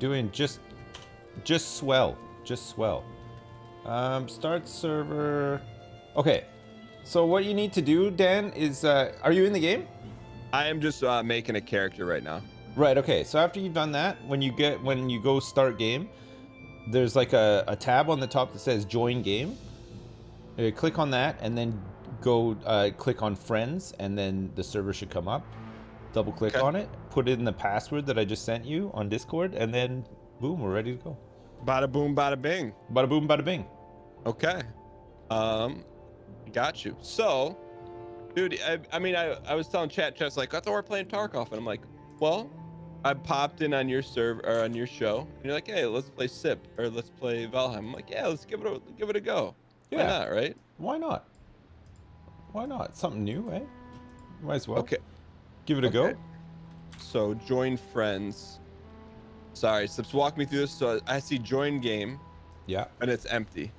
doing just swell. Just swell. Start server. Okay. So what you need to do, Dan, is are you in the game? I am just making a character right now. Right, okay. So after you've done that, when you go start game, there's like a tab on the top that says join game. Click on that and then go click on friends, and then the server should come up. Double click on it, put in the password that I just sent you on Discord, and then boom, we're ready to go. Bada boom, bada bing. Bada boom, bada bing. Okay. Got you. So, dude, I mean, I was telling chat's like, I thought we were playing Tarkov, and I'm like, well, I popped in on your server or on your show, and you're like, hey, let's play SIP or let's play Valheim. I'm like, yeah, let's give it a go. Yeah. Why not, right? Why not? Why not? Something new, eh? Might as well. Okay. Give it a go. So join friends. Sorry, Sips, walk me through this. So I see join game. Yeah. And it's empty.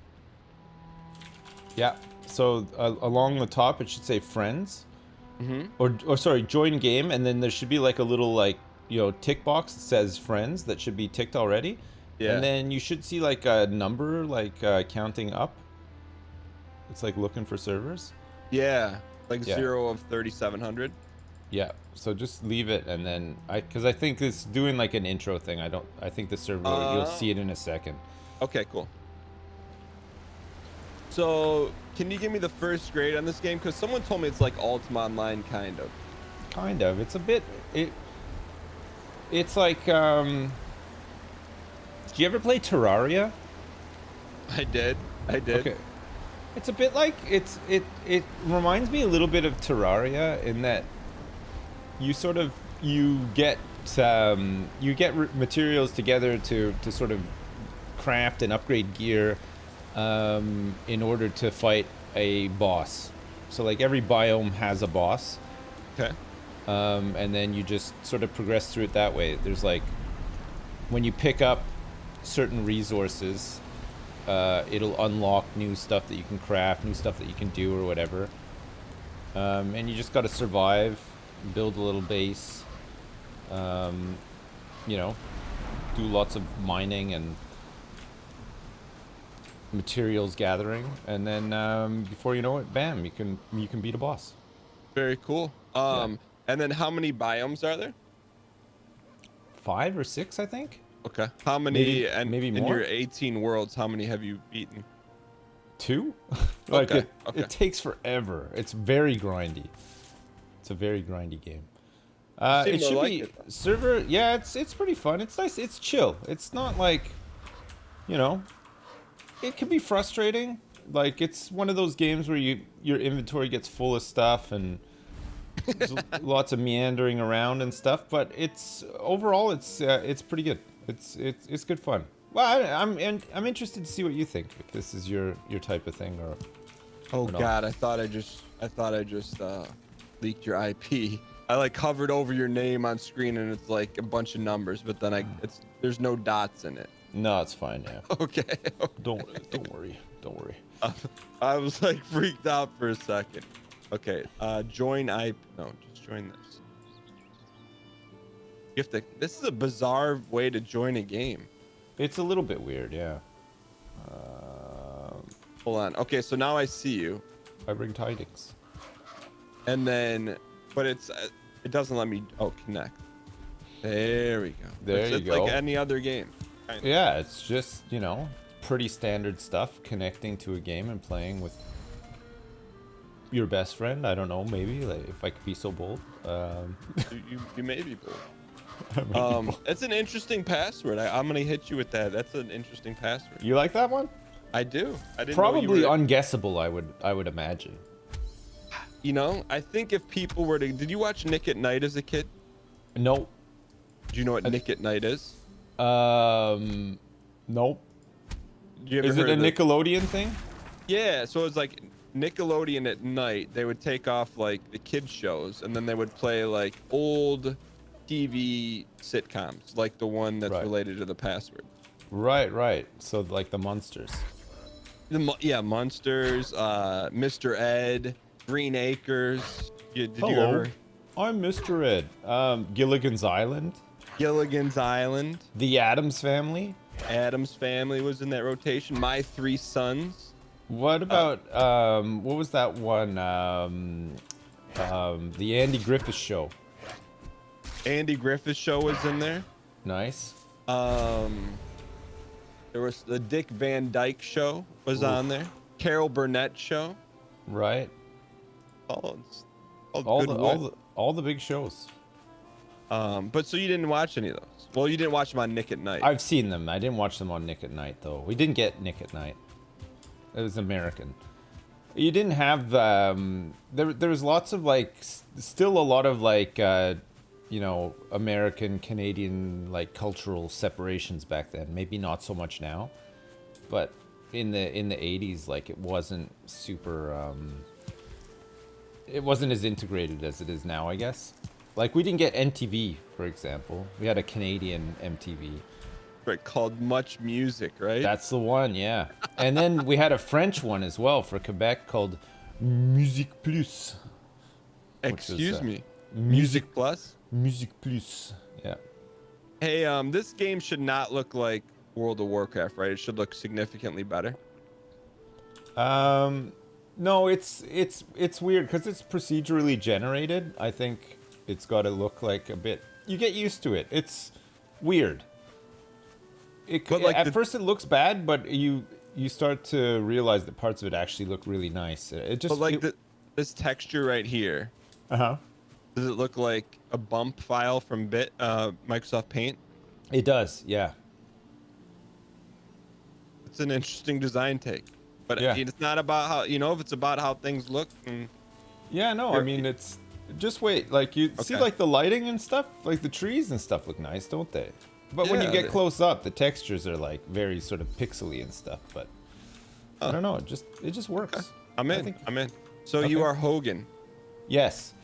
Yeah. So along the top, it should say friends. Mm-hmm. Or sorry, join game, and then there should be like a little tick box that says friends that should be ticked already. Yeah. And then you should see like a number counting up. It's like looking for servers. Yeah. Like 0 of 3,700. Yeah, so just leave it, and then because I think it's doing like an intro thing. I think the server you'll see it in a second. Okay, cool. So can you give me the first grade on this game? Because someone told me it's like Ultima Online, kind of. Kind of. It's a bit. It's like. Did you ever play Terraria? I did. Okay. It's a bit like it reminds me a little bit of Terraria in that. You get materials together to sort of craft and upgrade gear in order to fight a boss. So like every biome has a boss. Okay. And then you just sort of progress through it that way. There's like when you pick up certain resources, it'll unlock new stuff that you can craft, new stuff that you can do or whatever. And you just got to survive. Build a little base, do lots of mining and materials gathering, and then before you know it, bam, you can beat a boss. Very cool. And then how many biomes are there? 5 or 6, I think. Okay. How many? Maybe in more? your 18 worlds, how many have you beaten? 2. Okay. It takes forever. It's very grindy. It's a very grindy game. It should be server. Yeah, it's pretty fun. It's nice. It's chill. It's not like, it can be frustrating. Like it's one of those games where your inventory gets full of stuff and there's lots of meandering around and stuff. But overall it's pretty good. It's good fun. Well, I'm interested to see what you think. If this is your type of thing or. Oh God! I thought I just leaked your IP. I like hovered over your name on screen and it's like a bunch of numbers, but then there's no dots in it. No, it's fine. Yeah. Okay. Don't worry. Don't worry. I was like freaked out for a second. Okay. Join IP. No, just join this. You have to. This is a bizarre way to join a game. It's a little bit weird. Yeah. Hold on. Okay, so now I see you. I bring tidings. And then, but it doesn't let me. Oh, connect. There we go. There you go. It's like any other game. Yeah, it's just pretty standard stuff. Connecting to a game and playing with your best friend. I don't know, maybe like, if I could be so bold. You may be bold. It's an interesting password. I'm gonna hit you with that. That's an interesting password. You like that one? I do. I didn't probably know unguessable. I would imagine. I think if people were to, did you watch Nick at Night as a kid? No. Do you know what Nick at Night is? Nope. Is it a Nickelodeon thing? Yeah. So it's like Nickelodeon at night. They would take off like the kids shows, and then they would play like old TV sitcoms, like the one that's related to the password. Right. So like the Munsters. Munsters, Mr. Ed, Green Acres. Did Hello. you ever? I'm Mr. Ed. Gilligan's Island. Gilligan's Island. The Addams Family. Adam's Family was in that rotation. My Three Sons. What about what was that one? The Andy Griffith Show. Andy Griffith Show was in there. Nice. There was the Dick Van Dyke Show was on there. Carol Burnett Show. Right. All the big shows. But so you didn't watch any of those? Well, you didn't watch them on Nick at Night. I've seen them. I didn't watch them on Nick at Night though. We didn't get Nick at Night. It was American. You didn't have there was lots of like still a lot of like you know, American Canadian like cultural separations back then. Maybe not so much now, but in the 80s, like it wasn't super it wasn't as integrated as it is now, I guess. Like we didn't get MTV, for example. We had a Canadian MTV. Right, called Much Music, right? That's the one, yeah. And then we had a French one as well for Quebec called Musique Plus. Excuse me. Music Plus? Musique Plus, yeah. Hey, this game should not look like World of Warcraft, right? It should look significantly better. No, it's weird because it's procedurally generated. I think it's got to look like a bit. You get used to it. It's weird. But like at first it looks bad, but you start to realize that parts of it actually look really nice. It just. But like this texture right here. Uh-huh. Does it look like a bump file from Microsoft Paint? It does, yeah. It's an interesting design take, but yeah. It's not about how, you know, if it's about how things look. Yeah, no, I mean, it's just wait, like you see like the lighting and stuff, like the trees and stuff look nice, don't they? But when you get close up, the textures are like very sort of pixely and stuff, but I don't know, it just works. Okay. I'm in. So you are Hogan. Yes.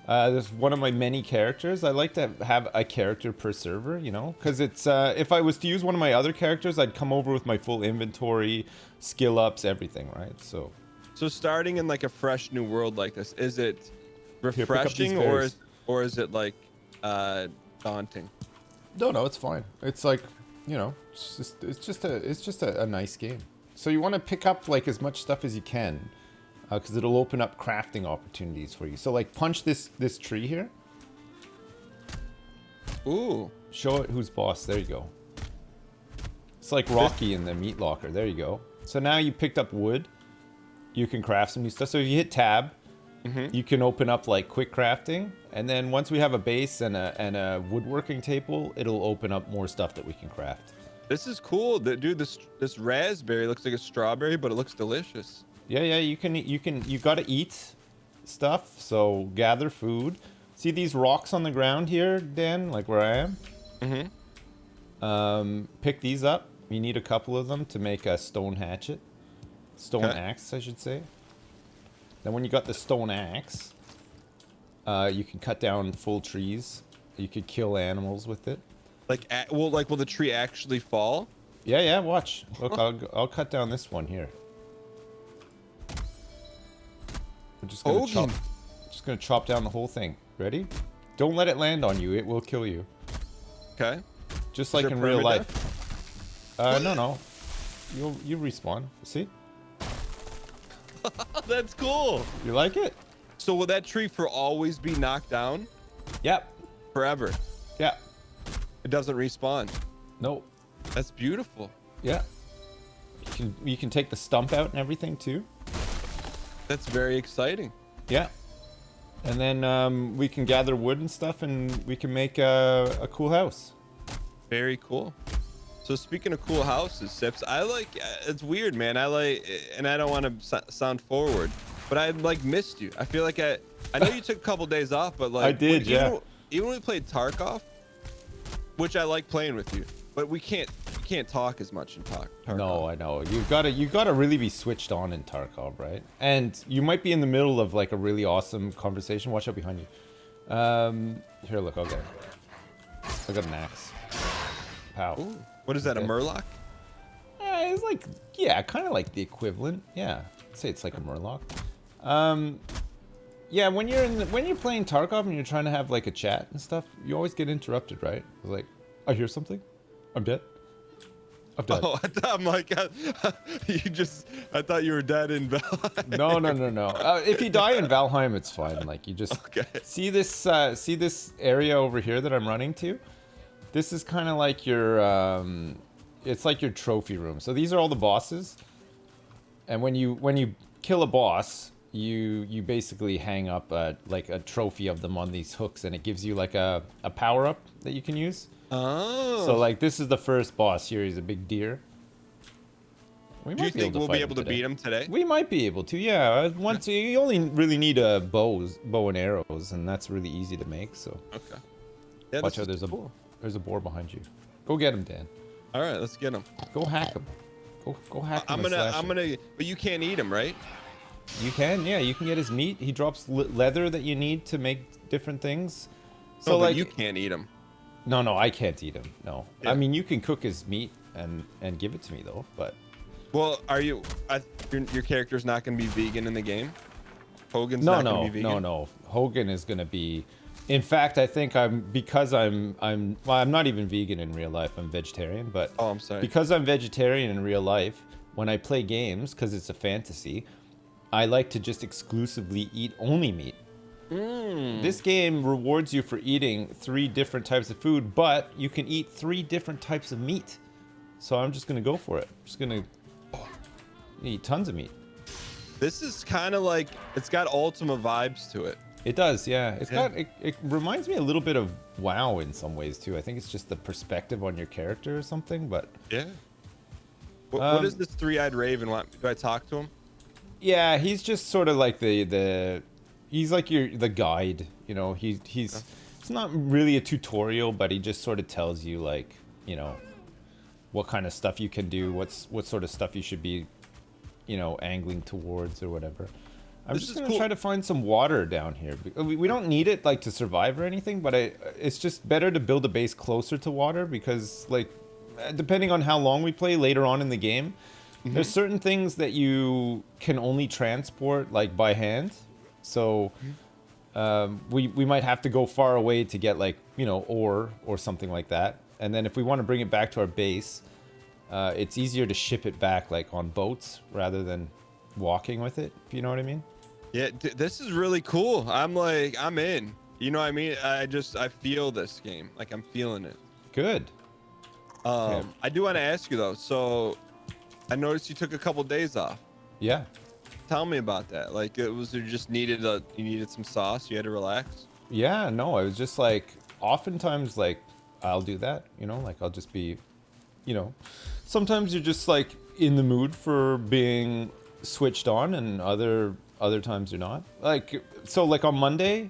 There's one of my many characters. I like to have a character per server, you know, because it's if I was to use one of my other characters, I'd come over with my full inventory, skill ups, everything, right? So starting in like a fresh new world like this, is it refreshing or is it like daunting? No, it's fine. It's like, you know, it's just a nice game. So you want to pick up like as much stuff as you can. Because it'll open up crafting opportunities for you. So like punch this tree here. Ooh. Show it who's boss. There you go. It's like Rocky in the meat locker. There you go. So now you picked up wood. You can craft some new stuff. So if you hit tab, you can open up like quick crafting. And then once we have a base and a woodworking table, it'll open up more stuff that we can craft. This is cool. Dude, this raspberry looks like a strawberry, but it looks delicious. Yeah, you gotta eat stuff, so gather food. See these rocks on the ground here, Dan, like where I am? Pick these up. You need a couple of them to make a stone hatchet. Stone axe, I should say. Then when you got the stone axe, you can cut down full trees. You could kill animals with it. Will the tree actually fall? Yeah, watch. Look, I'll cut down this one here. We're just gonna chop down the whole thing. Ready? Don't let it land on you. It will kill you. Okay. Just like in real life. No. You respawn. See? That's cool. You like it? So will that tree for always be knocked down? Yep. Forever. Yeah. It doesn't respawn. Nope. That's beautiful. Yeah. You can take the stump out and everything too. That's very exciting. Yeah. And then we can gather wood and stuff, and we can make a cool house. Very cool. So speaking of cool houses, Sips, I like. It's weird, man. I like, and I don't want to sound forward, but I like missed you. I feel like I know you took a couple days off, but like I did, yeah. Even when we played Tarkov, which I like playing with you, but we can't talk as much in Tarkov. No, I know. You gotta really be switched on in Tarkov, right? And you might be in the middle of like a really awesome conversation. Watch out behind you. Here, look. Okay. I got an axe. Pow. Ooh, what is that? A Murloc? It's like, yeah, kind of like the equivalent. Yeah, I'd say it's like a Murloc. Yeah, when you're playing Tarkov and you're trying to have like a chat and stuff, you always get interrupted, right? Like, I hear something. I'm dead. I'm dead. Oh, I'm like, I thought you were dead in Valheim. No. If you die in Valheim, it's fine. Like you just Okay. see this area over here that I'm running to. This is kind of like your it's like your trophy room. So these are all the bosses, and when you kill a boss, you basically hang up like a trophy of them on these hooks, and it gives you like a power up that you can use. Oh. So like this is the first boss here. He's a big deer. Do you think we'll be able to beat him today? We might be able to, yeah. Once you only really need a bow and arrows, and that's really easy to make. So Okay. Yeah, watch out. There's a boar behind you. Go get him, Dan. All right, let's get him. Go hack him. Go hack him. I'm gonna. But you can't eat him, right? You can, yeah. You can get his meat. He drops leather that you need to make different things. So No, but like you can't eat him. No, I can't eat him. No. Yeah. I mean, you can cook his meat and give it to me though, but. Well, are you? Your character's not gonna be vegan in the game. Hogan's not gonna be vegan. No. Hogan is gonna be. In fact, I think I'm not even vegan in real life. I'm vegetarian, but Oh, I'm sorry. because I'm vegetarian in real life, when I play games, because it's a fantasy, I like to just exclusively eat only meat. This game rewards you for eating 3 different types of food, but you can eat 3 different types of meat. So I'm just gonna go for it. I'm just gonna eat tons of meat. This is kind of like it's got Ultima vibes to it. It does, yeah. It reminds me a little bit of WoW in some ways too. I think it's just the perspective on your character or something, but Yeah. What is this three-eyed raven want? Do I talk to him? yeah, he's just sort of like he's like the guide, you know. He's it's not really a tutorial, but he just sort of tells you like, you know, what kind of stuff you can do, what sort of stuff you should be, you know, angling towards or whatever. I'm just gonna try to find some water down here. We don't need it like to survive or anything, but it's just better to build a base closer to water because like depending on how long we play later on in the game, there's certain things that you can only transport like by hand. So we might have to go far away to get like, you know, ore or something like that. And then if we want to bring it back to our base, it's easier to ship it back like on boats rather than walking with it, if you know what I mean. Yeah, this is really cool. I'm in. You know what I mean? I feel this game. Like I'm feeling it. Good. Okay. I do want to ask you though. So I noticed you took a couple days off. Yeah. Tell me about that. Like you just needed you needed some sauce. You had to relax. Yeah, no, I was just like, oftentimes like I'll do that, you know, like I'll just be, you know, sometimes you're just like in the mood for being switched on and other times you're not. Like, so like on Monday,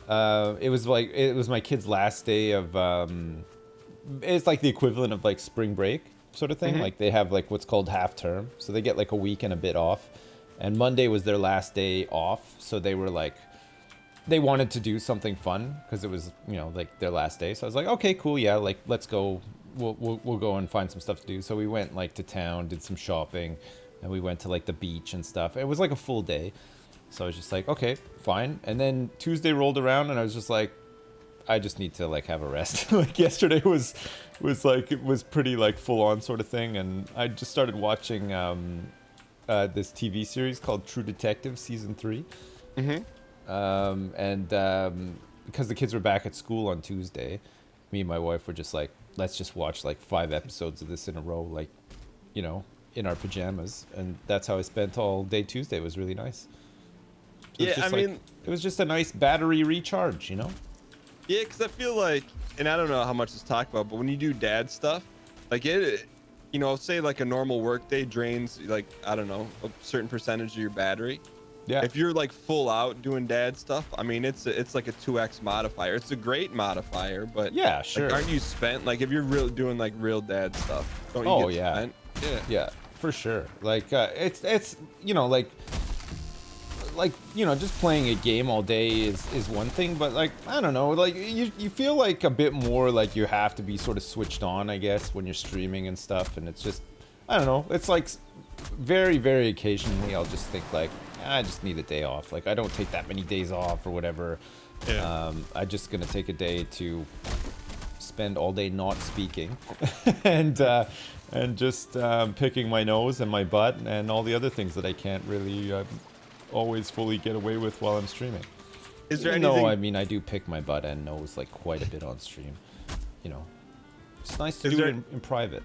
it was my kid's last day of, it's like the equivalent of like spring break sort of thing. Like they have like what's called half term. So they get like a week and a bit off. And Monday was their last day off. So they were like, they wanted to do something fun because it was, you know, like their last day. So I was like, okay, cool. Yeah. Like, let's go. We'll go and find some stuff to do. So we went like to town, did some shopping, and we went to like the beach and stuff. It was like a full day. So I was just like, okay, fine. And then Tuesday rolled around and I was just like, I just need to like have a rest. Like yesterday was like, it was pretty like full on sort of thing. And I just started watching this TV series called True Detective season 3. Because the kids were back at school on Tuesday, me and my wife were just like, let's just watch like 5 episodes of this in a row, like, you know, in our pajamas. And that's how I spent all day Tuesday. It was really nice. Yeah, I mean, it was just a nice battery recharge, you know? Yeah, because I feel like, and I don't know how much is talked about, but when you do dad stuff, like it, you know, say like a normal work day drains like, I don't know, a certain percentage of your battery. Yeah. If you're like full out doing dad stuff, I mean, it's like a 2x modifier. It's a great modifier, but yeah, sure. Like, aren't you spent? Like if you're really doing like real dad stuff, don't you get spent? Yeah, for sure. Like it's you know, like you know, just playing a game all day is one thing, but like I don't know, like you feel like a bit more like you have to be sort of switched on, I guess, when you're streaming and stuff, and it's just I don't know, it's like very, very occasionally I'll just think like, I just need a day off. Like, I don't take that many days off or whatever. Yeah. I'm just gonna take a day to spend all day not speaking, and just picking my nose and my butt and all the other things that I can't really always fully get away with while I'm streaming. Is there Even anything? though, I mean, I do pick my butt and nose like quite a bit on stream. You know, it's nice to Is do there- it in private.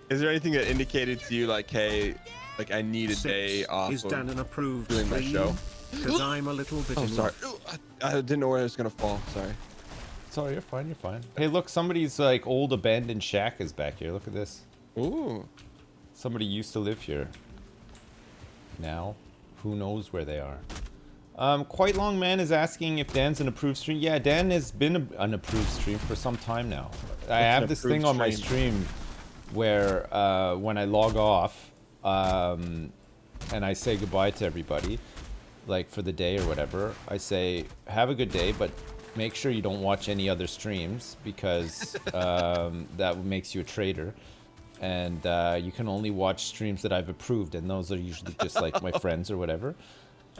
Is there anything that indicated to you like, hey, like I need a 6 day off is of Dan an approved doing my show? Because I'm a little bit Oh, in sorry. I didn't know where I was gonna fall. Sorry. Sorry, you're fine. You're fine. Hey, look, somebody's like old abandoned shack is back here. Look at this. Ooh. Somebody used to live here. Now, who knows where they are? Quite Long Man is asking if Dan's an approved stream. Yeah, Dan has been an approved stream for some time now. I have this thing on my stream where when I log off and I say goodbye to everybody, like for the day or whatever, I say, have a good day, but make sure you don't watch any other streams because that makes you a traitor. And you can only watch streams that I've approved, and those are usually just like my friends or whatever.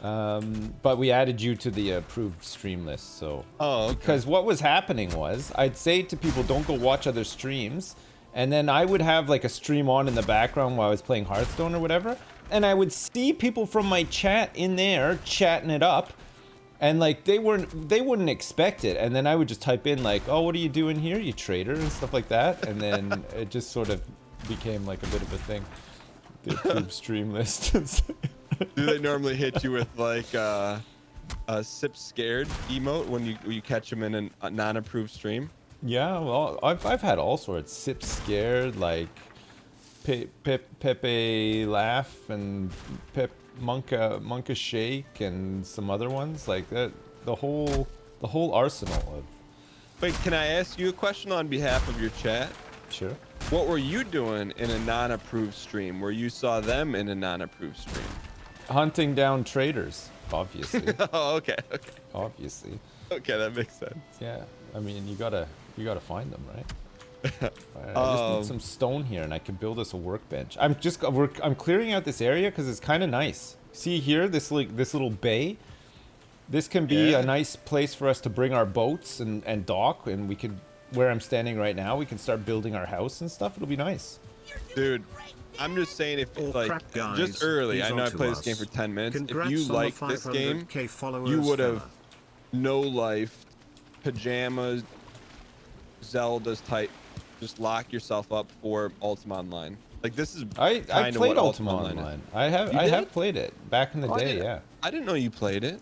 But we added you to the approved stream list, so. Oh, okay. Because what was happening was, I'd say to people, don't go watch other streams, and then I would have like a stream on in the background while I was playing Hearthstone or whatever, and I would see people from my chat in there chatting it up, and like they wouldn't expect it, and then I would just type in like, oh, what are you doing here, you traitor, and stuff like that, and then it just sort of became like a bit of a thing. The approved stream list. Do they normally hit you with like a sip scared emote when you catch them in a non-approved stream? Yeah, well, I've had all sorts. Sip scared, like Pepe laugh and Monka shake and some other ones like that. The whole arsenal of. Wait, can I ask you a question on behalf of your chat? Sure. What were you doing in a non-approved stream where you saw them in a non-approved stream? Hunting down traitors, obviously. Oh, okay. Obviously. Okay, that makes sense. Yeah. I mean, you gotta find them, right? I just need some stone here, and I can build us a workbench. I'm clearing out this area because it's kind of nice. See here, this little bay. This can be a nice place for us to bring our boats and dock, and we could, where I'm standing right now, we can start building our house and stuff. It'll be nice. Dude, I'm just saying if like crap, guys. just early, He's I know I onto played this us. game for 10 minutes. Congrats If you on the like this game, 500K followers, you would have fella. no life, pajamas, Zelda's type. Just lock yourself up for Ultima Online. Like this is I kinda played what Ultima Online Online. is. I You have did? played it back in the Oh, day. Yeah. I didn't know you played it.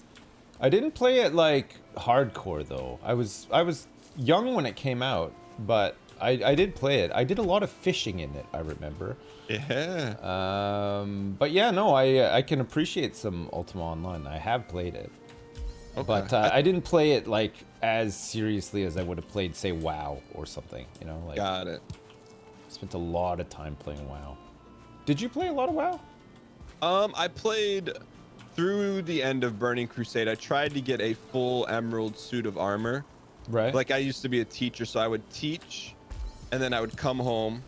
I didn't play it like hardcore though. I was young when it came out, but I did play it. I did a lot of fishing in it, I remember. Yeah. But yeah, no, I can appreciate some Ultima Online. I have played it. Okay. But I didn't play it like as seriously as I would have played, say, WoW or something. You know, like Got it. spent a lot of time playing WoW. Did you play a lot of WoW? I played through the end of Burning Crusade. I tried to get a full emerald suit of armor. Right. Like I used to be a teacher, so I would teach, and then I would come home,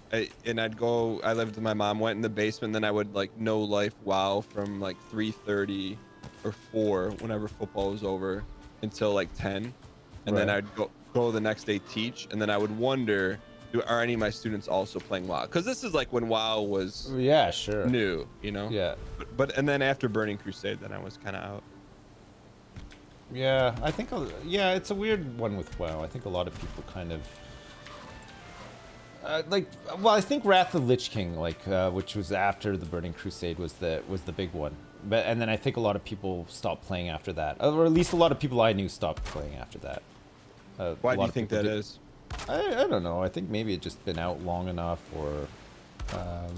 and I'd go. I lived with my mom. Went in the basement, and then I would like no life WoW from like 3:30 or 4 whenever football was over until like 10, and then Right. I'd go the next day teach, and then I would wonder, are any of my students also playing WoW? Because this is like when WoW was Yeah, sure. new, you know. Yeah. But and then after Burning Crusade, then I was kind of out. Yeah, I think, yeah, it's a weird one with WoW. I think a lot of people kind of, well, I think Wrath of the Lich King, like, which was after the Burning Crusade, was the big one. And then I think a lot of people stopped playing after that, or at least a lot of people I knew stopped playing after that. Why do you think that is? I don't know. I think maybe it just been out long enough, or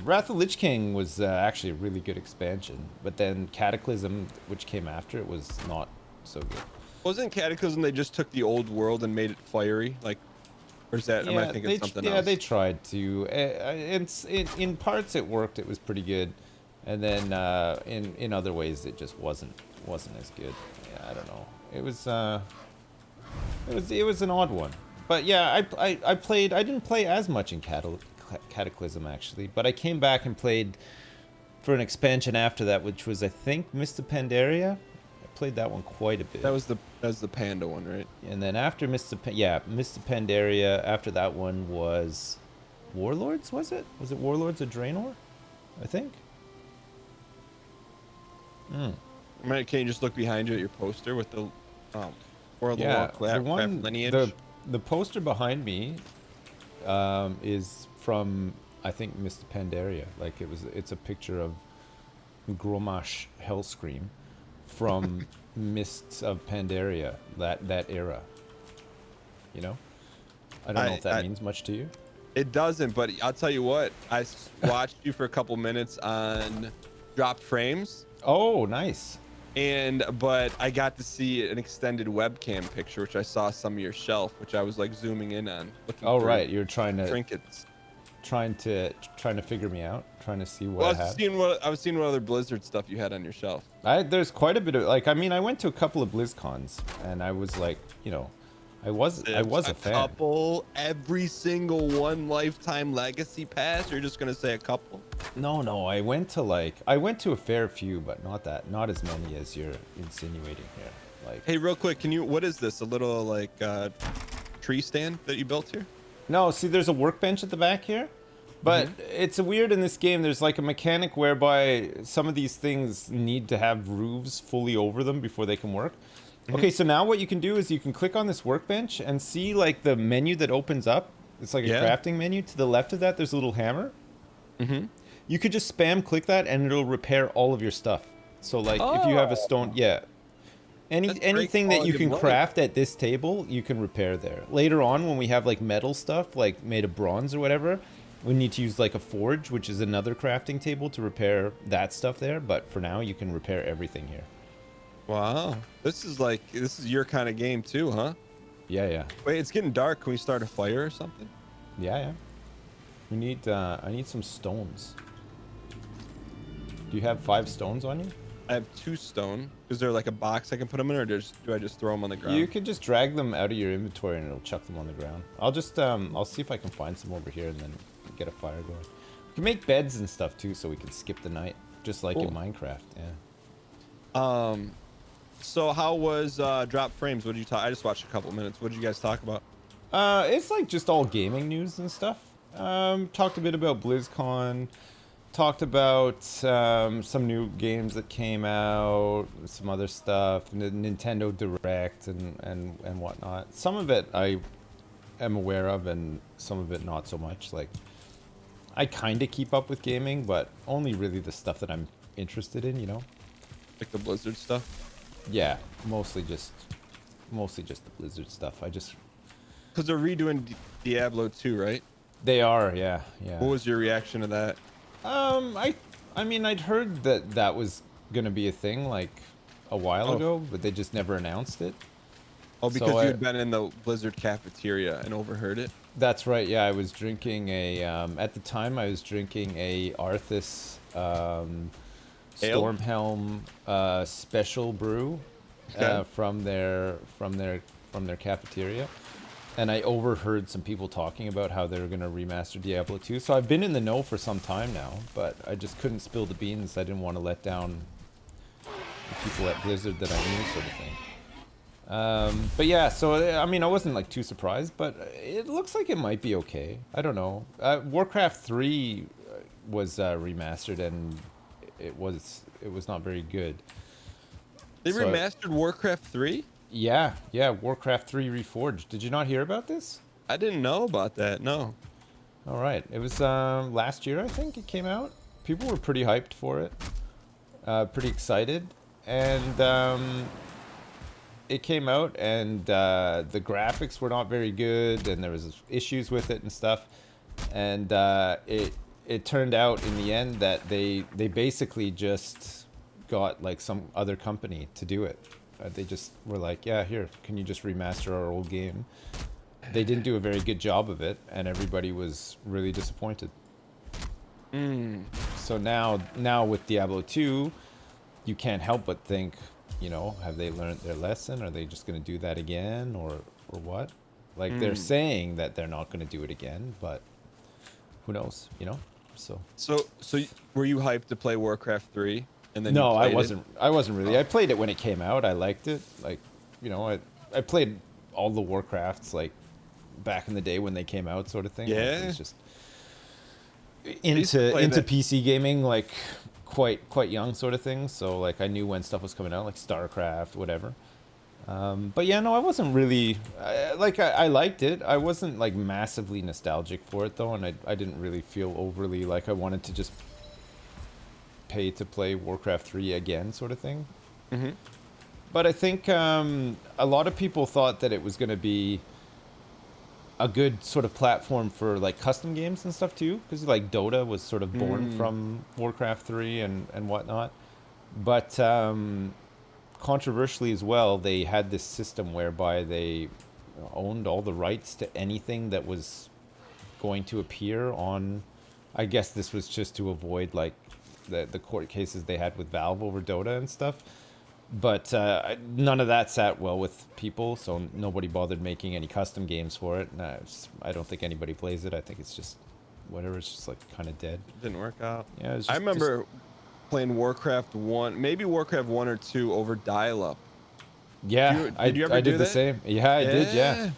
Wrath of the Lich King was actually a really good expansion, but then Cataclysm, which came after it, was not so good. Wasn't Cataclysm they just took the old world and made it fiery? Like, or is that, am I thinking something else? Yeah, they tried to. In parts it worked. It was pretty good, and then in other ways it just wasn't as good. Yeah, I don't know. It was an odd one. But yeah, I played. I didn't play as much in Cataclysm actually, but I came back and played for an expansion after that, which was, I think, Mr. Pandaria. I played that one quite a bit. That was the Panda one, right? And then after Mr. Pandaria, after that one was Warlords, was it? Was it Warlords of Draenor? I think. Can you just look behind you at your poster with the World Yeah, of the Warcraft one, lineage? the poster behind me is from, I think, Mr. Pandaria. Like it's a picture of Gromash Hellscream from Mists of Pandaria, that era. You know? I don't know if that means much to you. It doesn't, but I'll tell you what. I watched you for a couple minutes on Dropped Frames. Oh, nice. But I got to see an extended webcam picture, which I saw some of your shelf, which I was like zooming in on. Oh, right. You're trying to trinkets. Trying to figure me out, trying to see what I had. I was seeing what other Blizzard stuff you had on your shelf. There's quite a bit of, like, I mean, I went to a couple of BlizzCons and I was like, you know, I was a fan. Couple, every single one lifetime legacy pass. You're just gonna say a couple? No, I went to a fair few, but not as many as you're insinuating here. Like, hey, real quick, what is this? A little like tree stand that you built here? No, see, there's a workbench at the back here, but it's weird in this game. There's like a mechanic whereby some of these things need to have roofs fully over them before they can work. Okay, so now what you can do is you can click on this workbench and see like the menu that opens up. It's like a crafting menu. To the left of that, there's a little hammer. You could just spam click that and it'll repair all of your stuff. So like if you have a stone, anything that you can craft at this table, you can repair there. Later on, when we have like metal stuff, like made of bronze or whatever, we need to use like a forge, which is another crafting table to repair that stuff there. But for now, you can repair everything here. Wow, this is your kind of game too, huh? Yeah. Wait, it's getting dark. Can we start a fire or something? Yeah. We need. I need some stones. Do you have 5 stones on you? I have 2 stone. Is there like a box I can put them in, or do I just throw them on the ground? You can just drag them out of your inventory and it'll chuck them on the ground. I'll just I'll see if I can find some over here and then get a fire going. We can make beds and stuff too, so we can skip the night, just like in Minecraft. Yeah. So how was Drop Frames? What did you talk? I just watched a couple minutes. What did you guys talk about? It's like just all gaming news and stuff. Talked a bit about BlizzCon. Talked about some new games that came out, some other stuff, Nintendo Direct and whatnot. Some of it I am aware of, and some of it not so much. Like, I kind of keep up with gaming, but only really the stuff that I'm interested in, you know? Like the Blizzard stuff? Yeah, mostly just the Blizzard stuff. Because they're redoing Diablo 2, right? They are, yeah. What was your reaction to that? I mean, I'd heard that was gonna be a thing like a while ago, but they just never announced it. Oh, because you had been in the Blizzard cafeteria and overheard it? That's right, yeah. I was drinking at the time I was drinking a Arthas Stormhelm special brew from their cafeteria. And I overheard some people talking about how they were going to remaster Diablo 2. So I've been in the know for some time now, but I just couldn't spill the beans. I didn't want to let down the people at Blizzard that I knew, sort of thing. But yeah, so I mean, I wasn't like too surprised, but it looks like it might be okay. I don't know. Warcraft 3 was remastered, and it was not very good. They remastered Warcraft 3? Yeah, Warcraft 3 Reforged. Did you not hear about this? I didn't know about that, no. All right. It was last year, I think, it came out. People were pretty hyped for it. Pretty excited. And it came out, and the graphics were not very good, and there was issues with it and stuff. And it turned out in the end that they basically just got like some other company to do it. They just were like, yeah, here, can you just remaster our old game? They didn't do a very good job of it, and everybody was really disappointed. So now with Diablo 2, you can't help but think, you know, have they learned their lesson? Are they just going to do that again, or what? Like, they're saying that they're not going to do it again, but who knows, you know? So So were you hyped to play Warcraft 3? And then no, you I played wasn't. I wasn't really. Oh. I played it when it came out. I liked it. Like, you know, I played all the Warcrafts like back in the day when they came out, sort of thing. Like, it Yeah. was just used to play into that. PC gaming like quite young, sort of thing. So like I knew when stuff was coming out, like StarCraft, whatever. But yeah, no, I wasn't really I liked it. I wasn't like massively nostalgic for it though, and I didn't really feel overly like I wanted to just pay to play Warcraft 3 again, sort of thing. Mm-hmm. But I think a lot of people thought that it was going to be a good sort of platform for like custom games and stuff too, because like Dota was sort of born from Warcraft 3 and whatnot. But controversially as well, they had this system whereby they owned all the rights to anything that was going to appear on. I guess this was just to avoid like the court cases they had with Valve over Dota and stuff. But none of that sat well with people, so nobody bothered making any custom games for it. I don't think anybody plays it. I think it's just whatever. It's just like kind of dead. Didn't work out. Yeah, it's I just, remember playing Warcraft 1, maybe Warcraft 1 or 2 over dial-up. Yeah, Did you ever I do did the that? same. Yeah, I did. Yeah.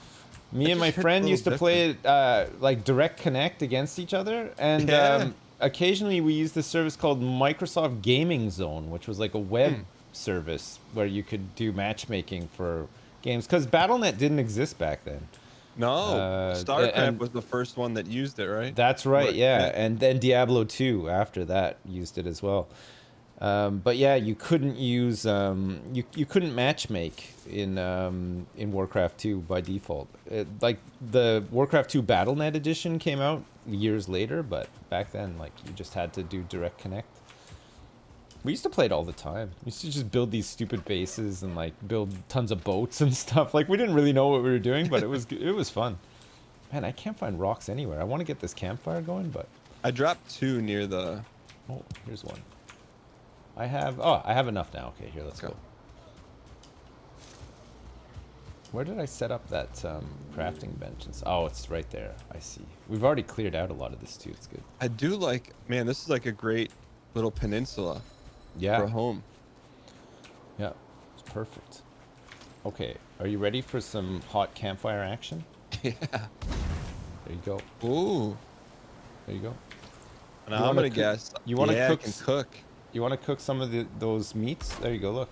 Me It and just my hits a friend little used to play it like direct connect against each other, and Yeah. occasionally we used this service called Microsoft Gaming Zone, which was like a web service where you could do matchmaking for games, because BattleNet didn't exist back then. No, StarCraft and was the first one that used it, right? That's right, Right, yeah. yeah. And then Diablo 2 after that used it as well. But yeah, you couldn't use you couldn't matchmake in Warcraft 2 by default. Like the Warcraft 2 BattleNet edition came out years later, but back then like you just had to do direct connect. We used to play it all the time. We used to just build these stupid bases and like build tons of boats and stuff. Like we didn't really know what we were doing, but it was fun. Man, I can't find rocks anywhere. I want to get this campfire going, but I dropped 2 near the... oh, here's one. I have enough now. Okay, here, let's Okay. go. Where did I set up that crafting bench? Oh, it's right there. I see. We've already cleared out a lot of this too. It's good. I do like... Man, this is like a great little peninsula for a Yeah, home. yeah, it's perfect. Okay, are you ready for some hot campfire action? Yeah. There you go. Ooh. There you go. Now You I'm wanna gonna cook- guess. you wanna yeah, cook I can cook. You want to cook some of those meats? There you go. Look,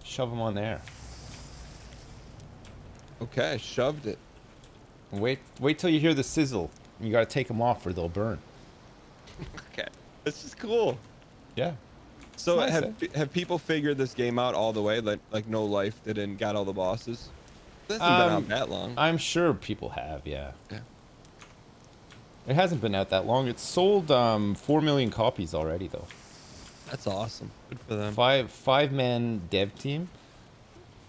shove them on there. Okay, I shoved it. Wait till you hear the sizzle. You gotta take them off or they'll burn. Okay. This is cool. Yeah. So It's nice, have people figured this game out all the way? Like No Life did and got all the bosses? This hasn't been out that long. I'm sure people have, yeah. Yeah. It hasn't been out that long. It's sold 4 million copies already, though. That's awesome. Good for them. Five-man dev team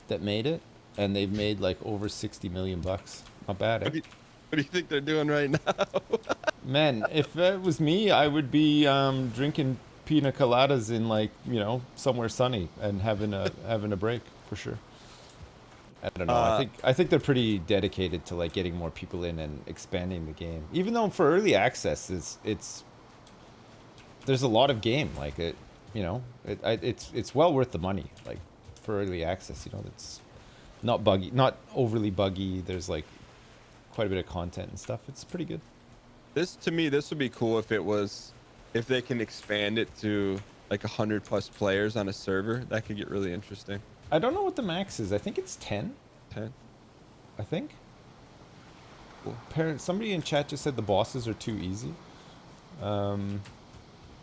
that made it, and they've made like over 60 million bucks. Not bad, eh? What do you think they're doing right now? Man, if it was me, I would be drinking pina coladas in like, you know, somewhere sunny and having a break for sure. I don't know. I think they're pretty dedicated to like getting more people in and expanding the game. Even though for early access, it's there's a lot of game. Like it, you know, it's well worth the money. Like for early access, you know, it's not buggy, not overly buggy. There's like quite a bit of content and stuff. It's pretty good. To me, this would be cool if they can expand it to like 100+ players on a server. That could get really interesting. I don't know what the max is. I think it's 10. 10. I think. Cool. Somebody in chat just said the bosses are too easy. I don't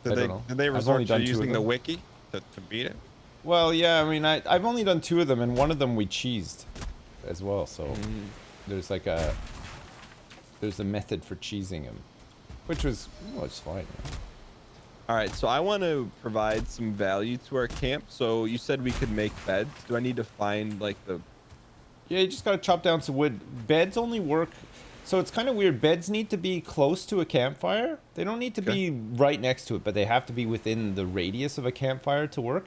know. Did they I've resort only to done 2 of using the them. wiki to beat it? Well, yeah, I mean, I've only done 2 of them, and one of them we cheesed as well. So there's like there's a method for cheesing them, which was fine. All right, so I want to provide some value to our camp. So you said we could make beds. Do I need to find like the... Yeah, you just gotta chop down some wood. Beds only work. So it's kind of weird. Beds need to be close to a campfire. They don't need to be right next to it, but they have to be within the radius of a campfire to work.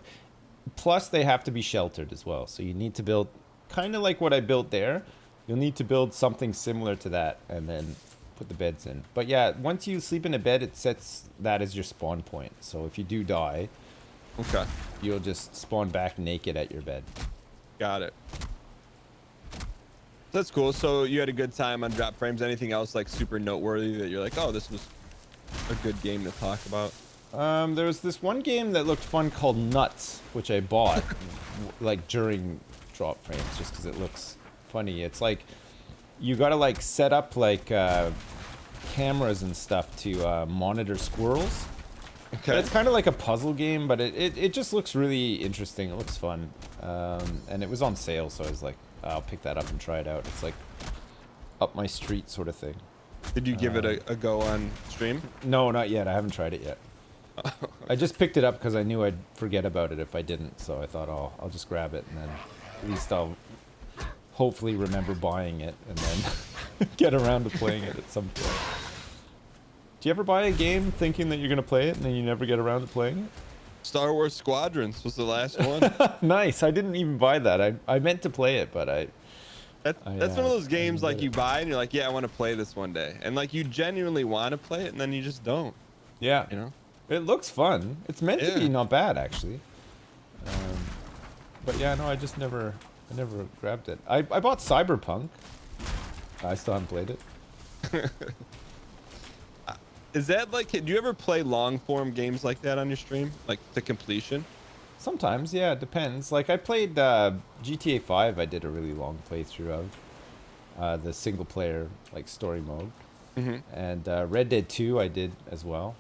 Plus, they have to be sheltered as well. So you need to build kind of like what I built there. You'll need to build something similar to that and then put the beds in. But yeah, once you sleep in a bed, it sets that as your spawn point. So if you do die, Okay. you'll just spawn back naked at your bed. Got it. That's cool. So you had a good time on Drop Frames. Anything else like super noteworthy that you're like, oh, this was a good game to talk about? There was this one game that looked fun called Nuts, which I bought like during Drop Frames just because it looks funny. It's like you gotta like set up like cameras and stuff to monitor squirrels. Okay. But it's kind of like a puzzle game, but it just looks really interesting. It looks fun. And it was on sale, so I was like, I'll pick that up and try it out. It's like up my street sort of thing. Did you give it a go on stream? No, not yet. I haven't tried it yet. I just picked it up because I knew I'd forget about it if I didn't, so I thought, oh, I'll just grab it, and then at least I'll hopefully remember buying it, and then get around to playing it at some point. Do you ever buy a game thinking that you're going to play it, and then you never get around to playing it? Star Wars Squadrons was the last one. Nice. I didn't even buy that. I meant to play it, but That's one of those games like you buy and you're like, yeah, I want to play this one day, and like you genuinely want to play it, and then you just don't. Yeah. You know. It looks fun. It's meant to be not bad, actually. But yeah, no, I never grabbed it. I bought Cyberpunk. I still haven't played it. Is that like, do you ever play long form games like that on your stream, like to completion? Sometimes, yeah, it depends. Like I played GTA 5. I did a really long playthrough of the single player like story mode, and Red Dead 2 I did as well.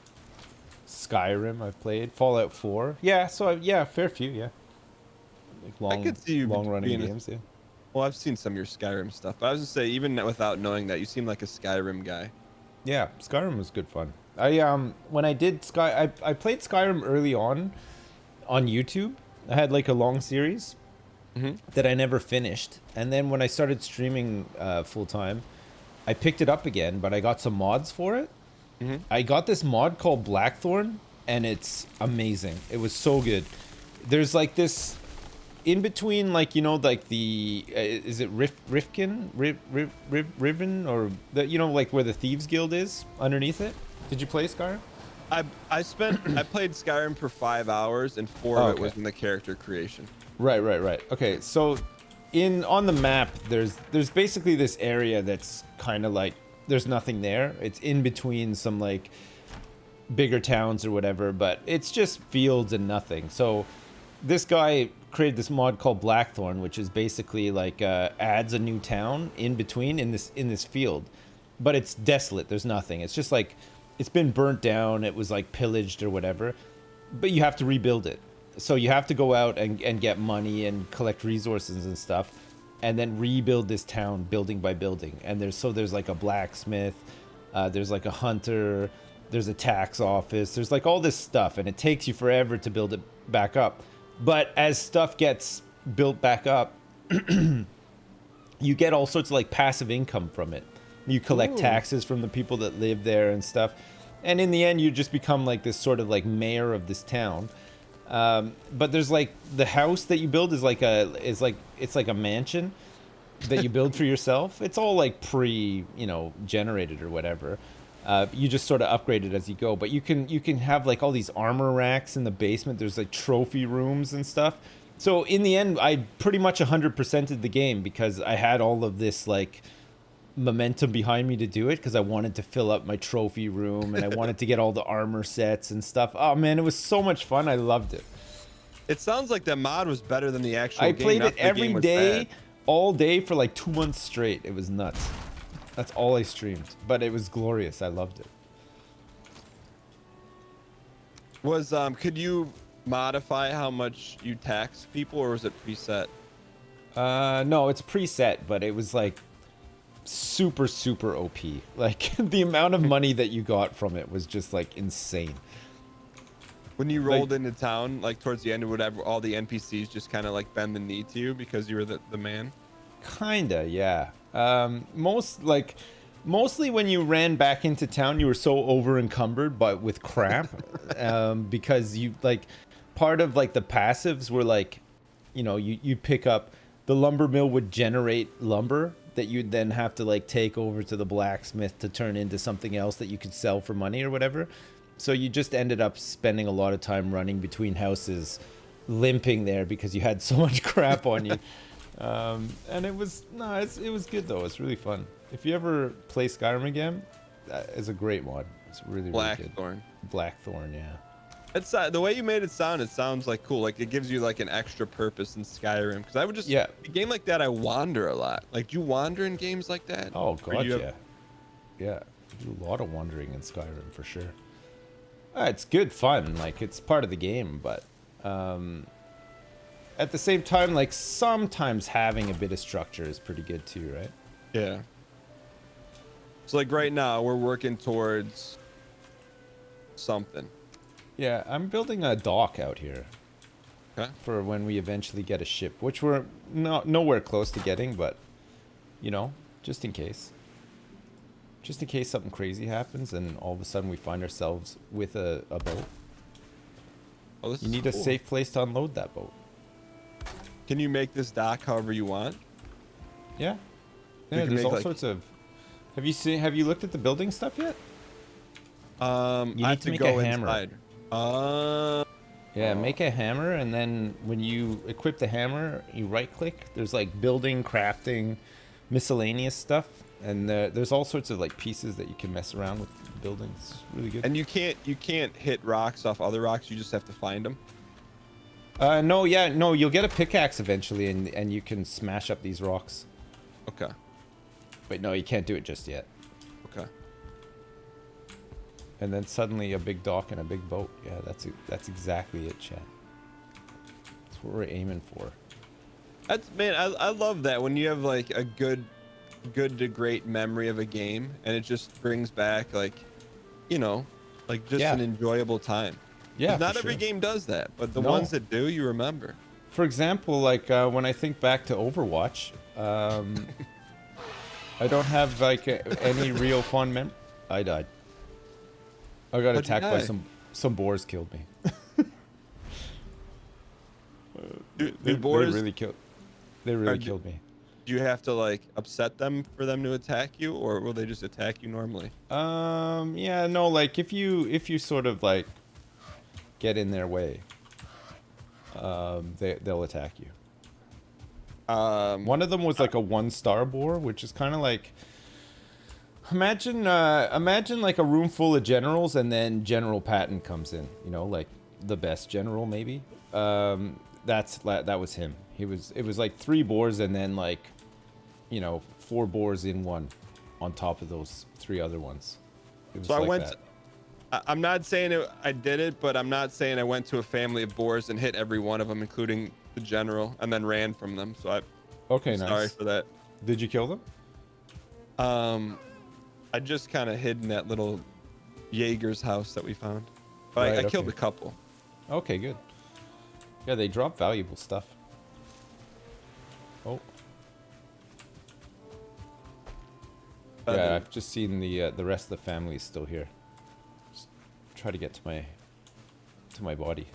Skyrim I've played. Fallout 4. Yeah, so yeah, fair few, yeah. Like long, I could see you long running being games, yeah. Well, I've seen some of your Skyrim stuff, but I was gonna say, even without knowing that, you seem like a Skyrim guy. Yeah, Skyrim was good fun. I when I did I played Skyrim early on YouTube. I had like a long series that I never finished, and then when I started streaming full time, I picked it up again, but I got some mods for it. I got this mod called Blackthorn, and it's amazing. It was so good. There's like this in between, like, you know, like the is it Riven, or the, you know, like where the Thieves Guild is underneath it. Did you play Skyrim? I played Skyrim for 5 hours, and 4 of it was in the character creation. Right. Okay, so on the map, there's basically this area that's kind of like there's nothing there. It's in between some like bigger towns or whatever, but it's just fields and nothing. So this guy created this mod called Blackthorn, which is basically like adds a new town in between in this field, but it's desolate. There's nothing. It's just like it's been burnt down. It was like pillaged or whatever, but you have to rebuild it. So you have to go out and get money and collect resources and stuff, and then rebuild this town building by building. And there's like a blacksmith, there's like a hunter, there's a tax office, there's like all this stuff, and it takes you forever to build it back up. But as stuff gets built back up, you get all sorts of like passive income from it. You collect taxes from the people that live there and stuff. And in the end, you just become like this sort of like mayor of this town. But there's like the house that you build is like it's like a mansion that you build for yourself. It's all like generated or whatever. You just sort of upgrade it as you go, but you can have like all these armor racks in the basement. There's like trophy rooms and stuff. So in the end, I pretty much 100%ed the game because I had all of this like momentum behind me to do it, because I wanted to fill up my trophy room and I wanted to get all the armor sets and stuff. Oh man, it was so much fun. I loved it. It sounds like the mod was better than the actual I game. played not it the every game was day, bad. all day for like 2 months straight. It was nuts. That's all I streamed, but it was glorious. I loved it. Could you modify how much you tax people, or was it preset? No, it's preset, but it was like super OP. Like the amount of money that you got from it was just like insane. When you rolled into town, like towards the end or whatever, all the NPCs just kind of like bend the knee to you because you were the man. Kinda, yeah. Mostly when you ran back into town, you were so over encumbered with crap, because you like part of like the passives were like, you pick up the lumber mill would generate lumber that you'd then have to like take over to the blacksmith to turn into something else that you could sell for money or whatever. So you just ended up spending a lot of time running between houses, limping there because you had so much crap on you. And it was it was good though. It's really fun. If you ever play Skyrim again, that is a great mod. It's really good. Blackthorn. Blackthorn, yeah. It's the way you made it sound. It sounds like cool. Like it gives you like an extra purpose in Skyrim. Because I would just a game like that. I wander a lot. Like, do you wander in games like that? Oh god, yeah. Yeah, I do a lot of wandering in Skyrim for sure. It's good fun. Like it's part of the game, but at the same time, like sometimes having a bit of structure is pretty good too, right? Yeah. So like right now we're working towards something. Yeah, I'm building a dock out here. Okay. For when we eventually get a ship, which we're nowhere close to getting, but you know, just in case. Just in case something crazy happens and all of a sudden we find ourselves with a boat. Oh, this you is need cool. a safe place to unload that boat. Can you make this dock however you want? Yeah. You Yeah, can there's make, all like- sorts of. Have you looked at the building stuff yet? You You need need to make a hammer. inside. Yeah, make a hammer, and then when you equip the hammer, you right click. There's like building, crafting, miscellaneous stuff, and there's all sorts of like pieces that you can mess around with building. It's really good. And you can't hit rocks off other rocks. You just have to find them. No, you'll get a pickaxe eventually, and you can smash up these rocks. Okay. But no, you can't do it just yet. Okay. And then suddenly a big dock and a big boat. Yeah, that's exactly it, Chad. That's what we're aiming for. I love that when you have like a good to great memory of a game and it just brings back like, you know, like just Yeah. an enjoyable time. Yeah, 'Cause not for every sure. game does that, but the No. ones that do, you remember. For example, like when I think back to Overwatch, I don't have like any real fun I died. I got How'd you attacked by die? some boars killed me. Do boars, They really killed. They really do- killed me. do you have to like upset them for them to attack you, or will they just attack you normally? Yeah, no, like if you sort of like get in their way, they'll attack you. One of them was like a 1-star boar, which is kind of like imagine like a room full of generals and then General Patton comes in, you know, like the best general maybe. That was him. It was like 3 boars and then like, you know, 4 boars in one on top of those 3 other ones. It was So I like went. that. I'm not saying I did it, but I'm not saying I went to a family of boars and hit every one of them, including the general, and then ran from them. So Okay, I'm nice. sorry for that. Did you kill them? I just kind of hid in that little Jaeger's house that we found, but Right, I killed okay. a couple. Okay, good. Yeah, they drop valuable stuff. Oh. Yeah, I've just seen the rest of the family is still here. Just try to get to my body.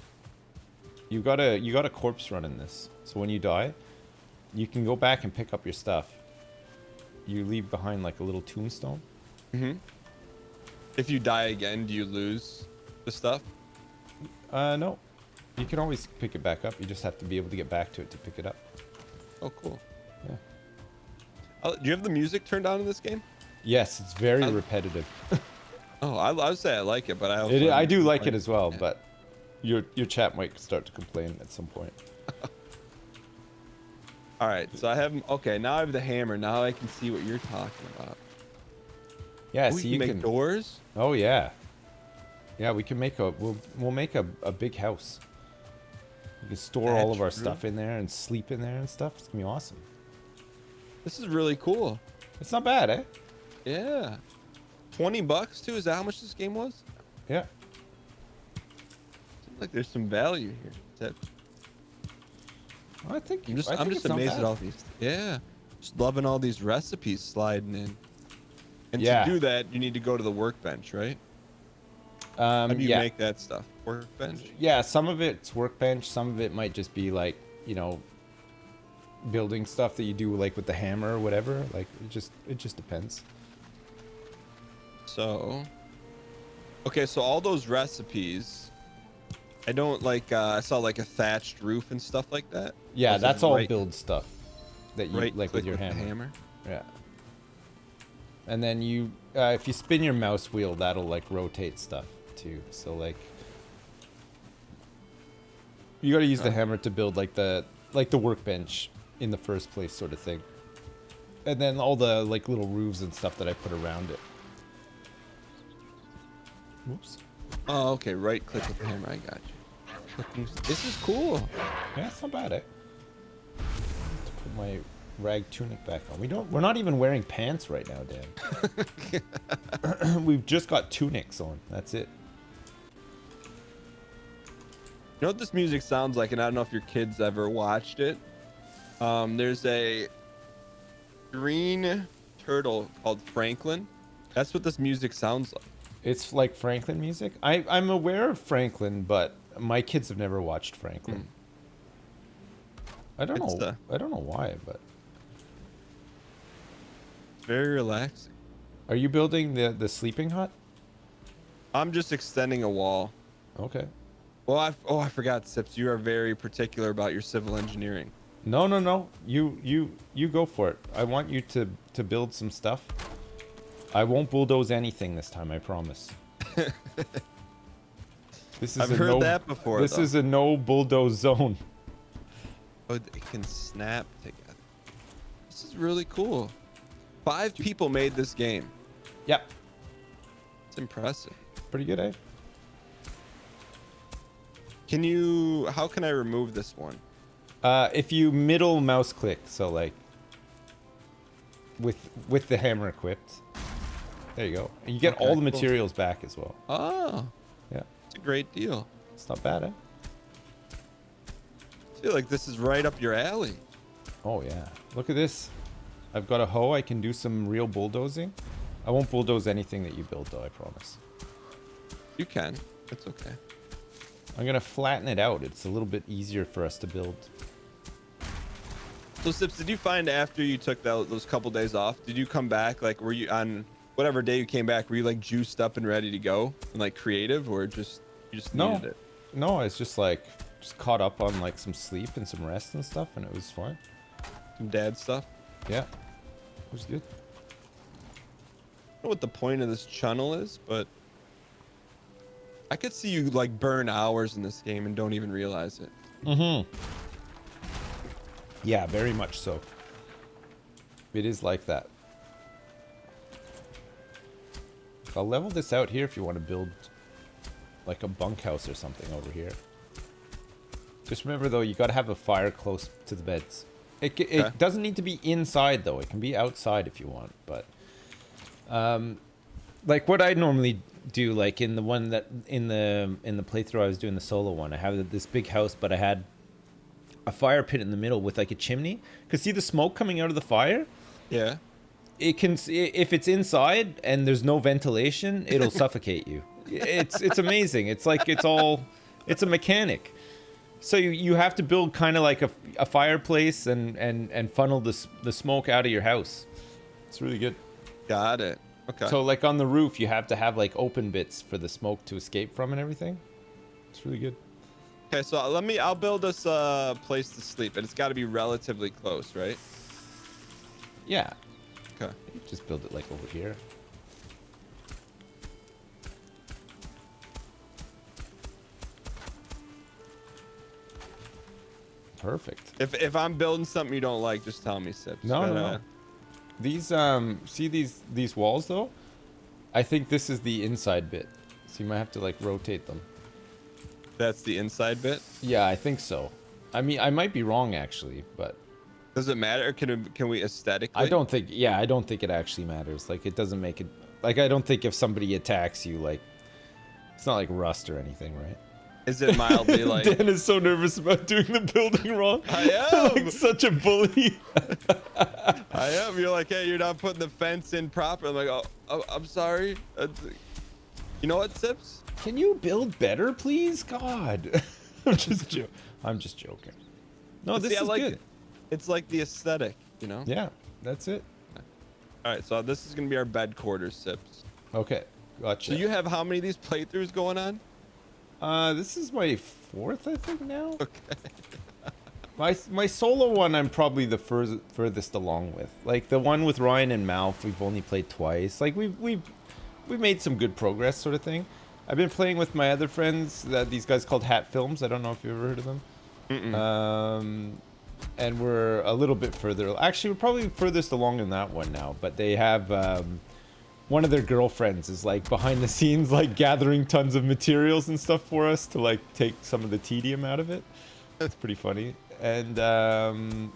You got a corpse run in this, so when you die, you can go back and pick up your stuff. You leave behind like a little tombstone. Mm-hmm. If you die again, do you lose the stuff? No, you can always pick it back up. You just have to be able to get back to it to pick it up. Oh, cool. Yeah. Do you have the music turned on in this game? Yes, it's very repetitive. Oh, I would say I like it, but I also I do like it as well, Yeah. but your chat might start to complain at some point. All right, so I have okay. Now I have the hammer. Now I can see what you're talking about. Yeah, We see, can you make can. doors. Oh yeah, yeah. We can make we'll make a big house. We can store all of our That's stuff in there and sleep in there and stuff. It's gonna be awesome. This is really cool. It's not bad, eh? Yeah. $20 too? Is that how much this game was? Yeah. Seems like there's some value here. That I think I'm just I think it's not amazed bad. at all these. Yeah. Just loving all these recipes sliding in. And Yeah. to do that, you need to go to the workbench, right? How do you Yeah. make that stuff? Workbench? Yeah, some of it's workbench, some of it might just be like, you know, building stuff that you do like with the hammer or whatever. Like it just depends. So, okay, so all those recipes, I don't like. I saw like a thatched roof and stuff like that. Yeah, Was it that's all right- build stuff that you right like click with your the hammer. Yeah. And then you, if you spin your mouse wheel, that'll like rotate stuff too. So like, you got to use the hammer to build like the workbench in the first place, sort of thing. And then all the like little roofs and stuff that I put around it. Whoops. Oh, okay. Right click with the hammer. I got you. This is cool. Yeah, it's not bad, eh? To put my rag tunic back on. We're not even wearing pants right now, Dan. We've just got tunics on. That's it. You know what this music sounds like, and I don't know if your kids ever watched it. There's a green turtle called Franklin. That's what this music sounds like. It's like Franklin music. I'm aware of Franklin, but my kids have never watched Franklin. I don't know. I don't know why, but it's very relaxing. Are you building the sleeping hut? I'm just extending a wall. Okay. Well, I forgot, Sips. You are very particular about your civil engineering. No. You go for it. I want you to build some stuff. I won't bulldoze anything this time, I promise. This is I've heard that before. This is a no bulldoze zone. Oh, it can snap together. This is really cool. 5 people made this game. Yep. It's impressive. Pretty good, eh? How can I remove this one? If you middle mouse click, so like with the hammer equipped. There you go. And you get all the materials back as well. Oh. Yeah. It's a great deal. It's not bad, eh? I feel like this is right up your alley. Oh yeah. Look at this. I've got a hoe. I can do some real bulldozing. I won't bulldoze anything that you build though, I promise. You can. It's okay. I'm gonna flatten it out. It's a little bit easier for us to build. So Sips, did you find after you took those couple days off, did you come back, like were you on whatever day you came back, were you like juiced up and ready to go and like creative, or you just needed it? No, it's just like caught up on like some sleep and some rest and stuff, and it was fine. Some dad stuff? Yeah. It was good. I don't know what the point of this channel is, but I could see you like burn hours in this game and don't even realize it. Mm-hmm. Yeah, very much so. It is like that. I'll level this out here if you want to build like a bunkhouse or something over here. Just remember though, you got to have a fire close to the beds. It doesn't need to be inside though. It can be outside if you want, but like what I normally do, like in the one that in the playthrough I was doing, the solo one, I have this big house, but I had a fire pit in the middle with like a chimney. Cause see the smoke coming out of the fire? Yeah. It can, if it's inside and there's no ventilation, it'll suffocate you. It's amazing. It's like it's a mechanic. So you have to build kind of like a fireplace and funnel the smoke out of your house. It's really good. Got it. Okay. So like on the roof, you have to have like open bits for the smoke to escape from and everything. It's really good. Okay, so I'll build us a place to sleep, and it's got to be relatively close, right? Yeah. Okay. Just build it like over here. Perfect. If I'm building something you don't like, just tell me, Sips. No. These see these walls though? I think this is the inside bit. So you might have to like rotate them. That's the inside bit? Yeah, I think so. I mean, I might be wrong actually, but does it matter? Can we aesthetically? I don't think it actually matters. Like it doesn't make it like I don't think if somebody attacks you, like it's not like rust or anything, right? Is it mildly like Dan is so nervous about doing the building wrong. I am like such a bully. I am. You're like, hey, you're not putting the fence in proper. I'm like, oh, I'm sorry. You know what, Sips? Can you build better, please? God. I'm just joking. No, this is like good. it. It's like the aesthetic, you know? Yeah, that's it. All right, so this is gonna be our bed quarters, Sips. Okay, gotcha. So you have how many of these playthroughs going on? This is my 4th, I think, now. Okay. My solo one, I'm probably the furthest along with. Like the one with Ryan and Malf, we've only played twice. Like we've made some good progress, sort of thing. I've been playing with my other friends, these guys called Hat Films. I don't know if you've ever heard of them. And we're a little bit further. Actually, we're probably furthest along in that one now. But they have one of their girlfriends is like behind the scenes, like gathering tons of materials and stuff for us to like take some of the tedium out of it. That's pretty funny. And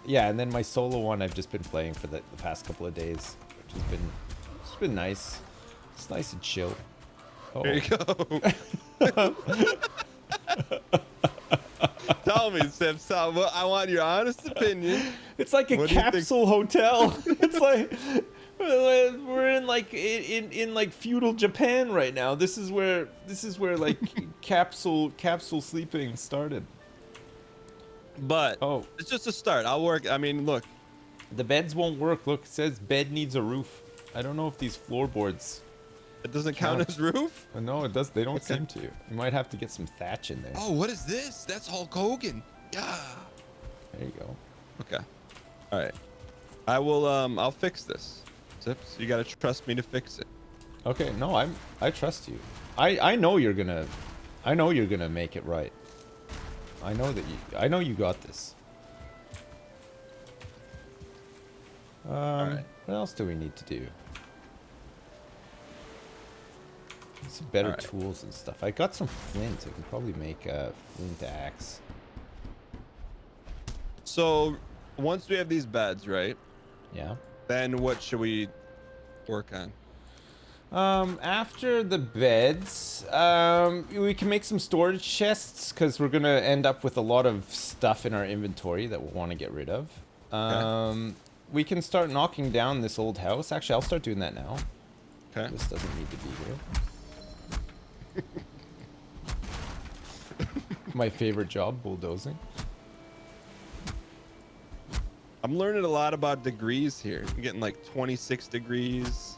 yeah, and then my solo one I've just been playing for the past couple of days, which has been nice. It's nice and chill. Oh. There you go. Tell me, Sips. I want your honest opinion. It's like a capsule hotel. It's like we're in like in like feudal Japan right now. This is where like capsule sleeping started. But it's just a start. I'll work. I mean, look. The beds won't work. Look, it says bed needs a roof. I don't know if these floorboards. It doesn't count as roof? No, it does. They don't seem to. You might have to get some thatch in there. Oh, what is this? That's Hulk Hogan. Yeah. There you go. Okay. All right. I will. I'll fix this. Sips, you gotta trust me to fix it. Okay. No, I trust you. I know you're gonna. I know you're gonna make it right. I know you got this. All right. What else do we need to do? Some better tools and stuff. I got some flint. I can probably make a flint axe. So, once we have these beds, right? Yeah. Then what should we work on? After the beds, we can make some storage chests because we're gonna end up with a lot of stuff in our inventory that we'll want to get rid of. We can start knocking down this old house. Actually, I'll start doing that now. Okay. This doesn't need to be here. My favorite job, bulldozing. I'm learning a lot about degrees here. I'm getting like 26 degrees.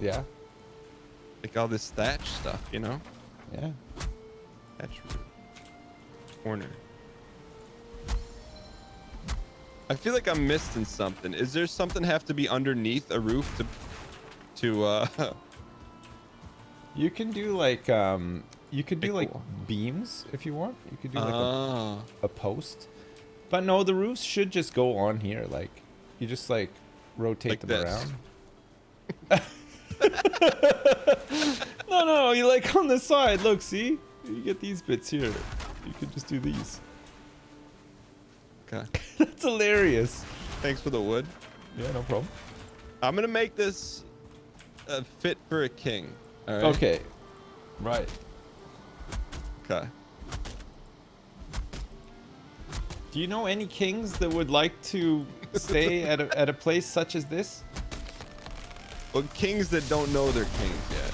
Yeah. Like all this thatch stuff, you know? Yeah. Thatch roof. Corner. I feel like I'm missing something. Is there something have to be underneath a roof to You can do like beams if you want. You could do like a post. But no, the roofs should just go on here. Like you just like rotate like them this. around. No, you like on the side. Look, see? You get these bits here. You could just do these. Okay. That's hilarious. Thanks for the wood. Yeah, no problem. I'm gonna make this fit for a king. All right. Okay. Right. Okay. Do you know any kings that would like to stay at a place such as this? Well, kings that don't know they're kings yet.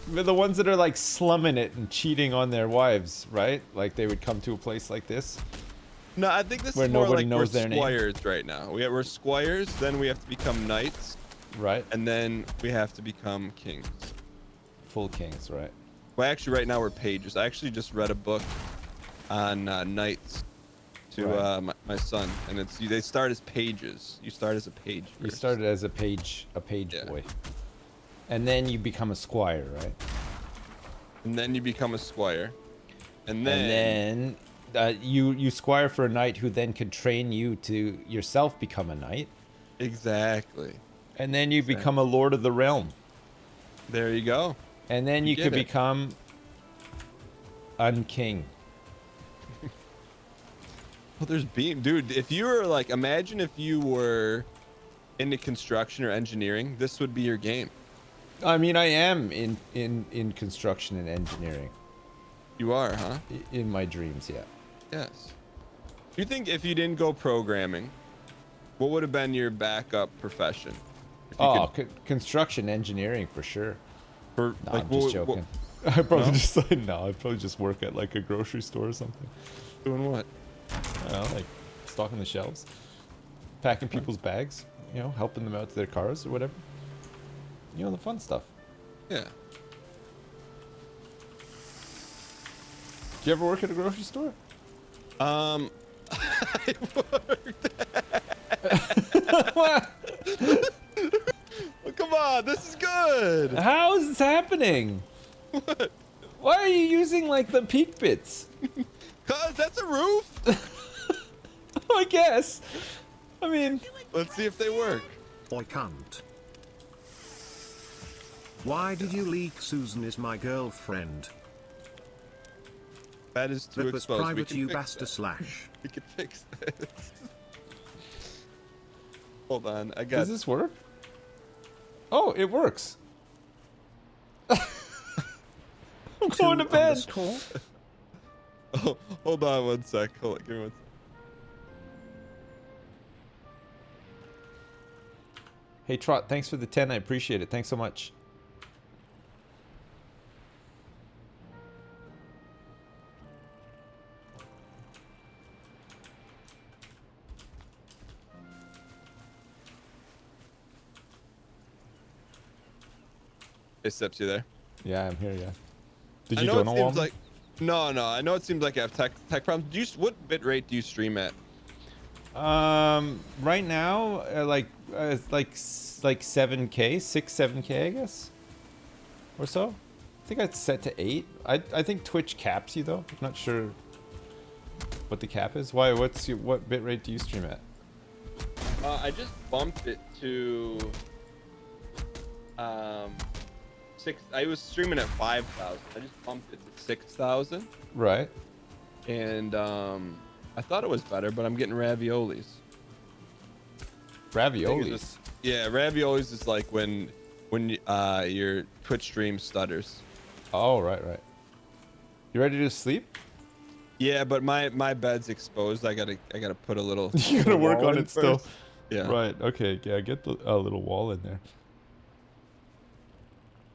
They're the ones that are like slumming it and cheating on their wives, right? Like they would come to a place like this. No, I think this where is more nobody like knows we're their name. squires right now. We're squires, then we have to become knights, Right. and then we have to become kings. Full kings, right? Well, actually, right now we're pages. I actually just read a book on knights to my son, and they start as pages. You start as a page first. You started as a page Yeah. boy. And then you become a squire, right? And then you become a squire, and then And then you squire for a knight who then can train you to yourself become a knight. exactly. And then you become a lord of the realm. There you go. And then you get could it. become unking. Well, there's beam, dude. If you were like, imagine if you were into construction or engineering, this would be your game. I mean, I am in construction and engineering. You are, huh? In my dreams, yeah. Yes. Do you think if you didn't go programming, what would have been your backup profession? If you Oh, could- construction engineering for sure. for, No, like, I'm just what- joking. I'd probably No? just like no. I'd probably just work at like a grocery store or something. doing what? I don't know, like stocking the shelves. packing people's bags, you know, helping them out to their cars or whatever. You know, the fun stuff. Yeah. Do you ever work at a grocery store? I worked. What? Well, come on, this is good. How is this happening? What? Why are you using like the peak bits? Cause that's a roof. I guess. I mean, Let's see if they work. I can't. Why did you leak Susan is my girlfriend? That is too That was exposed. We private, can you fix bastard that. slash. We can fix this. Hold on, I got. does this work? Oh, it works. I'm going to bed. Underscore? Oh, hold on one sec. Hold on, give me one sec. Hey Trot, thanks for the 10. I appreciate it. Thanks so much. Hey, Steps, you there? Yeah, I'm here. Yeah. Did I you know donut it wall seems me? like. No. I know it seems like I have tech problems. What bit rate do you stream at? Right now, it's like 7K, 7K, I guess, or so. I think it's set to 8. I think Twitch caps you though. I'm not sure what the cap is. Why? What bitrate do you stream at? I just bumped it to 6. I was streaming at 5,000. I just bumped it to 6,000, Right. and I thought it was better, but I'm getting raviolis. Raviolis. Yeah, raviolis is like when your Twitch stream stutters. Oh, right. You ready to sleep? Yeah, but my bed's exposed. I gotta put a little. You gotta work wall on in it still. first. Yeah. Right. Okay. Yeah. Get a little wall in there.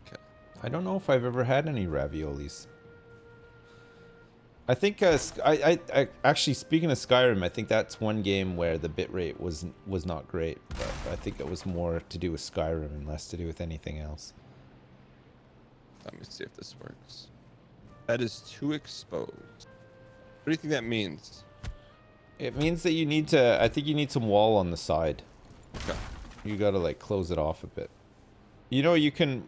Okay. I don't know if I've ever had any raviolis. I think I actually, speaking of Skyrim, I think that's one game where the bitrate was not great, but I think it was more to do with Skyrim and less to do with anything else. Let me see if this works. That is too exposed. What do you think that means? It means that you need to. I think you need some wall on the side. Okay. You gotta like close it off a bit. You know, you can.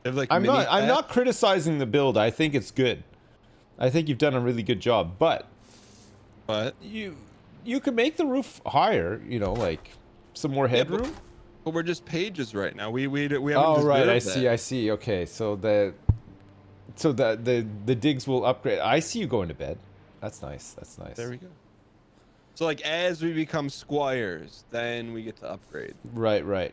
They have, like, I'm mini not tabs? criticizing the build. I think it's good. I think you've done a really good job, but But you could make the roof higher. You know, like some more headroom. but we're just pages right now. We haven't. Oh just right, built I that. see. Okay, so the digs will upgrade. I see you going to bed. That's nice. There we go. So like as we become squires, then we get to upgrade. Right.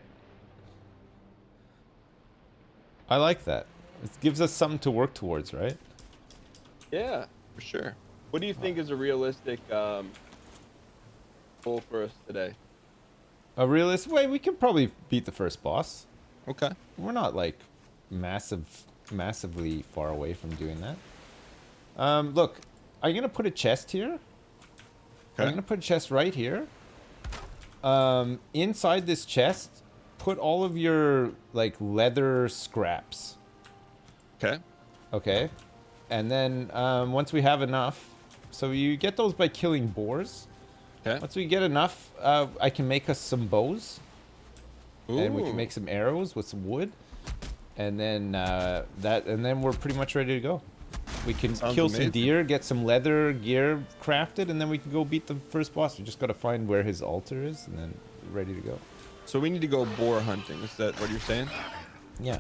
I like that. It gives us something to work towards, right? Yeah, for sure. What do you think is a realistic goal for us today? A realistic way, we could probably beat the first boss. Okay. We're not like massively far away from doing that. Look, I'm gonna put a chest here. Okay. I'm gonna put a chest right here. Inside this chest, put all of your like leather scraps. Okay. Okay. And then once we have enough, so you get those by killing boars. Okay. Once we get enough, I can make us some bows. And we can Ooh. make some arrows with some wood. And then and then we're pretty much ready to go. We can Sounds kill amazing. some deer, get some leather gear crafted, and then we can go beat the first boss. We just gotta find where his altar is, and then we're ready to go. So we need to go boar hunting. Is that what you're saying? Yeah.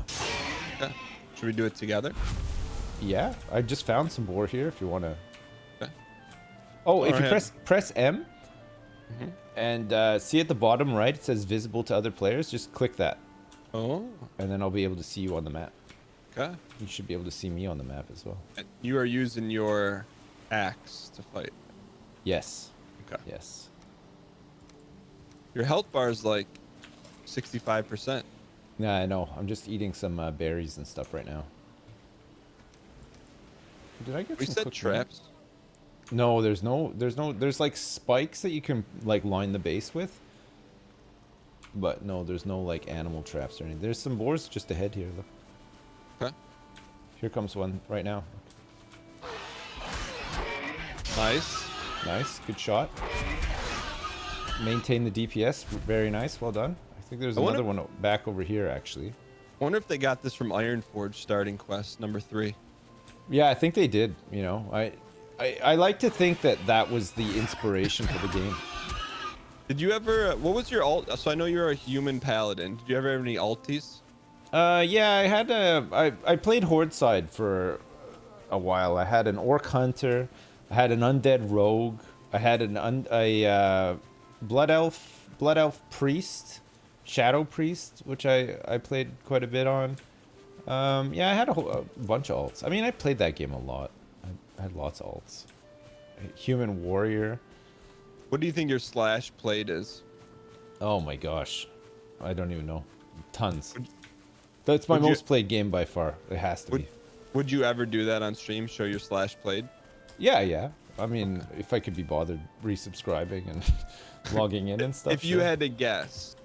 Okay. Should we do it together? Yeah, I just found some boar here if you wanna. Okay. Oh, if you Alright. press M, Mm-hmm. and see at the bottom right, it says visible to other players. Just click that, Oh. and then I'll be able to see you on the map. Okay. You should be able to see me on the map as well. And you are using your axe to fight. Yes. Okay. Yes. Your health bar is like 65%. Yeah, I know. I'm just eating some berries and stuff right now. Did I get We some set cooked traps. No, there's like spikes that you can like line the base with. But no, there's no like animal traps or anything. There's some boars just ahead here, look. Okay. Here comes one right now. Nice. Nice, good shot. Maintain the DPS, very nice, well done. I think there's another one back over here actually. I wonder if they got this from Ironforge starting quest number 3. Yeah, I think they did, you know. I like to think that that was the inspiration for the game. Did you ever, what was your alt? So I know you're a human paladin. Did you ever have any alties? Yeah, I played Horde side for a while. I had an Orc Hunter, I had an Undead Rogue, I had a Blood Elf Priest, Shadow Priest, which I played quite a bit on. Yeah, I had a bunch of alts. I mean, I played that game a lot. I had lots of alts. Human Warrior. What do you think your slash played is? Oh my gosh. I don't even know. Tons. That's my most played game by far. It has to be. Would you ever do that on stream? Show your slash played? Yeah. I mean, if I could be bothered resubscribing and logging in and stuff. If you had to guess.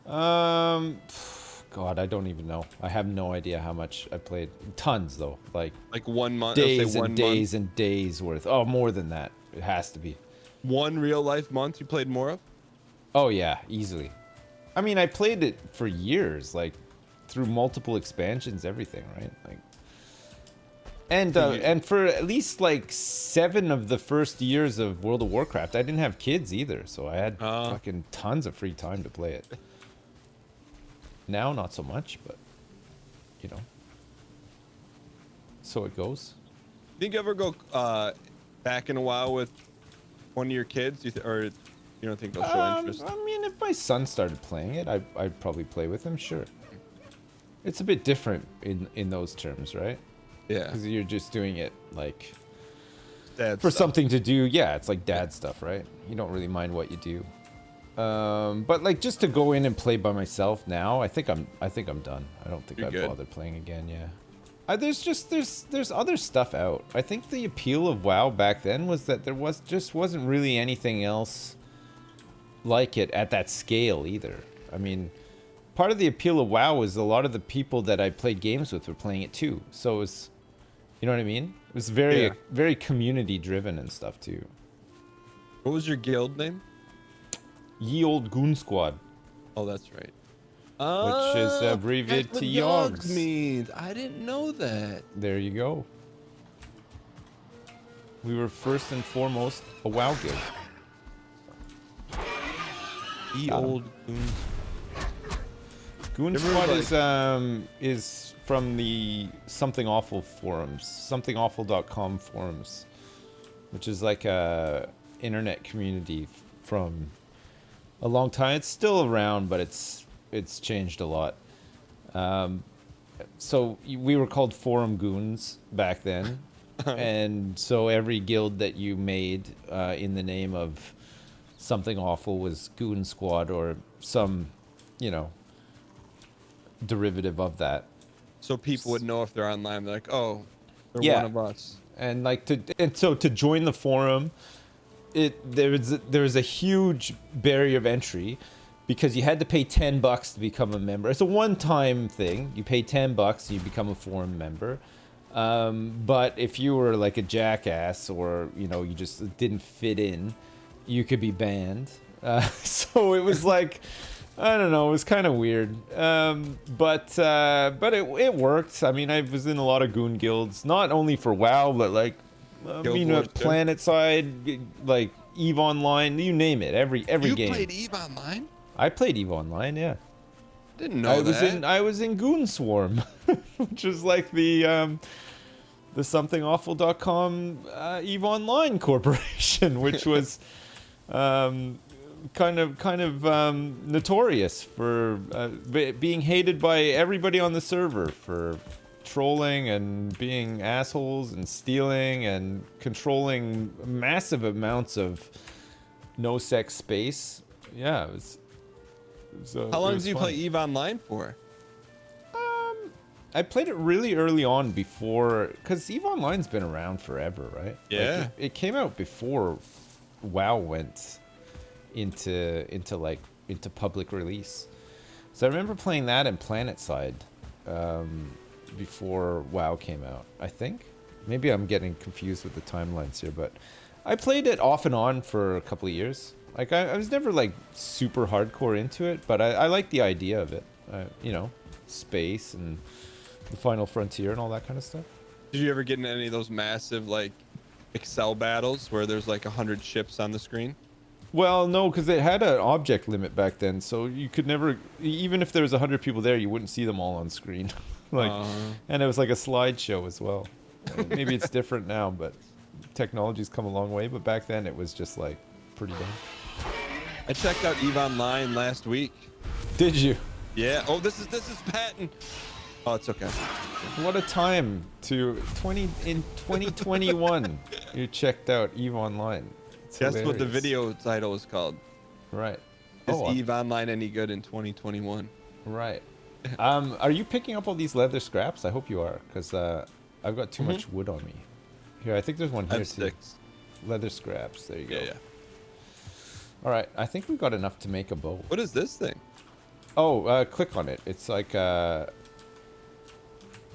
God, I don't even know. I have no idea how much I played. Tons though. Like 1 month. Days and days and days worth. Oh, more than that. It has to be. One real life month you played more of? Oh yeah, easily. I mean, I played it for years, like through multiple expansions, everything, right? Like, and for at least like 7 of the first years of World of Warcraft, I didn't have kids either, so I had fucking tons of free time to play it. Now, not so much, but you know, so it goes. Think you ever go back in a while with one of your kids, or you don't think they'll show interest? I mean, if my son started playing it, I'd probably play with him, sure. It's a bit different in those terms, right? Yeah. Because you're just doing it, like, Dad for stuff. something to do. Yeah, it's like dad stuff, right? You don't really mind what you do. But, like, just to go in and play by myself now, I think I'm done. I don't think You're I'd good. bother playing again, yeah. There's other stuff out. I think the appeal of WoW back then was that there wasn't really anything else like it at that scale either. I mean, part of the appeal of WoW was a lot of the people that I played games with were playing it too. So it was, you know what I mean? It was very community driven and stuff too. What was your guild name? Ye Old Goon Squad, Oh, that's right. which is abbreviated That's to what Yogs Yogs. means. I didn't know that. There you go. We were first and foremost a WoW guild. The Got 'em. old goons. Goon Squad is from the Something Awful forums, somethingawful.com forums, which is like a internet community from a long time. It's still around, but it's changed a lot. So we were called Forum Goons back then, and so every guild that you made in the name of Something Awful was Goon Squad or some, you know, derivative of that. So people would know if they're online. They're like, oh, they're Yeah. one of us. And like so to join the forum, there was a huge barrier of entry because you had to pay $10 to become a member. It's a one-time thing. You pay $10, you become a forum member. But if you were like a jackass or you know you just didn't fit in, you could be banned. So it was like, I don't know, it was kind of weird. But it worked. I mean, I was in a lot of goon guilds, not only for WoW, but like, Guild Wars too? Planet side, like EVE Online, you name it. Every You game. played EVE Online? I played EVE Online, yeah. Didn't know that. I was in Goon Swarm, which is like the somethingawful.com EVE Online corporation, which was kind of notorious for being hated by everybody on the server for trolling and being assholes and stealing and controlling massive amounts of no sex space. Yeah, it was How long it was did you fun. play EVE Online for? I played it really early on before, because EVE Online's been around forever, right? Yeah. Like, it came out before WoW went into public release. So I remember playing that in PlanetSide before WoW came out, I think. Maybe I'm getting confused with the timelines here, but I played it off and on for a couple of years. Like, I was never, like, super hardcore into it, but I like the idea of it. You know, space and the Final Frontier and all that kind of stuff. Did you ever get in any of those massive, like, Excel battles where there's, like, 100 ships on the screen? Well, no, because it had an object limit back then, so you could never, even if there was 100 people there, you wouldn't see them all on screen. Like, and it was like a slideshow as well. Maybe it's different now, but technology's come a long way. But back then, it was just like pretty dumb. I checked out EVE Online last week. Did you? Yeah. Oh, this is Patton. Oh, it's okay. What a time in 2021. You checked out EVE Online. It's Guess what the hilarious. video title is called? Right. Is Oh, EVE Online any good in 2021? right. Are you picking up all these leather scraps? I hope you are, because I've got too much wood on me. Here, I think there's one I here have too. 6. Leather scraps. There you go. Yeah. All right. I think we've got enough to make a bow. What is this thing? Oh, click on it. It's like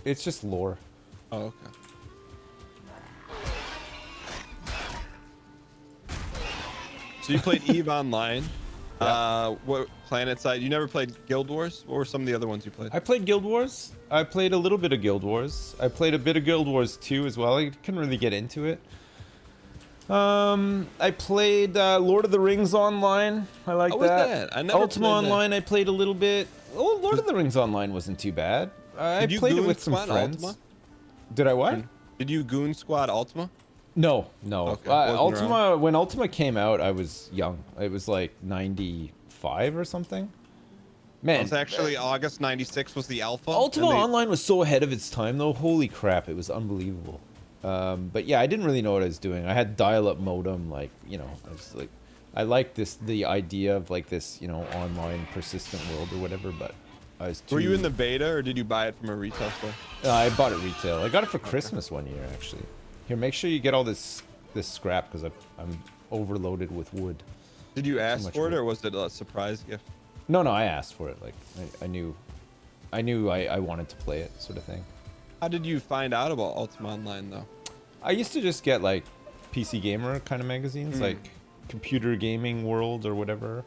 it's just lore. Oh, okay. So you played EVE Online. Yeah. What PlanetSide? You never played Guild Wars? What were some of the other ones you played? I played Guild Wars. I played a little bit of Guild Wars. I played a bit of Guild Wars 2 as well. I couldn't really get into it. I played Lord of the Rings Online. I like How was that. that? I never Ultima played that. Online. I played a little bit. Oh, Lord of the Rings Online wasn't too bad. I Did you played it goon with some squad friends. Ultima? Did I what? Did you Goon Squad Ultima? No. Okay, wasn't Ultima, when Ultima came out, I was young. It was like 95 or something. Man, It's actually August '96 was the alpha. Ultima and they- Online was so ahead of its time, though. Holy crap, it was unbelievable. But yeah, I didn't really know what I was doing. I had dial-up modem, like, you know, I was like, I liked the idea of like this, you know, online persistent world or whatever, but I was too... Were you in the beta or did you buy it from a retail store? I bought it retail. I got it for Christmas one year, actually. Here, make sure you get all this scrap, because I'm overloaded with wood. Did you ask much for it wood. or was it a surprise gift? No, I asked for it. Like, I knew I wanted to play it, sort of thing. How did you find out about Ultima Online though? I used to just get like PC Gamer kind of magazines, like Computer Gaming World or whatever.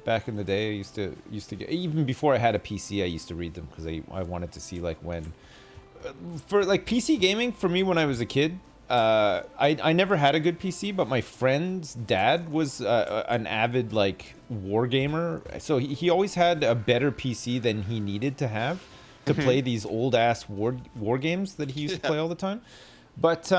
Back in the day, I used to get, even before I had a PC, I used to read them because I wanted to see like when, for like PC gaming for me when I was a kid. I never had a good PC, but my friend's dad was an avid like war gamer, so he always had a better PC than he needed to have to play these old ass war games that he used to play all the time. But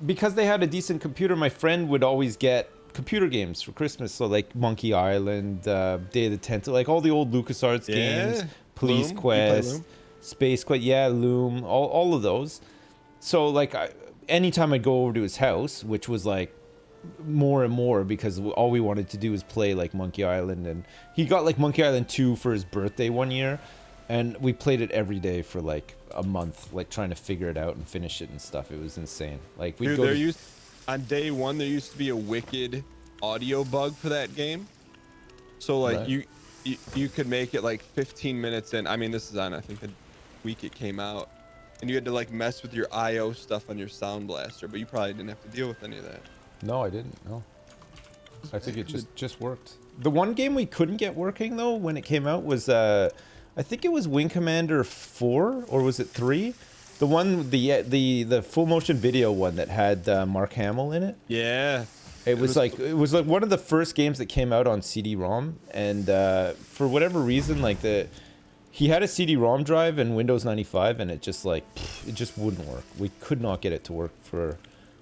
because they had a decent computer, my friend would always get computer games for Christmas. So like Monkey Island, Day of the Tentacle, like all the old LucasArts games, Police Loom? You play Quest, Loom? Space Quest, yeah, Loom, all of those. So like anytime I'd go over to his house, which was like more and more because all we wanted to do was play like Monkey Island, and he got like Monkey Island 2 for his birthday one year, and we played it every day for like a month, like trying to figure it out and finish it and stuff. It was insane. Like we Dude, on day one there used to be a wicked audio bug for that game. So like Right. you could make it like 15 minutes in. I mean, this is on I think the week it came out. And you had to like mess with your IO stuff on your Sound Blaster, but you probably didn't have to deal with any of that. No, I didn't. No, I think it just worked. The one game we couldn't get working though when it came out was I think it was Wing Commander 4 or was it 3? The one the full motion video one that had Mark Hamill in it. Yeah. It was like one of the first games that came out on CD-ROM, and for whatever reason, like he had a CD-ROM drive in Windows 95, and it just like it just wouldn't work. We could not get it to work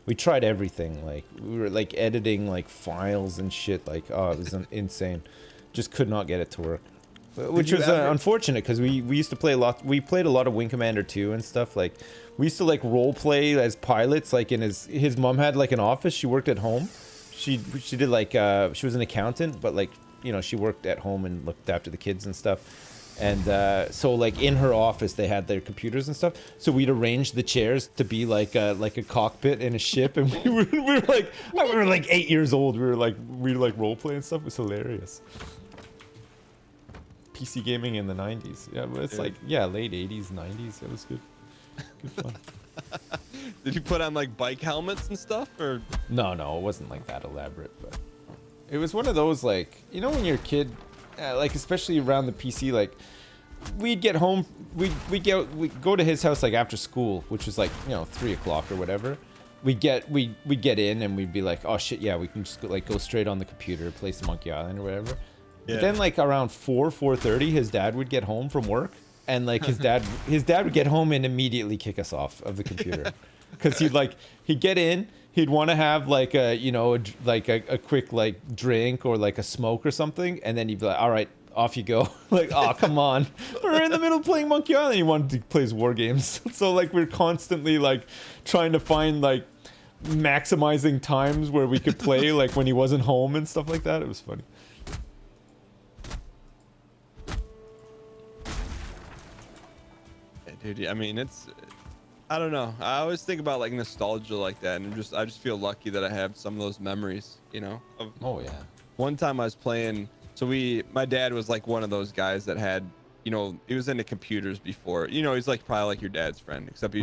we tried everything. Like we were like editing like files and shit. Like it was insane. Just could not get it to work, which was unfortunate because we used to play a lot. We played a lot of Wing Commander 2 and stuff. Like we used to like role play as pilots. Like in his mom had like an office. She worked at home. She did like she was an accountant, but like, you know, she worked at home and looked after the kids and stuff. And so like in her office they had their computers and stuff, so we'd arrange the chairs to be like a cockpit in a ship, and we were like 8 years old. We were like role playing stuff. It was hilarious. PC gaming in the 90s. Yeah, but it's like late 80s, 90s. It was good fun. Did you put on like bike helmets and stuff, or? No, it wasn't like that elaborate, but it was one of those, like, you know, when you're a kid, like especially around the PC, like we'd get home, we'd go to his house like after school, which was like, you know, 3 o'clock or whatever. We'd get in and we'd be like, oh shit, yeah, we can just go straight on the computer, play some Monkey Island or whatever. Yeah. But then like around 4:30, his dad would get home from work, and like his dad would get home and immediately kick us off of the computer, because he'd get in, he'd want to have like a, you know, a quick like drink or like a smoke or something, and then he'd be like, all right, off you go. Like, oh come on, we're in the middle of playing Monkey Island. He wanted to play his war games, so like we're constantly like trying to find like maximizing times where we could play like when he wasn't home and stuff like that. It was funny. Dude, I mean, I don't know. I always think about like nostalgia like that, and I just feel lucky that I have some of those memories, you know. Oh yeah. One time I was playing, so my dad was like one of those guys that had, you know, he was into computers before. You know, he's like probably like your dad's friend, except we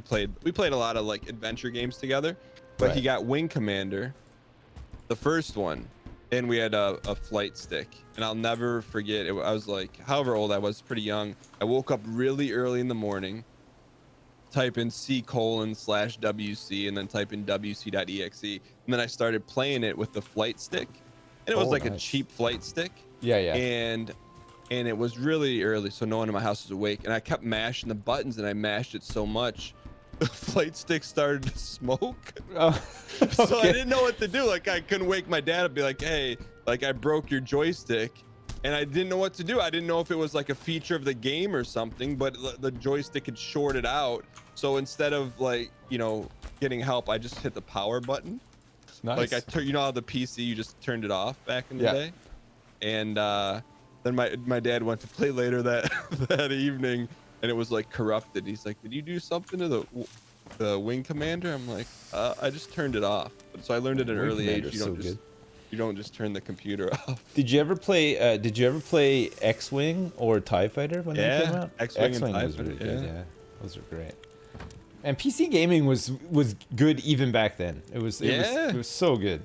played a lot of like adventure games together. But he got Wing Commander, the first one, and we had a flight stick. And I'll never forget, I was like, however old I was, pretty young. I woke up really early in the morning, type in C:/WC, and then type in WC.exe. And then I started playing it with the flight stick. And it was like a cheap flight stick. Yeah. And it was really early, so no one in my house was awake. And I kept mashing the buttons, and I mashed it so much, the flight stick started to smoke. So I didn't know what to do. Like, I couldn't wake my dad up and be like, hey, like I broke your joystick, and I didn't know what to do. I didn't know if it was like a feature of the game or something, but the joystick had shorted out. So instead of like, you know, getting help, I just hit the power button. Nice. Like you know how the PC, you just turned it off back in the day? And then my dad went to play later that evening, and it was like corrupted. He's like, did you do something to the Wing Commander? I'm like, I just turned it off. So I learned at an early age, you don't just turn the computer off. Did you ever play X-Wing or TIE Fighter when they came out? X-Wing and TIE was Fighter, really good, yeah. Those are great. And PC gaming was good even back then. It was so good.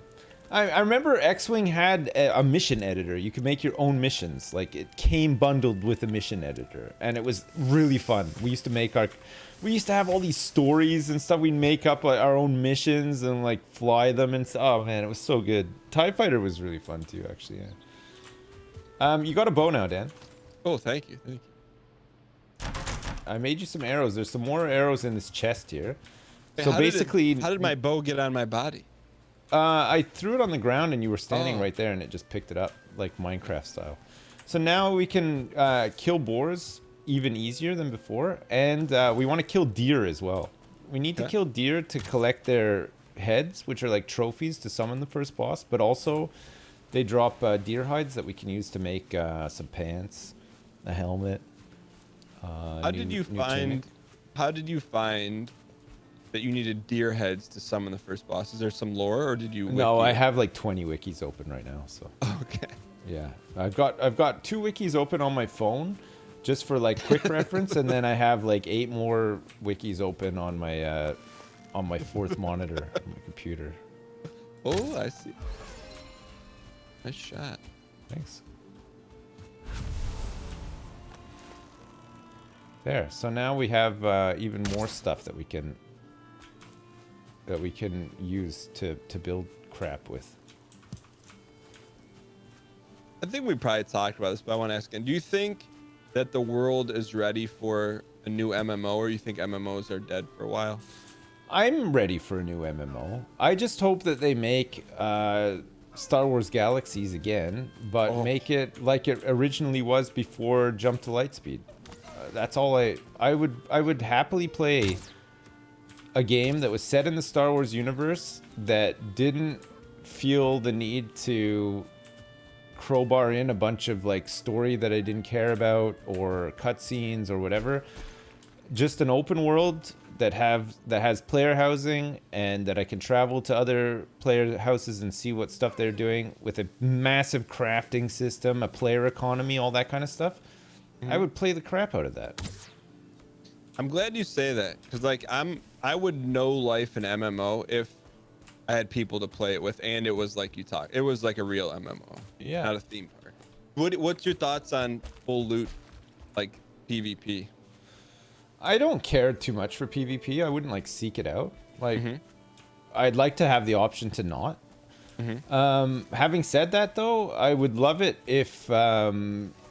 I remember X-Wing had a mission editor. You could make your own missions. Like, it came bundled with a mission editor, and it was really fun. We used to have all these stories and stuff. We'd make up our own missions and like fly them and oh man, it was so good. TIE Fighter was really fun too, actually. Yeah. You got a bow now, Dan. Oh, thank you. I made you some arrows. There's some more arrows in this chest here. Hey, so how did my bow get on my body? I threw it on the ground and you were standing right there, and it just picked it up like Minecraft style. So now we can kill boars even easier than before, and we want to kill deer as well. We need to kill deer to collect their heads, which are like trophies to summon the first boss, but also they drop deer hides that we can use to make some pants, a helmet. How did you find that you needed deer heads to summon the first boss? Is there some lore, or did you wiki? No, I have like 20 wikis open right now, so. Okay. Yeah, I've got 2 wikis open on my phone, just for like quick reference, and then I have like 8 more wikis open on my 4th monitor on my computer. Oh, I see. Nice shot. Thanks. There. So now we have even more stuff that we can use to build crap with. I think we probably talked about this, but I want to ask again. Do you think that the world is ready for a new MMO, or you think MMOs are dead for a while? I'm ready for a new MMO. I just hope that they make Star Wars Galaxies again, but make it like it originally was before Jump to Lightspeed. That's all I would happily play a game that was set in the Star Wars universe that didn't feel the need to crowbar in a bunch of like story that I didn't care about or cutscenes or whatever. Just an open world that has player housing and that I can travel to other player houses and see what stuff they're doing with a massive crafting system, a player economy, all that kind of stuff. I would play the crap out of that. I'm glad you say that, because like I would know life in MMO if I had people to play it with, and it was like you talk. It was like a real MMO, Yeah. not a theme park. What's your thoughts on full loot, like PvP? I don't care too much for PvP. I wouldn't like seek it out. Like, I'd like to have the option to not. Having said that, though, I would love it if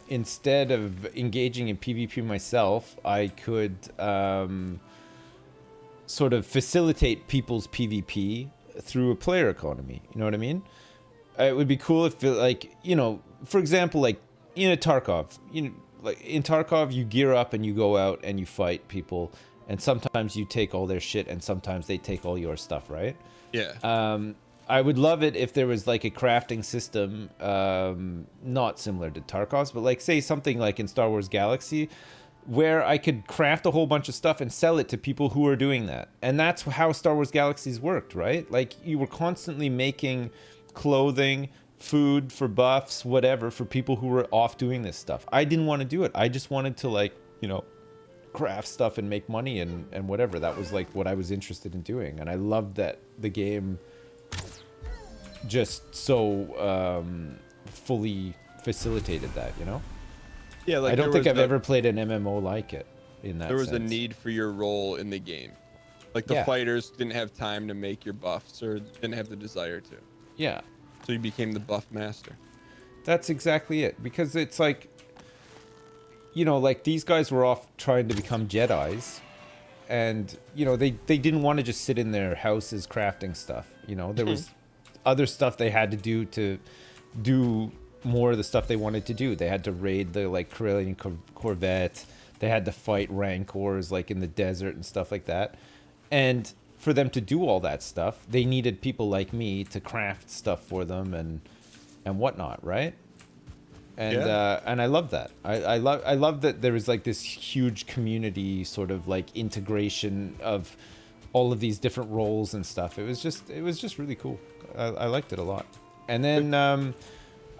instead of engaging in PvP myself, I could sort of facilitate people's PvP through a player economy. You know what I mean? It would be cool if, like, you know, for example, like in a Tarkov, you know, like in Tarkov, you gear up and you go out and you fight people, and sometimes you take all their shit and sometimes they take all your stuff, right? Yeah. I would love it if there was like a crafting system, not similar to Tarkov's, but like say something like in Star Wars Galaxy, where I could craft a whole bunch of stuff and sell it to people who are doing that. And that's how Star Wars Galaxies worked, right? Like you were constantly making clothing, food for buffs, whatever, for people who were off doing this stuff. I didn't want to do it. I just wanted to, like, you know, craft stuff and make money and whatever. That was like what I was interested in doing. And I loved that the game just so fully facilitated that, you know? Yeah, like I don't think I've ever played an MMO like it in that there was sense. a need for your role in the game. Like the fighters didn't have time to make your buffs or didn't have the desire to. Yeah. So you became the buff master. That's exactly it. Because it's like, you know, like these guys were off trying to become Jedis. And, you know, they didn't want to just sit in their houses crafting stuff. You know, there was other stuff they had to do to do more of the stuff they wanted to do. They had to raid the, like, Corellian Corvette. They had to fight Rancors, like, in the desert and stuff like that. And for them to do all that stuff, they needed people like me to craft stuff for them and whatnot, right? And and I love that. I love that there was like this huge community sort of like integration of all of these different roles and stuff. It was just really cool. I liked it a lot. And then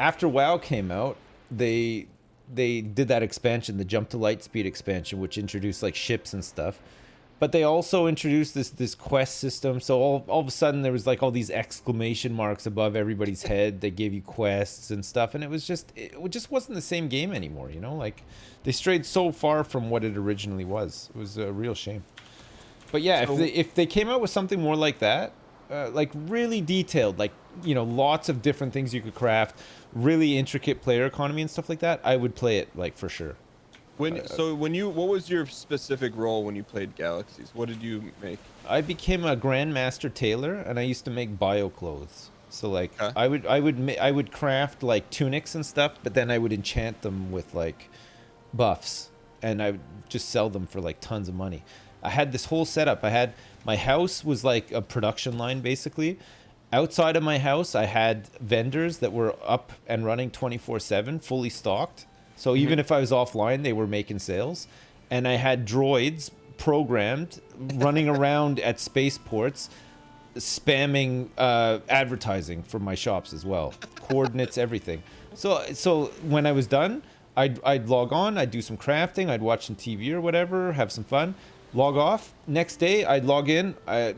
after WoW came out, they did that expansion, the Jump to Lightspeed expansion, which introduced like ships and stuff. But they also introduced this quest system. So all of a sudden there was like all these exclamation marks above everybody's head. They gave you quests and stuff, and it just wasn't the same game anymore. You know, like they strayed so far from what it originally was. It was a real shame. But yeah, so, if they came out with something more like that, like really detailed, like, you know, lots of different things you could craft, really intricate player economy and stuff like that, I would play it like for sure. What was your specific role when you played Galaxies? What did you make? I became a Grandmaster Tailor, and I used to make bio clothes. So like I would craft like tunics and stuff, but then I would enchant them with like buffs, and I would just sell them for like tons of money. I had this whole setup. My house was like a production line basically. Outside of my house, I had vendors that were up and running 24/7, fully stocked. So even if I was offline, they were making sales. And I had droids programmed running around at spaceports spamming advertising for my shops as well. Coordinates, everything. So when I was done, I'd log on, I'd do some crafting, I'd watch some TV or whatever, have some fun, log off. Next day, I'd log in. I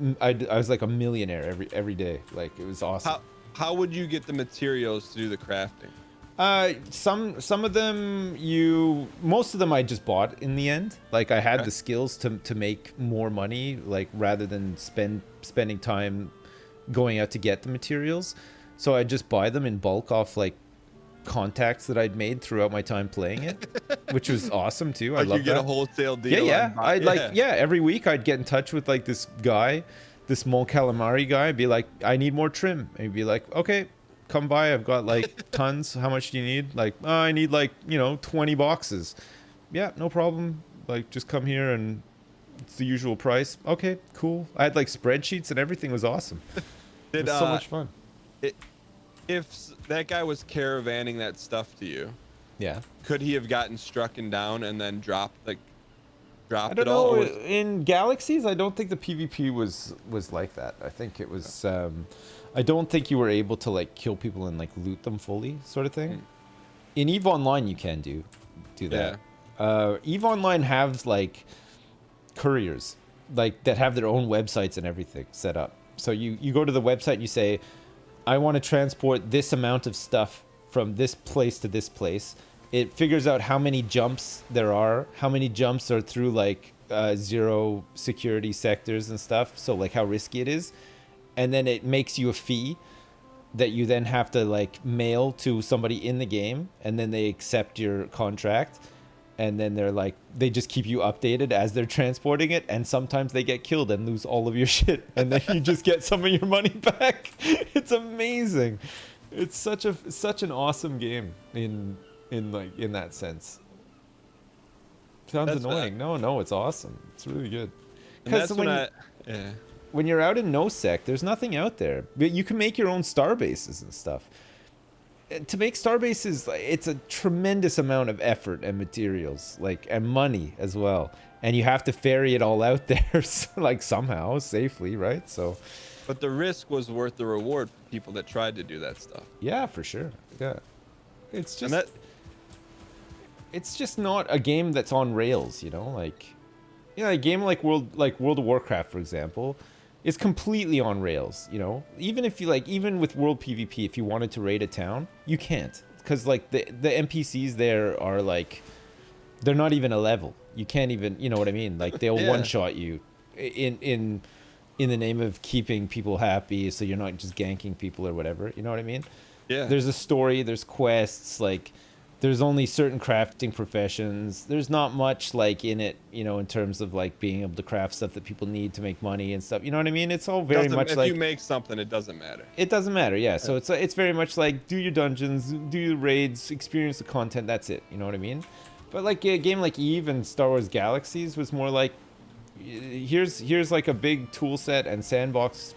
was like a millionaire every day. Like, it was awesome. How would you get the materials to do the crafting? Some of them most of them I just bought in the end. Like I had the skills to make more money, like rather than spending time going out to get the materials. So I just buy them in bulk off like contacts that I'd made throughout my time playing it, which was awesome too. I love that. You get a wholesale deal. Yeah. Every week I'd get in touch with like this guy, this Mon Calamari guy, be like, I need more trim. And he'd be like, okay, come by, I've got like tons. How much do you need? Like, oh, I need like, 20 boxes. Yeah, no problem. Like, just come here and it's the usual price. Okay, cool. I had like spreadsheets and everything was awesome. It was so much fun. that guy was caravanning that stuff to you, Yeah. could he have gotten struck and down and then dropped I it don't all, know. or was In Galaxies, I don't think the PvP was like that. I think it was. I don't think you were able to like kill people and like loot them fully, sort of thing. In Eve Online, you can do that. Eve Online has like couriers, like that have their own websites and everything set up. So you go to the website and you say, I want to transport this amount of stuff from this place to this place. It figures out how many jumps there are, how many jumps are through like zero security sectors and stuff. So like how risky it is. And then it makes you a fee that you then have to like mail to somebody in the game. And then they accept your contract. And then they're like, they just keep you updated as they're transporting it. And sometimes they get killed and lose all of your shit. And then you just get some of your money back. It's amazing. It's such an awesome game in that sense. Sounds annoying. No, it's awesome. It's really good. Because when you're out in NoSec, there's nothing out there. But you can make your own star bases and stuff. To make star bases, it's a tremendous amount of effort and materials, like, and money as well. And you have to ferry it all out there, like somehow safely, right? So. But the risk was worth the reward for people that tried to do that stuff. Yeah, for sure. Yeah. It's just. It's just not a game that's on rails, you know, like, yeah, a game like World of Warcraft, for example, is completely on rails, you know. Even if you even with World PvP, if you wanted to raid a town, you can't, because like the NPCs there are like, they're not even a level. You can't even, you know what I mean? Like they'll one shot you in the name of keeping people happy, so you're not just ganking people or whatever. You know what I mean? Yeah. There's a story. There's quests. Like, there's only certain crafting professions. There's not much like in it, you know, in terms of like being able to craft stuff that people need to make money and stuff. You know what I mean? It's all very much if like, you make something, it doesn't matter. It doesn't matter, yeah. So it's very much like, do your dungeons, do your raids, experience the content. That's it. You know what I mean? But like a game like Eve and Star Wars Galaxies was more like, here's like a big tool set and sandbox.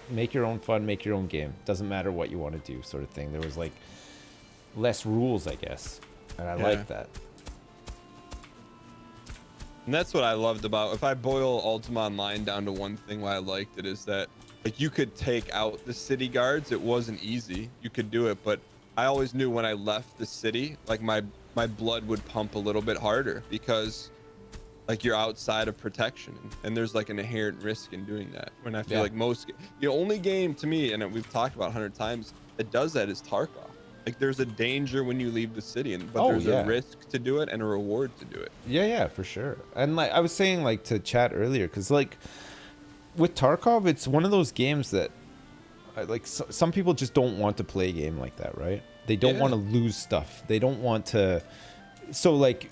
Make your own fun, make your own game. Doesn't matter what you want to do, sort of thing. There was like less rules, I guess, and I like that. And that's what I loved about, if I boil Ultima Online down to one thing why I liked it, is that like you could take out the city guards. It wasn't easy. You could do it, but I always knew when I left the city, like my blood would pump a little bit harder, because like you're outside of protection, and there's like an inherent risk in doing that. When I feel like the only game to me, and we've talked about 100 times, that does that is Tarkov. Like there's a danger when you leave the city, but there's a risk to do it and a reward to do it. Yeah, for sure. And like I was saying, like to chat earlier, because like with Tarkov, it's one of those games that like some people just don't want to play a game like that, right? They don't want to lose stuff. They don't want to. So like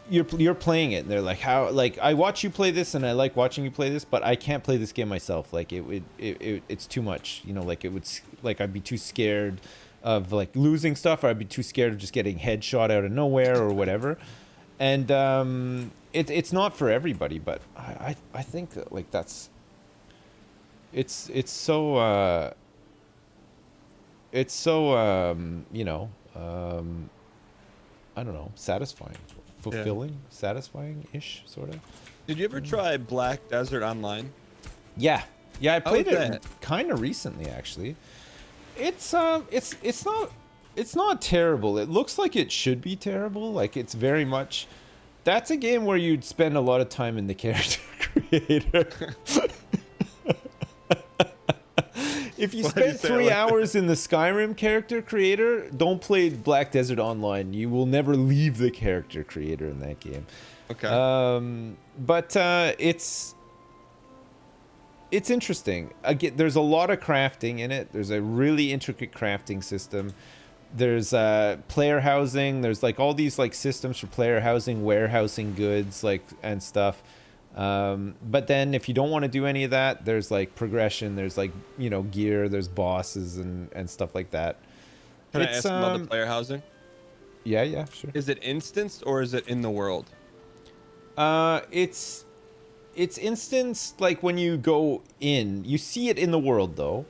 you're playing it, and they're like, how, like, I watch you play this and I like watching you play this, but I can't play this game myself. Like it's too much, you know. Like it would, like I'd be too scared of like losing stuff, or I'd be too scared of just getting headshot out of nowhere or whatever. And it's not for everybody, but I think that, like, that's it's so you know, I don't know, satisfying, fulfilling, satisfying-ish, sort of. Did you ever try Black Desert Online? Yeah, I played it kind of recently, actually. It's not terrible. It looks like it should be terrible. Like, it's very much, that's a game where you'd spend a lot of time in the character creator. If you spend 3 hours in the Skyrim character creator, don't play Black Desert Online. You will never leave the character creator in that game. Okay. But it's interesting. Again, there's a lot of crafting in it. There's a really intricate crafting system. There's player housing. There's like all these like systems for player housing, warehousing goods, like, and stuff. But then if you don't want to do any of that, there's like progression. There's like, you know, gear. There's bosses and stuff like that. Can I ask about the player housing? Yeah, sure. Is it instanced or is it in the world? It's instanced, like when you go in. You see it in the world though,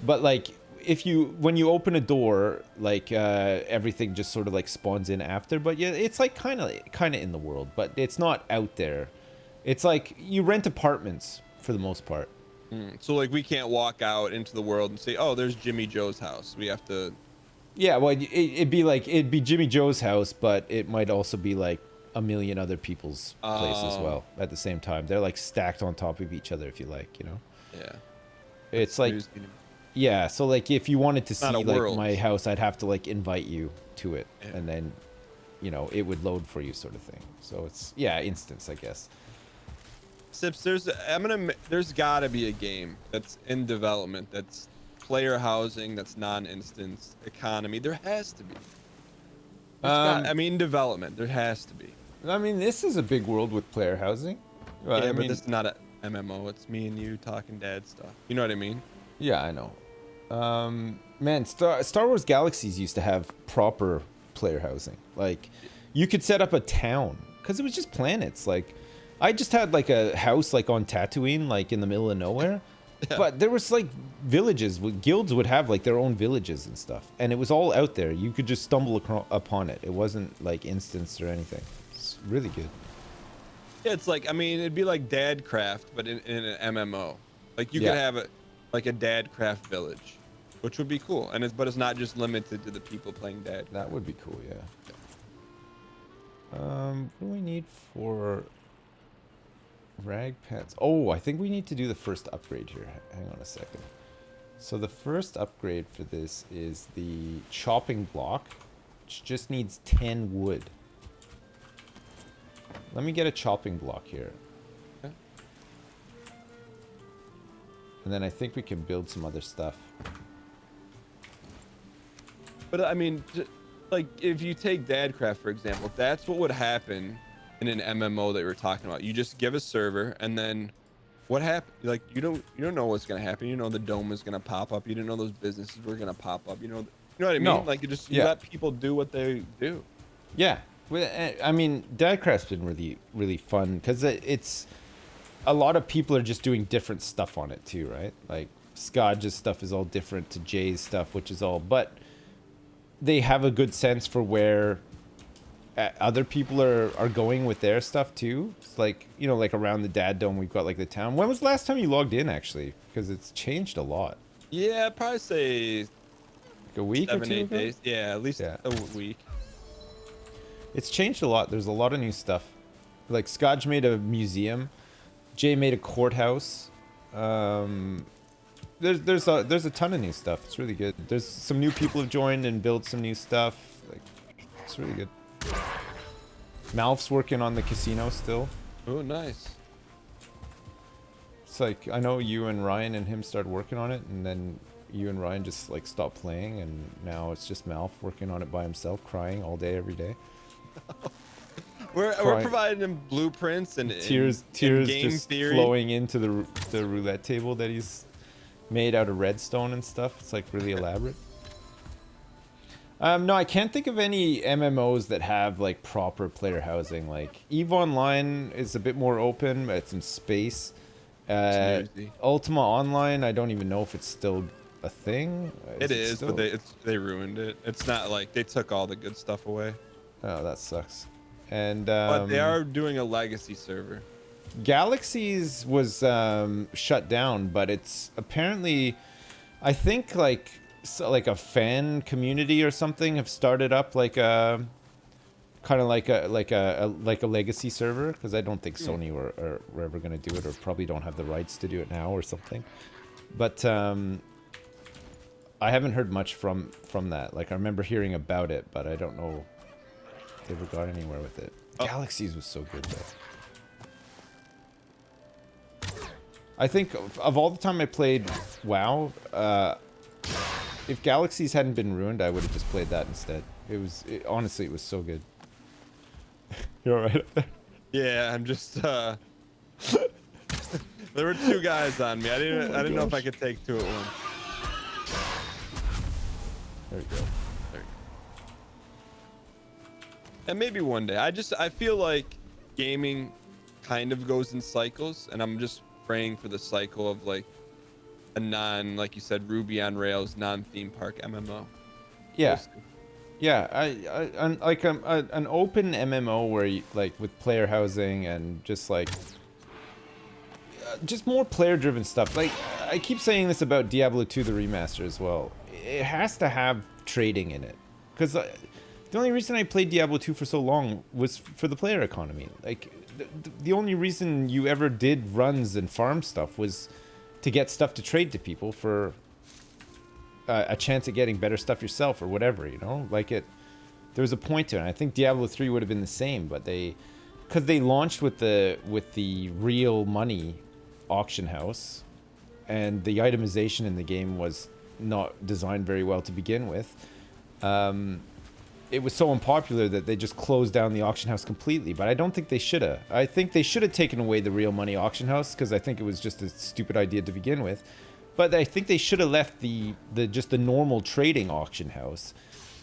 but like if you when you open a door, like everything just sort of like spawns in after. But yeah, it's like kind of in the world, but it's not out there. It's like you rent apartments for the most part. So like we can't walk out into the world and say, oh, there's Jimmy Joe's house. We have to. Yeah, well, it'd be Jimmy Joe's house, but it might also be like a million other people's place as well at the same time. They're like stacked on top of each other, if you like, you know. Yeah. It's like, yeah. So like, if you wanted to see like world. my house, I'd have to like invite you to it, and then, you know, it would load for you, sort of thing. So it's instance, I guess. Sips, there's gotta be a game that's in development that's player housing, that's non-instance economy. There has to be. I mean, development. There has to be. I mean, this is a big world with player housing. Yeah, I but mean, this is not a MMO. It's me and you talking dad stuff. You know what I mean? yeah, I know. Man, Star Wars Galaxies used to have proper player housing. Like, you could set up a town because it was just planets. Like, I just had like a house like on Tatooine, like in the middle of nowhere. Yeah. But there was like villages. Guilds would have like their own villages and stuff, and it was all out there. You could just stumble upon it. It wasn't like instanced or anything. It's really good. Yeah, it's like, I mean, it'd be like Dadcraft, but in an MMO. Like you could have it like a Dadcraft village, which would be cool. And but it's not just limited to the people playing Dad. That would be cool, yeah. What do we need for rag pants? Oh, I think we need to do the first upgrade here. Hang on a second. So the first upgrade for this is the chopping block, which just needs 10 wood. Let me get a chopping block here. Okay. And then I think we can build some other stuff. But I mean, like if you take Dadcraft, for example, that's what would happen in an MMO that we were talking about. You just give a server, and then what happened? Like you don't know what's gonna happen. You know the dome is gonna pop up. You didn't know those businesses were gonna pop up. You know what I mean? No. Like you let people do what they do. Yeah. I mean, Dadcraft's been really fun because it's a lot of people are just doing different stuff on it too, right? Like Scodge's stuff is all different to Jay's stuff, which is all, but they have a good sense for where other people are going with their stuff too. It's like, you know, like around the Dad Dome, we've got like the town. When was the last time you logged in actually? Because it's changed a lot. Yeah, I'd probably say Like a week or 2 7-8 ago? days. Yeah, at least a week. It's changed a lot. There's a lot of new stuff. Like Scotch made a museum. Jay made a courthouse. There's a ton of new stuff. It's really good. There's some new people have joined and built some new stuff. Like, it's really good. Malf's working on the casino still. Oh, nice. It's like, I know you and Ryan and him started working on it, and then you and Ryan just like stopped playing, and now it's just Malf working on it by himself, crying all day, every day. We're providing him blueprints and tears and game just theory. flowing into the roulette table that he's made out of redstone and stuff. It's like really elaborate. No, I can't think of any MMOs that have like proper player housing. Like EVE Online is a bit more open, but it's in space. Ultima Online, I don't even know if it's still a thing. It is, but they ruined it. It's not like they took all the good stuff away. Oh, that sucks. And but they are doing a legacy server. Galaxies was shut down, but it's apparently, I think like a fan community or something have started up like a kind of like a legacy server, because I don't think Sony are ever gonna do it, or probably don't have the rights to do it now or something. But I haven't heard much from that. Like I remember hearing about it, but I don't know if they ever got anywhere with it. Galaxies was so good though. I think of all the time I played WoW, if Galaxies hadn't been ruined, I would have just played that instead. Honestly, it was so good. You're all right up there? Yeah, I'm just there were two guys on me. I didn't know if I could take two at once. There we go. There we go. And maybe one day. I feel like gaming kind of goes in cycles, and I'm just praying for the cycle of like a non, like you said, Ruby on Rails, non-theme park MMO. Yeah. We'll see. Yeah, like an open MMO where you, like with player housing and just like just more player-driven stuff. Like I keep saying this about Diablo 2 the remaster as well. It has to have trading in it, because the only reason I played Diablo 2 for so long was for the player economy. Like the only reason you ever did runs and farm stuff was to get stuff to trade to people for a chance at getting better stuff yourself or whatever, you know? Like there was a point to it. And I think Diablo 3 would have been the same, but because they launched with the real money auction house, and the itemization in the game was not designed very well to begin with. It was so unpopular that they just closed down the auction house completely, but I don't think they should have. I think they should have taken away the real money auction house, because I think it was just a stupid idea to begin with. But I think they should have left the normal trading auction house.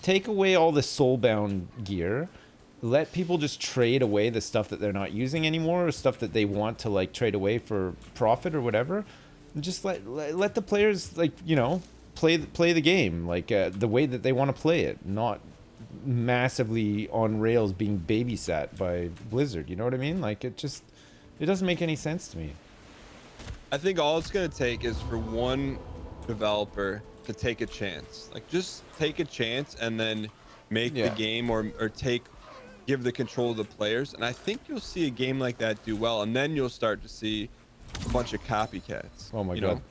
Take away all the soulbound gear. Let people just trade away the stuff that they're not using anymore, or stuff that they want to like trade away for profit or whatever. And just let the players, like, you know, play the game like the way that they want to play it, not massively on rails being babysat by Blizzard. You know what I mean? Like it doesn't make any sense to me. I think all it's going to take is for one developer to take a chance. Like, just take a chance and then make the game or give the control to the players. And I think you'll see a game like that do well. And then you'll start to see a bunch of copycats. Oh my God.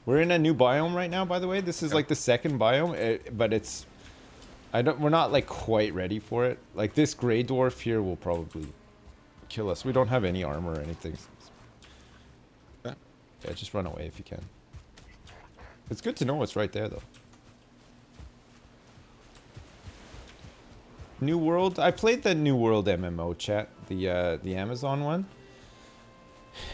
We're in a new biome right now, by the way. This is like the second biome, but we're not like quite ready for it. Like this gray dwarf here will probably kill us. We don't have any armor or anything. Yeah, just run away if you can. It's good to know what's right there, though. New World. I played the New World MMO, chat. The Amazon one.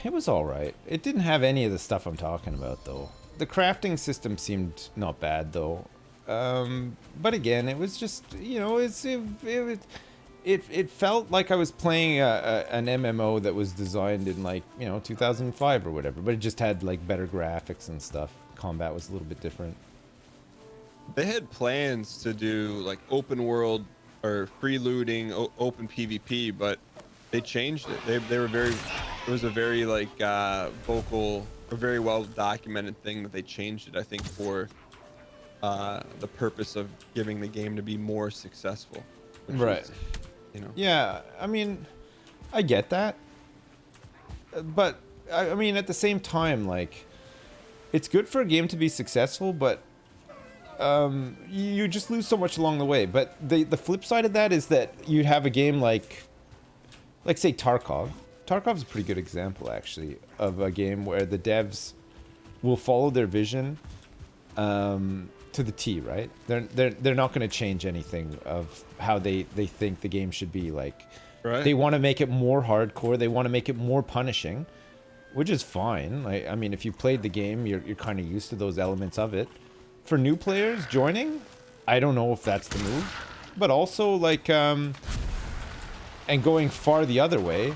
It was all right. It didn't have any of the stuff I'm talking about, though. The crafting system seemed not bad, though. But again, it was just, you know, it felt like I was playing an MMO that was designed in like, you know, 2005 or whatever, but it just had like better graphics and stuff. Combat was a little bit different. They had plans to do like open world or free looting, open PvP, but they changed it. They were very, it was a very like vocal, a very well documented thing that they changed it, I think, for the purpose of giving the game to be more successful. Right. You know. Yeah, I mean, I get that, but I mean, at the same time, like, it's good for a game to be successful, but you just lose so much along the way. But the flip side of that is that you have a game like say Tarkov. Tarkov's a pretty good example, actually, of a game where the devs will follow their vision to the T, right? They're not going to change anything of how they think the game should be. Like, right. They want to make it more hardcore. They want to make it more punishing, which is fine. I mean, if you played the game, you're kind of used to those elements of it. For new players joining, I don't know if that's the move, but also like and going far the other way,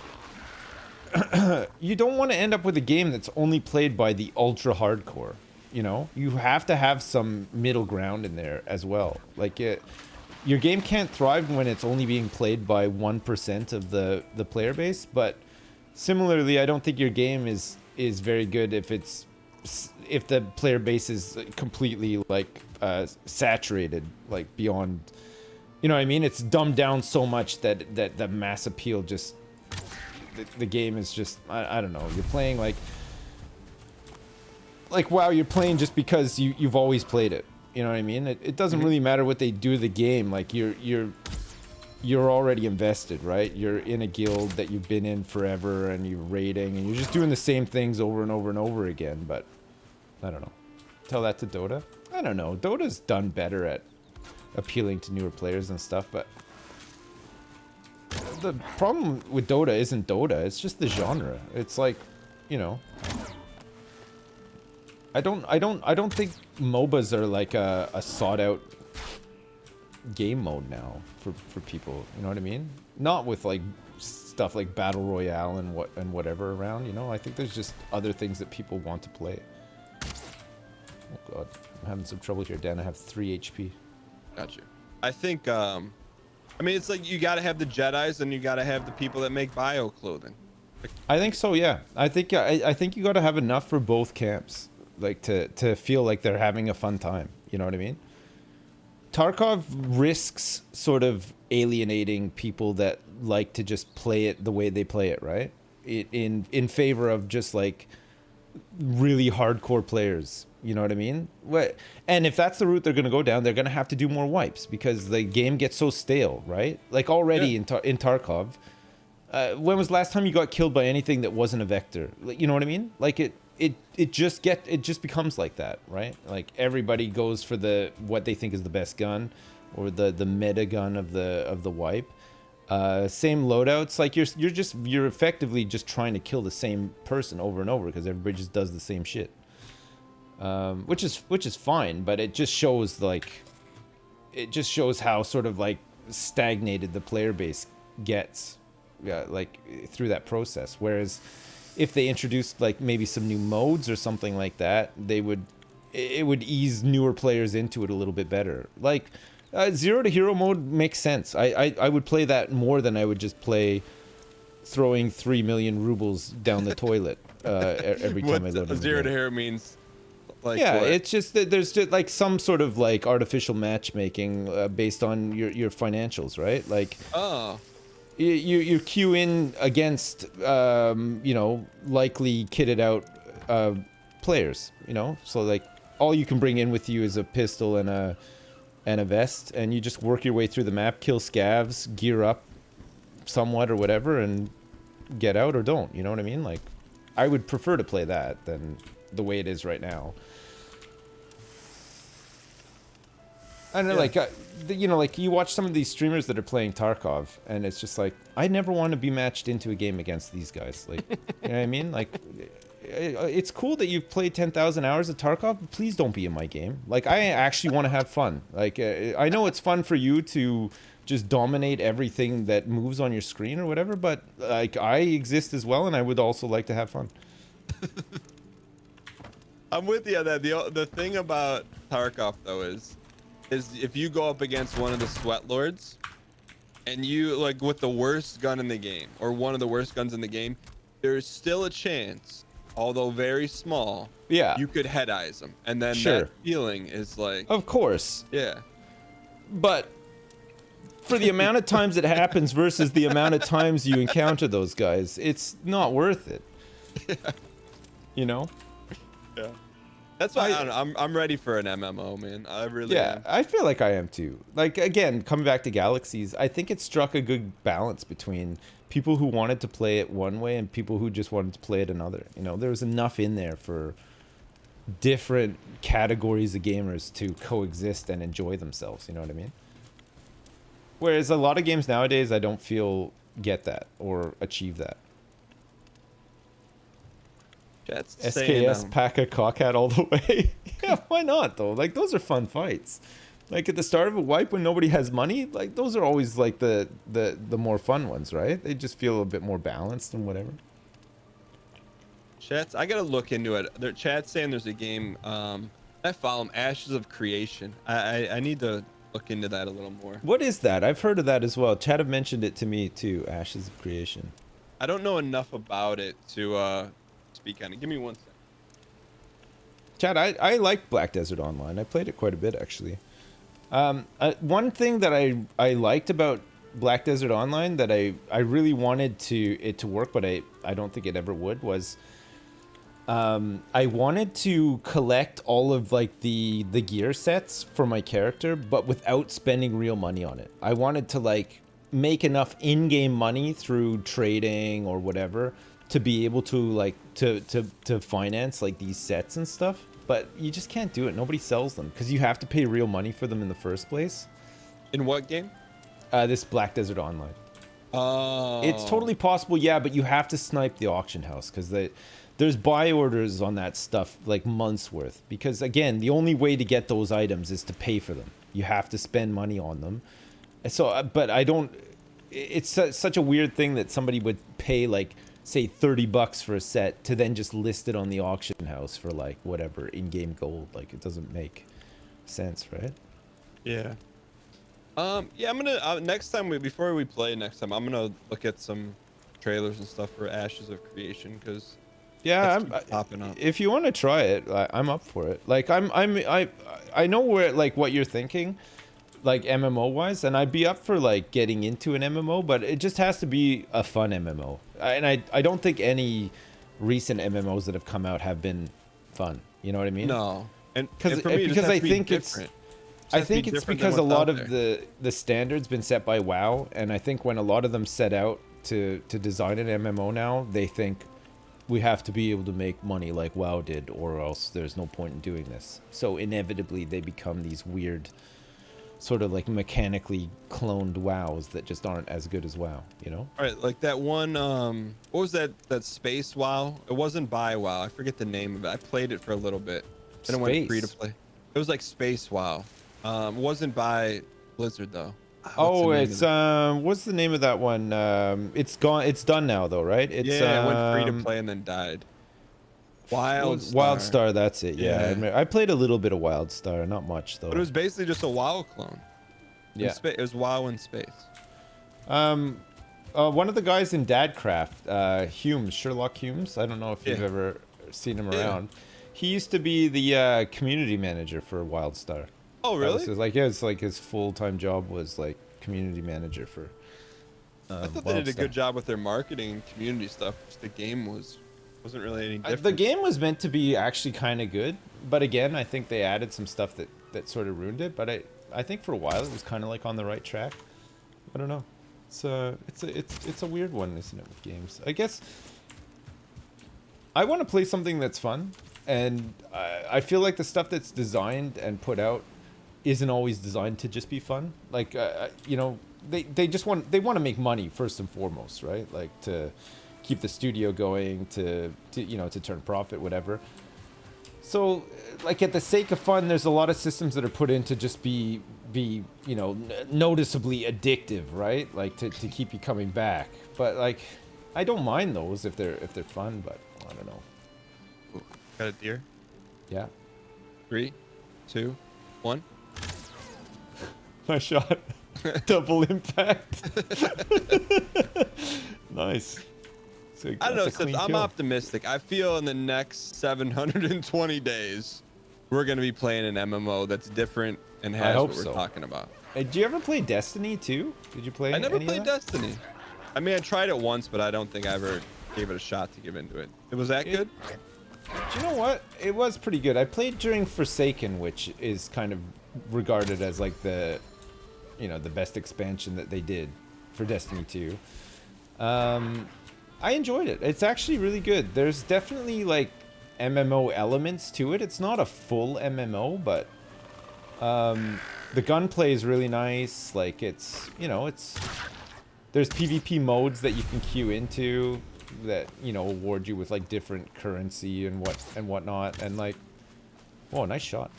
you don't want to end up with a game that's only played by the ultra hardcore. You know, you have to have some middle ground in there as well. Like your game can't thrive when it's only being played by 1% of the player base. But similarly, I don't think your game is very good if the player base is completely like saturated, like beyond. You know what I mean? It's dumbed down so much that the mass appeal just the game is just I don't know. You're playing like WoW, you're playing just because you've always played it. You know what I mean? It doesn't really matter what they do to the game. Like you're already invested, right? You're in a guild that you've been in forever, and you're raiding, and you're just doing the same things over and over and over again. But I don't know. Tell that to Dota. I don't know. Dota's done better at appealing to newer players and stuff, but the problem with Dota isn't Dota. It's just the genre. It's like, you know. I don't think MOBAs are like a sought out game mode now for people. You know what I mean? Not with like stuff like Battle Royale and whatever around, you know? I think there's just other things that people want to play. Oh god, I'm having some trouble here, Dan. I have 3 HP. Got you. I think, I mean, it's like you got to have the Jedis and you got to have the people that make bio clothing. I think so, yeah. I think you got to have enough for both camps, like to feel like they're having a fun time. You know what I mean? Tarkov risks sort of alienating people that like to just play it the way they play it, right? In favor of just like really hardcore players. You know what I mean? And if that's the route they're going to go down, they're going to have to do more wipes because the game gets so stale, right? Like already in Tarkov, when was the last time you got killed by anything that wasn't a vector? You know what I mean? Like it just becomes like that, right? Like everybody goes for what they think is the best gun or the meta gun of the wipe. Same loadouts, like you're effectively just trying to kill the same person over and over because everybody just does the same shit. Which is fine, but it just shows how sort of like stagnated the player base gets, like through that process. Whereas if they introduced like maybe some new modes or something like that, it would ease newer players into it a little bit better. Like zero to hero mode makes sense. I would play that more than I would just play throwing 3 million rubles down the toilet every time I load. Zero to hero means. Like yeah, what? it's just that there's just like some sort of like artificial matchmaking based on your financials, right? Like, you queue in against you know, likely kitted out players, you know, so like all you can bring in with you is a pistol and a vest, and you just work your way through the map, kill scavs, gear up somewhat or whatever, and get out or don't. You know what I mean? Like, I would prefer to play that than the way it is right now. I don't know, like, you know, like you watch some of these streamers that are playing Tarkov, and it's just like, I never want to be matched into a game against these guys. Like, you know what I mean? Like, it's cool that you've played 10,000 hours of Tarkov, but please don't be in my game. Like, I actually want to have fun. Like, I know it's fun for you to just dominate everything that moves on your screen or whatever, but like, I exist as well, and I would also like to have fun. I'm with you on that. The thing about Tarkov though is if you go up against one of the sweat lords and you like with the worst gun in the game or one of the worst guns in the game, there's still a chance, although very small, you could head eyes them, and then that feeling is like, of course, yeah, but for the amount of times it happens versus the amount of times you encounter those guys, it's not worth it. Yeah. You know? Yeah. That's why I'm ready for an MMO, man. I really am. I feel like I am too. Like, again, coming back to Galaxies, I think it struck a good balance between people who wanted to play it one way and people who just wanted to play it another. You know, there was enough in there for different categories of gamers to coexist and enjoy themselves. You know what I mean? Whereas a lot of games nowadays, I don't feel get that or achieve that. SKS pack a cockhat all the way. Yeah, why not though? Like, those are fun fights. Like at the start of a wipe when nobody has money, like those are always like the more fun ones, right? They just feel a bit more balanced and whatever. Chat's, I gotta look into it. Chat's saying there's a game. I follow them, Ashes of Creation. I need to look into that a little more. What is that? I've heard of that as well. Chat have mentioned it to me too. Ashes of Creation. I don't know enough about it to speak on it. Give me 1 second. Chad, I like Black Desert Online. I played it quite a bit, actually. One thing that I liked about Black Desert Online that I really wanted it to work, but I don't think it ever would, was I wanted to collect all of like the gear sets for my character, but without spending real money on it. I wanted to like make enough in-game money through trading or whatever to be able to like to finance like these sets and stuff, but you just can't do it. Nobody sells them because you have to pay real money for them in the first place. In what game? This Black Desert Online. Oh. It's totally possible, yeah, but you have to snipe the auction house because there's buy orders on that stuff like months worth. Because again, the only way to get those items is to pay for them. You have to spend money on them. So, but I don't. It's such a weird thing that somebody would pay like say $30 for a set to then just list it on the auction house for like whatever in-game gold. Like it doesn't make sense, right? Yeah. Yeah, I'm gonna next time before we play next time, I'm gonna look at some trailers and stuff for Ashes of Creation because Yeah, popping up. if you want to try it, I'm up for it. Like I know where like what you're thinking, like MMO wise, and I'd be up for like getting into an MMO, but it just has to be a fun MMO. And I don't think any recent MMOs that have come out have been fun. You know what I mean? No, and because for me, it just has I to be think different. I think it's because a lot of the standards been set by WoW, and I think when a lot of them set out to design an MMO now, they think we have to be able to make money like WoW did, or else there's no point in doing this. So inevitably, they become these weird, sort of like mechanically cloned WoWs that just aren't as good as WoW. You know? All right, like that one. What was that? That space WoW? It wasn't by WoW. I forget the name of it. I played it for a little bit. Then it went free to play. It was like Space WoW. It wasn't by Blizzard though. What's the name of that one? It's gone. It's done now though, right? It's, yeah, it went free to play and then died. Wildstar. Wildstar, that's it. Yeah, I played a little bit of Wildstar, not much though. But it was basically just a WoW clone. Yeah, it was WoW in space. One of the guys in Dadcraft, Humes, Sherlock Humes. I don't know if you've ever seen him around. He used to be the community manager for Wildstar. Oh, really? It's like his full-time job was like community manager for. I thought they did a good job with their marketing and community stuff. Just the game wasn't really any different. The game was meant to be actually kind of good, but again, I think they added some stuff that sort of ruined it. But I think for a while it was kind of like on the right track. I don't know. It's a weird one, isn't it, with games? I guess I want to play something that's fun, and I feel like the stuff that's designed and put out isn't always designed to just be fun. Like you know, they want to make money first and foremost, right? Like to keep the studio going, to you know, to turn profit, whatever. So like at the sake of fun, there's a lot of systems that are put in to just be you know, noticeably addictive, right? Like to keep you coming back. But like I don't mind those if they're fun, but I don't know. Ooh, got a deer. Yeah. 3, 2, 1. Nice shot. Double impact. Nice. I don't know, Sips, I'm optimistic. I feel in the next 720 days, we're going to be playing an MMO that's different and has what we're talking about. Did you ever play Destiny 2? Did you play I never played Destiny. I mean, I tried it once, but I don't think I ever gave it a shot to give into it. Was that good? Do you know what? It was pretty good. I played during Forsaken, which is kind of regarded as like the, you know, the best expansion that they did for Destiny 2. I enjoyed it. It's actually really good. There's definitely like MMO elements to it. It's not a full MMO, but the gunplay is really nice. Like it's, you know, there's PvP modes that you can queue into that, you know, award you with like different currency and whatnot, and like, whoa, nice shot.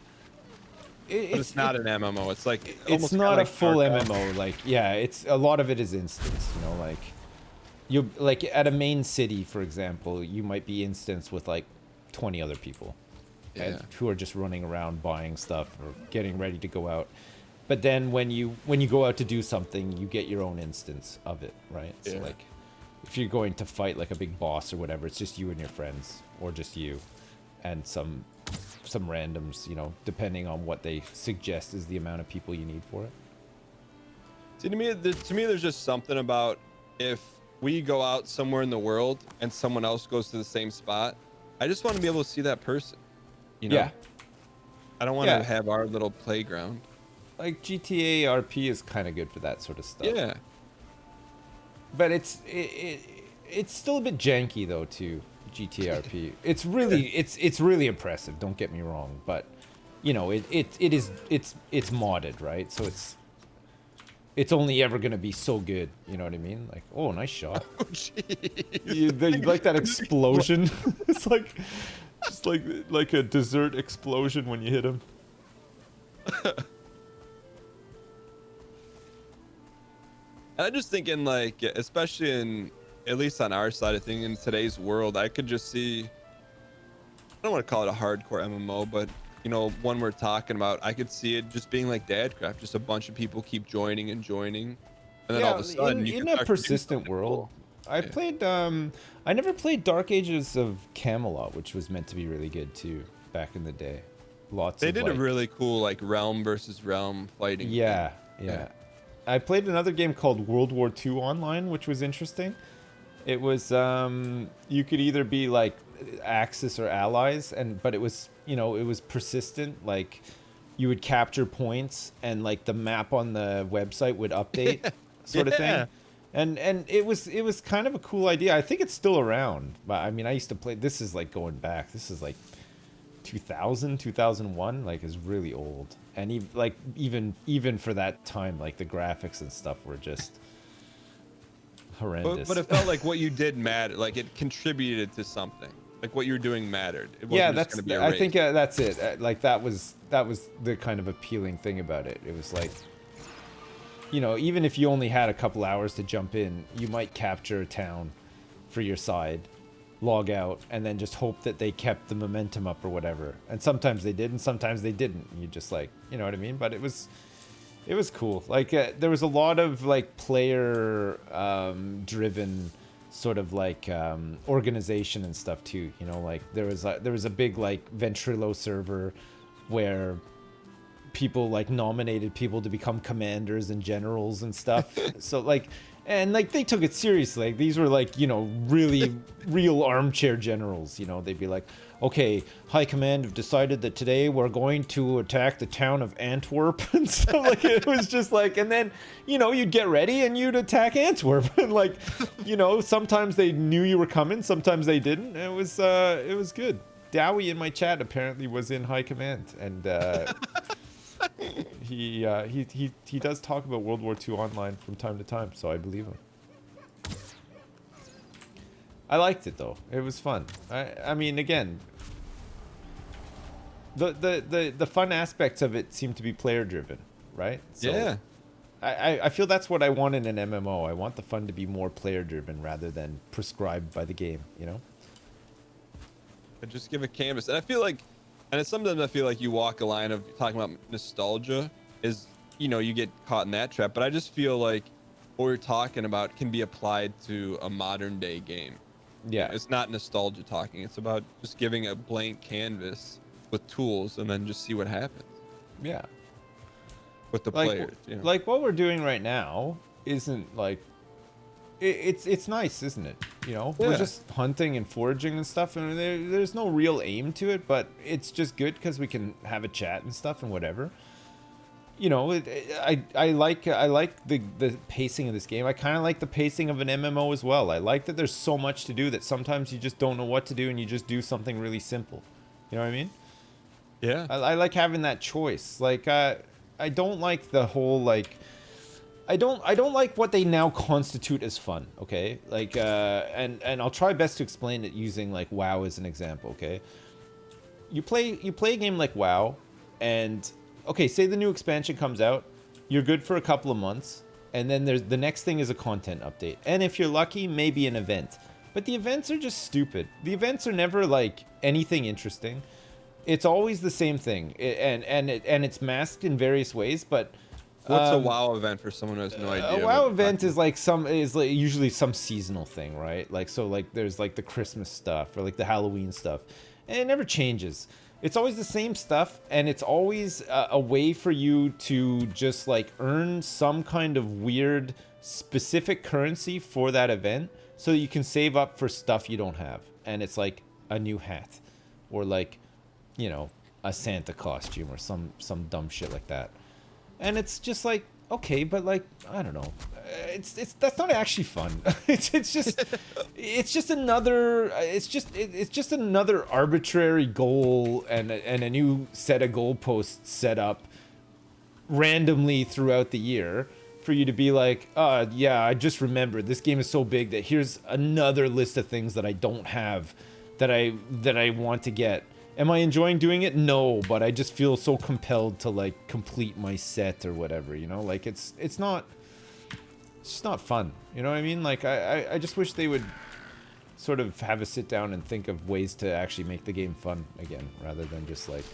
It's not an MMO. It's like it's not a full MMO. Like, yeah, it's a lot of it is instance. You know, like you like at a main city, for example, you might be instance with like 20 other people, who are just running around buying stuff or getting ready to go out. But then when you go out to do something, you get your own instance of it, right? Yeah. So like, if you're going to fight like a big boss or whatever, it's just you and your friends, or just you and some randoms, you know, depending on what they suggest is the amount of people you need for it. See, to me, there's just something about if we go out somewhere in the world and someone else goes to the same spot, I just want to be able to see that person, you know? Yeah. I don't want to have our little playground. Like GTA RP is kind of good for that sort of stuff. Yeah. But it's still a bit janky though too. GTA RP. It's really it's really impressive. Don't get me wrong, but you know it's modded, right? So it's only ever gonna be so good. You know what I mean? Like, oh, nice shot. Oh, jeez. You like that explosion? It's like just like a dessert explosion when you hit him. I'm just thinking, like, especially at least on our side of things in today's world, I could just see, I don't want to call it a hardcore MMO, but you know, one we're talking about, I could see it just being like Dadcraft, just a bunch of people keep joining and joining, and then all of a sudden you in can a start to do persistent something world. cool. I played I never played Dark Ages of Camelot, which was meant to be really good too back in the day. They Of did like, a really cool like realm versus realm fighting. yeah, thing. yeah. I played another game called World War II Online, which was interesting. It was you could either be like Axis or Allies, but it was, you know, it was persistent. Like you would capture points, and like the map on the website would update, sort of Yeah. thing. And it was kind of a cool idea. I think it's still around. But I mean, I used to play. This is like going back. This is like 2000, 2001. Like is really old. And even for that time, like the graphics and stuff were just horrendous. But it felt like what you did mattered. Like it contributed to something. Like what you were doing mattered. It wasn't Yeah, just that's. gonna be I think erased. that's it. Like that was the kind of appealing thing about it. It was like, you know, even if you only had a couple hours to jump in, you might capture a town for your side, log out, and then just hope that they kept the momentum up or whatever. And sometimes they did, and sometimes they didn't. You just like, you know what I mean? But it was cool. Like there was a lot of like player driven sort of like organization and stuff too. You know, like there was a big like Ventrilo server where people like nominated people to become commanders and generals and stuff. So like, and like they took it seriously. Like these were like, you know, really real armchair generals. You know, they'd be like, okay, High Command have decided that today we're going to attack the town of Antwerp and stuff. Like it was just like, and then, you know, you'd get ready and you'd attack Antwerp. And like, you know, sometimes they knew you were coming, sometimes they didn't. It was good. Dowie in my chat apparently was in High Command, and he does talk about World War II Online from time to time, so I believe him. I liked it though. It was fun. I mean, again, the fun aspects of it seem to be player driven, right? So Yeah. I feel that's what I want in an MMO. I want the fun to be more player driven rather than prescribed by the game, you know? And just give a canvas. And I feel like, and it's sometimes I feel like you walk a line of talking about nostalgia is, you know, you get caught in that trap. But I just feel like what we're talking about can be applied to a modern day game. Yeah. It's not nostalgia talking. It's about just giving a blank canvas with tools and then just see what happens Yeah. with the Like, players. You know? like what we're doing right now isn't like it's nice, isn't it? You know, Yeah. we're just hunting and foraging and stuff, and there's no real aim to it, but it's just good because we can have a chat and stuff and whatever. You know, I like the pacing of this game. I kind of like the pacing of an MMO as well. I like that there's so much to do that sometimes you just don't know what to do and you just do something really simple. You know what I mean? Yeah. I like having that choice. Like I don't like the whole like I don't like what they now constitute as fun, okay? Like and I'll try best to explain it using like WoW as an example, okay? You play a game like WoW, and okay, say the new expansion comes out, you're good for a couple of months, and then there's the next thing is a content update. And if you're lucky, maybe an event. But the events are just stupid. The events are never like anything interesting. It's always the same thing. And it's masked in various ways, but What's a WoW event for someone who has no idea? a what WoW you're event talking is like usually some seasonal thing, right? Like so like there's like the Christmas stuff or like the Halloween stuff, and it never changes. It's always the same stuff, and it's always a way for you to just like earn some kind of weird specific currency for that event, so that you can save up for stuff you don't have. And it's like a new hat, or like, you know, a Santa costume or some dumb shit like that. And it's just like, okay, but like, I don't know, it's that's not actually fun. it's just another arbitrary goal and a new set of goalposts set up randomly throughout the year for you to be like, yeah, I just remembered this game is so big that here's another list of things that I don't have that I want to get. Am I enjoying doing it? No, but I just feel so compelled to like complete my set or whatever, you know? Like it's not just not fun. You know what I mean? Like I just wish they would sort of have a sit down and think of ways to actually make the game fun again, rather than just like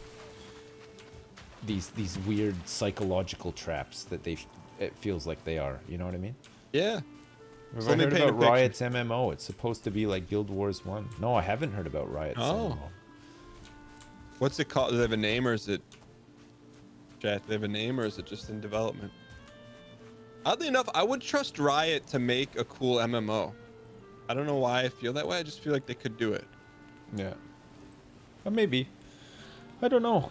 these weird psychological traps that it feels like they are. You know what I mean? Yeah. Have So I let me heard paint a about picture. Riot's MMO? It's supposed to be like Guild Wars 1. No, I haven't heard about Riot's MMO. What's it called? Do they have a name, or is it chat? Do they have a name, or is it just in development? Oddly enough, I would trust Riot to make a cool MMO. I don't know why I feel that way. I just feel like they could do it. Yeah. Maybe. I don't know.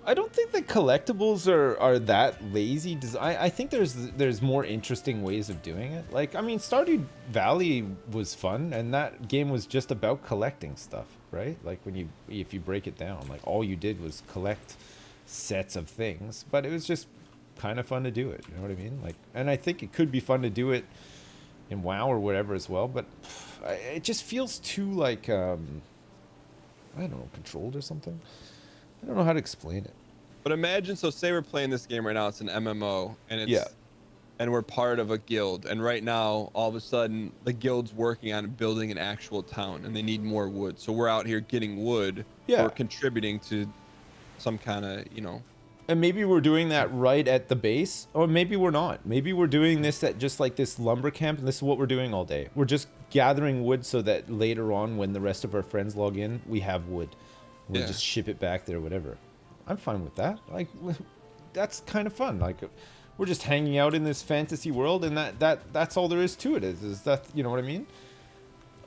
I don't think the collectibles are that lazy. I think there's more interesting ways of doing it. Like, I mean, Stardew Valley was fun, and that game was just about collecting stuff, right? Like if you break it down, like all you did was collect sets of things, but it was just kind of fun to do it. You know what I mean? Like, and I think it could be fun to do it in WoW or whatever as well, but it just feels too like I don't know, controlled or something. I don't know how to explain it. But imagine, so say we're playing this game right now, it's an MMO, and it's and we're part of a guild, and right now all of a sudden the guild's working on building an actual town and they need more wood. So we're out here getting wood. Yeah. We're contributing to some kind of, you know. And maybe we're doing that right at the base, or maybe we're not. Maybe we're doing this at just like this lumber camp, and this is what we're doing all day. We're just gathering wood so that later on, when the rest of our friends log in, we have wood. We'll just ship it back there, whatever. I'm fine with that. Like, that's kind of fun. Like, we're just hanging out in this fantasy world, and that's all there is to it. Is that, you know what I mean?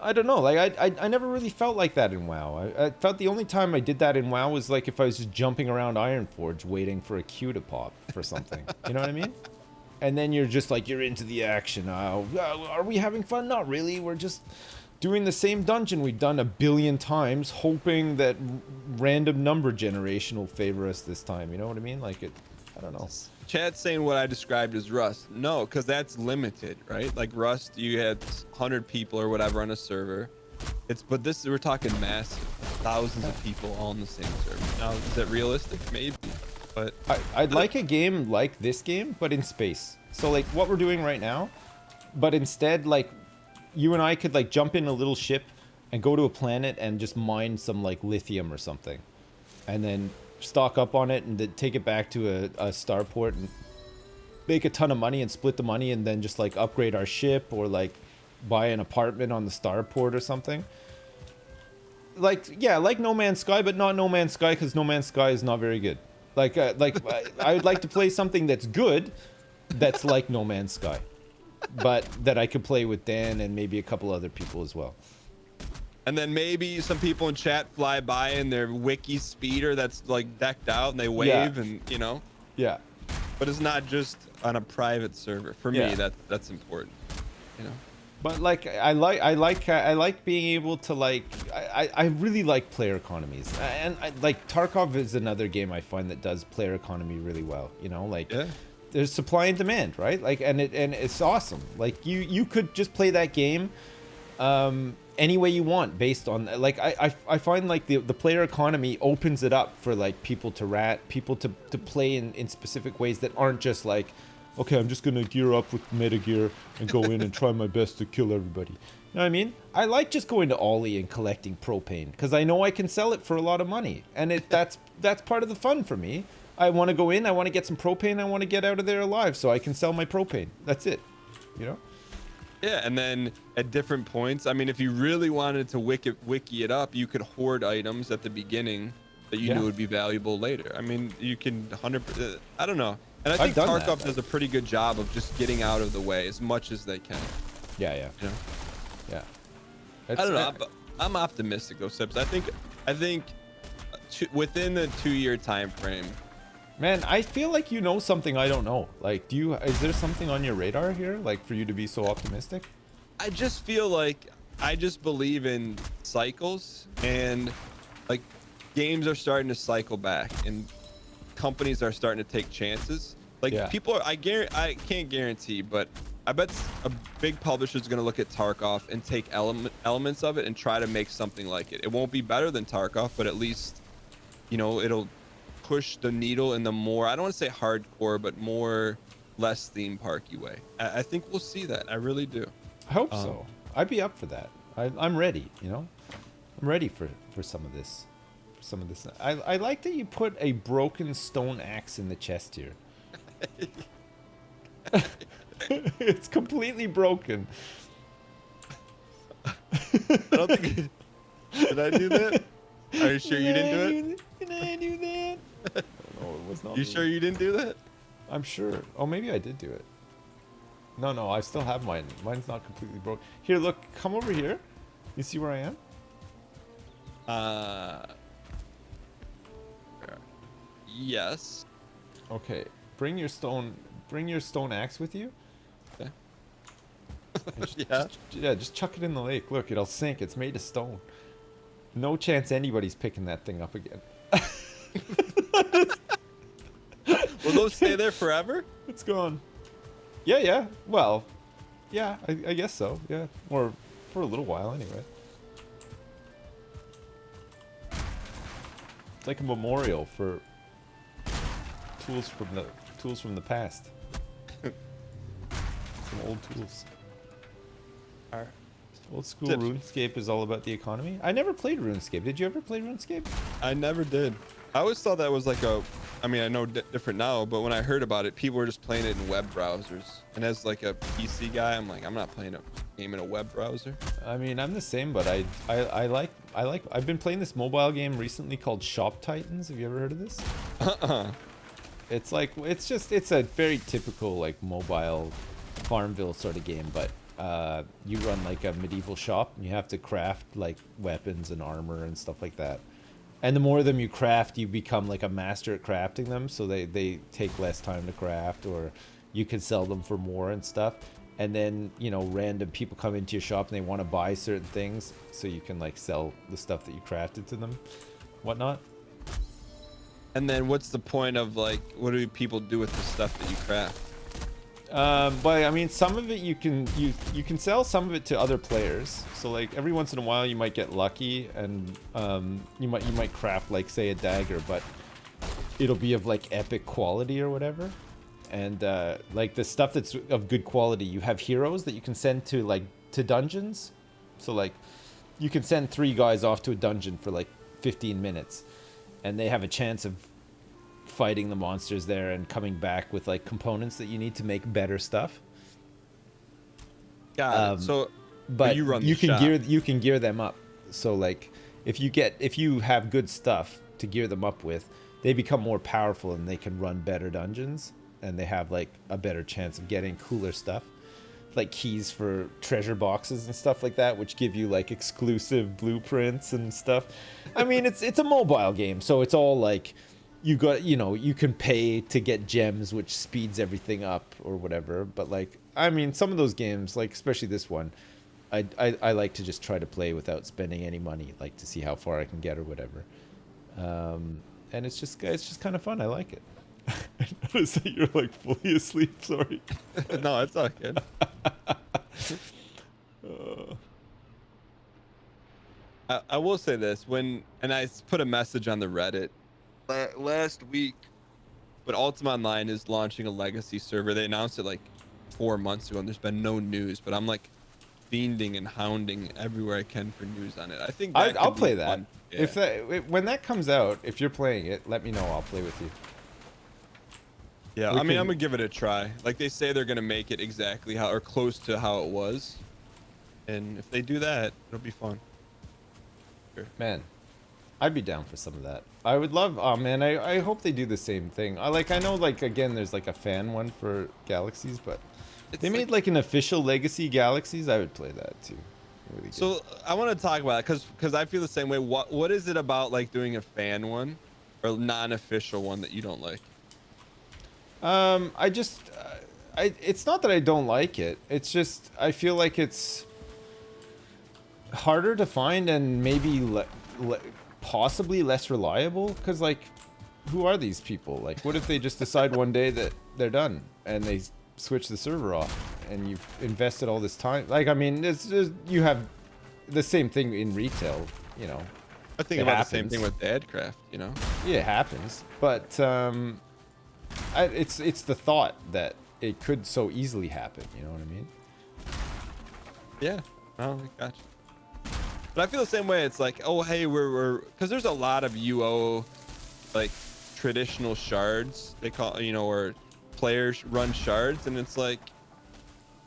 I don't know. Like, I never really felt like that in WoW. I felt the only time I did that in WoW was like if I was just jumping around Ironforge waiting for a queue to pop for something. You know what I mean? And then you're just like, you're into the action. Are we having fun? Not really. We're just doing the same dungeon we've done 1 billion times, hoping that random number generation will favor us this time. You know what I mean? Like, I don't know. Chad's saying what I described as Rust. No, because that's limited, right? Like Rust, you had 100 people or whatever on a server. But this, we're talking massive, thousands of people all on the same server. Now, is that realistic? Maybe, but I'd like a game like this game, but in space. So like what we're doing right now, but instead, like, you and I could like jump in a little ship and go to a planet and just mine some like lithium or something, and then stock up on it and then take it back to a starport and make a ton of money and split the money, and then just like upgrade our ship or like buy an apartment on the starport or something. Like, yeah, like No Man's Sky, but not No Man's Sky, because No Man's Sky is not very good. Like I would like to play something that's good, that's like No Man's Sky, but that I could play with Dan and maybe a couple other people as well. And then maybe some people in chat fly by in their wiki speeder that's like decked out and they wave and, you know. Yeah. But it's not just on a private server. For me, that's important, you know. But like I like being able to like I really like player economies, and like Tarkov is another game I find that does player economy really well. You know, like there's supply and demand, right? Like and it's awesome. Like you could just play that game any way you want based on like I find like the player economy opens it up for like people to play in specific ways that aren't just like, okay, I'm just gonna gear up with metagear and go in and try my best to kill everybody. You know what I mean? I like just going to Ollie and collecting propane because I know I can sell it for a lot of money, and that's part of the fun for me. I want to go in, I want to get some propane, I want to get out of there alive so I can sell my propane. That's it, you know? Yeah, and then at different points, I mean, if you really wanted to wiki it up, you could hoard items at the beginning that you knew would be valuable later. I mean, you can 100%, I don't know. And I think Tarkov does a pretty good job of just getting out of the way as much as they can. Yeah. You know? Yeah. I don't know. I'm optimistic though, Sips. I think within the 2-year time frame. Man, I feel like you know something I don't know. Like, is there something on your radar here, like, for you to be so optimistic? I just feel like I just believe in cycles, and like games are starting to cycle back, and companies are starting to take chances. Like people are, I can't guarantee, but I bet a big publisher is going to look at Tarkov and take elements of it and try to make something like it. It won't be better than Tarkov, but at least, you know, it'll push the needle in the more, I don't want to say hardcore, but more less theme parky way. I think we'll see that. I really do. I hope so. I'd be up for that. I'm ready. You know, I'm ready for some of this. For some of this. I like that you put a broken stone axe in the chest here. It's completely broken. I don't think. Did I do that? Are you sure you didn't do it? Did I do that? No, it was not. You me. sure you didn't do that? I'm sure. Oh, maybe I did do it. No, I still have mine. Mine's not completely broke. Here, look. Come over here. You see where I am? Yes. Okay. Bring your stone axe with you. Okay. Yeah. Just chuck it in the lake. Look, it'll sink. It's made of stone. No chance anybody's picking that thing up again. Will those stay there forever? It's gone. Yeah. Well, yeah, I guess so. Yeah, or for a little while anyway. It's like a memorial for tools from the past. Some old tools. Alright. Old school Tips. RuneScape is all about the economy. I never played RuneScape. Did you ever play RuneScape? I never did. I always thought that was like I mean, I know different now, but when I heard about it, people were just playing it in web browsers. And as like a PC guy, I'm like, I'm not playing a game in a web browser. I mean, I'm the same, but I've been playing this mobile game recently called Shop Titans. Have you ever heard of this? It's like it's a very typical like mobile Farmville sort of game, but you run like a medieval shop and you have to craft like weapons and armor and stuff like that. And the more of them you craft, you become like a master at crafting them, so they take less time to craft, or you can sell them for more and stuff. And then, you know, random people come into your shop and they want to buy certain things, so you can like sell the stuff that you crafted to them, whatnot. And then what's the point of like, what do people do with the stuff that you craft? But I mean, some of it you can sell some of it to other players. So like every once in a while you might get lucky and you might craft like say a dagger, but it'll be of like epic quality or whatever. And like the stuff that's of good quality, you have heroes that you can send to dungeons. So like you can send 3 guys off to a dungeon for like 15 minutes, and they have a chance of fighting the monsters there and coming back with like components that you need to make better stuff. Got it. So but you run the you can shop. you can gear them up. So like if you have good stuff to gear them up with, they become more powerful and they can run better dungeons, and they have like a better chance of getting cooler stuff, like keys for treasure boxes and stuff like that, which give you like exclusive blueprints and stuff. I mean, it's a mobile game, so it's all like you can pay to get gems, which speeds everything up or whatever. But like, I mean, some of those games, like especially this one, I like to just try to play without spending any money, like to see how far I can get or whatever. And it's just kind of fun. I like it. I noticed that you're like fully asleep. Sorry. No, it's all good. I will say this, and I put a message on the Reddit last week, but Ultima Online is launching a legacy server. They announced it like 4 months ago, and there's been no news, but I'm like fiending and hounding everywhere I can for news on it. I think I'll play that. fun. Yeah. When that comes out, if you're playing it, let me know. I'll play with you. Yeah, We I mean, can- I'm gonna give it a try. Like they say they're gonna make it exactly how, or close to how it was, and if they do that, it'll be fun. Sure. Man, I'd be down for some of that. I would love. Oh man, I hope they do the same thing. I know like again, there's like a fan one for Galaxies, but It's they made like an official Legacy Galaxies. I would play that too. Really good. So I want to talk about it because I feel the same way. What is it about like doing a fan one or non-official one that you don't like? It's not that I don't like it. It's just I feel like it's harder to find and maybe possibly less reliable. Because like, who are these people? Like, what if they just decide one day that they're done and they switch the server off, and you've invested all this time? Like, I mean, it's just, you have the same thing in retail, you know. I think It about the same happens. thing with Dadcraft, you know. Yeah, it happens, but it's the thought that it could so easily happen. You know what I mean? Yeah. Oh, I gotcha. But I feel the same way. It's like, oh, hey, we're because there's a lot of UO like traditional shards they call, you know, or players run shards, and it's like,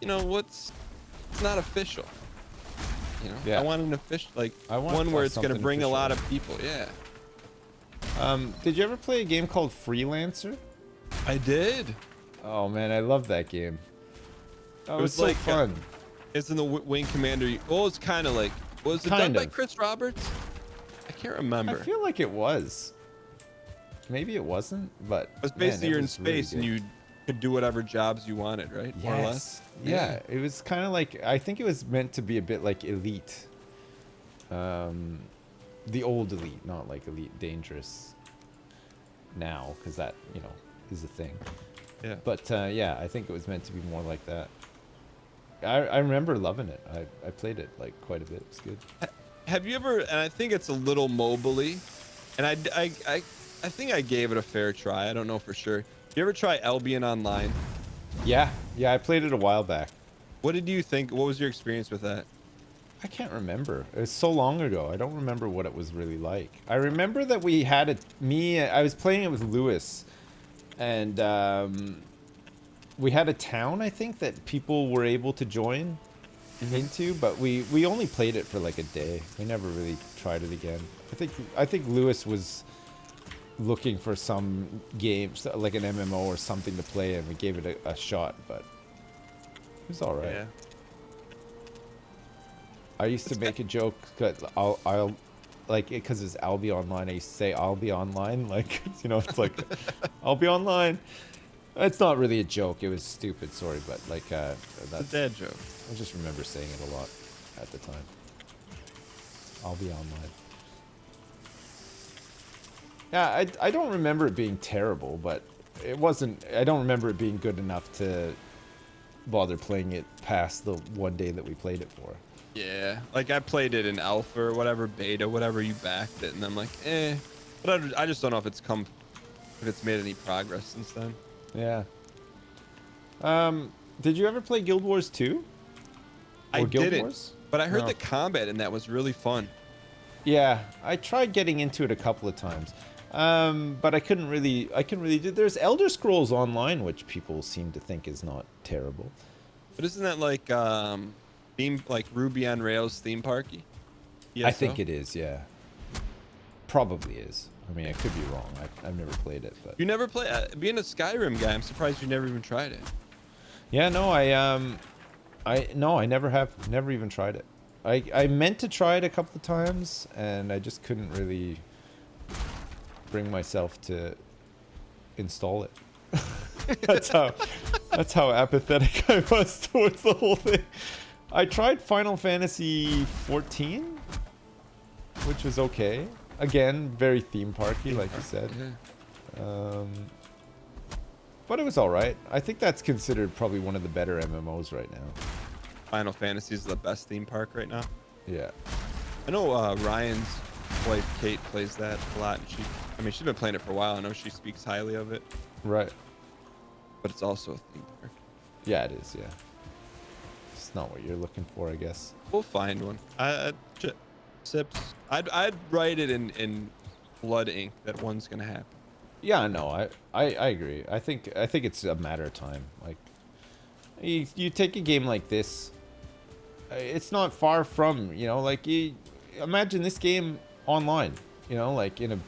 you know, it's not official. You know, Yeah. I want an official, like I want one where it's gonna something bring a official. lot of people. Yeah. Did you ever play a game called Freelancer? I did. Oh man, I love that game. That It was so like, fun. It's in the Wing Commander. Well, it's kind of like, was it done Kind by of. Chris Roberts? I can't I remember. feel like it was. Maybe it wasn't, but It was man, basically it you're in was really space and good. you could do whatever jobs you wanted, right? More or less. Yes. Yeah, it was kind of like, I think it was meant to be a bit like Elite. The old Elite, not like Elite Dangerous now, because that, you know, is a thing. Yeah. But yeah, I think it was meant to be more like that. I remember loving it. I played it like quite a bit. It was good. Have you ever? And I think it's a little mobily, and I think I gave it a fair try. I don't know for sure. You ever try Albion Online? Yeah, I played it a while back. What did you think? What was your experience with that? I can't remember. It was so long ago. I don't remember what it was really like. I remember that we had I was playing it with Lewis, and we had a town, I think, that people were able to join into, but we only played it for like a day. We never really tried it again. I think Lewis was looking for some games, like an MMO or something to play, and we gave it a shot, but it was all right. Yeah. I used to make a joke that I'll like, because it's I'll be online. I used to say I'll be online, like, you know, it's like I'll be online. It's not really a joke. It was stupid, sorry, but like It's that's a dad joke. I just remember saying it a lot at the time. I'll be online. Yeah, I don't remember it being terrible, but it wasn't. I don't remember it being good enough to bother playing it past the one day that we played it for. Yeah, like I played it in alpha or whatever, beta, whatever, you backed it, and I'm like, eh. But I just don't know if it's made any progress since then. Yeah. Did you ever play Guild Wars 2? I Guild didn't, Wars? but I heard No. the combat in that was really fun. Yeah, I tried getting into it a couple of times. But I couldn't really do. There's Elder Scrolls Online, which people seem to think is not terrible. But isn't that like theme, like Ruby on Rails theme parky? I think it is, yeah. Probably is. I mean, I could be wrong. I've never played it, but You never play. Being a Skyrim guy, I'm surprised you never even tried it. yeah, no, I never have, never even tried it. I meant to try it a couple of times, and I just couldn't really bring myself to install it. that's how apathetic I was towards the whole thing. I tried Final Fantasy 14, which was okay. Again, very theme parky, like you said. Yeah. But it was all right. I think that's considered probably one of the better MMOs right now. Final Fantasy is the best theme park right now. Yeah. I know Ryan's wife Kate plays that a lot, and she's been playing it for a while. I know she speaks highly of it, Right. but it's also a theme park. Yeah, it is. Yeah. It's not what you're looking for, I guess. We'll find one. Sips. I'd write it in blood ink that one's gonna happen. Yeah, no, I agree. I think it's a matter of time. Like, you take a game like this, it's not far from, you know, like, imagine this game online, you know, like in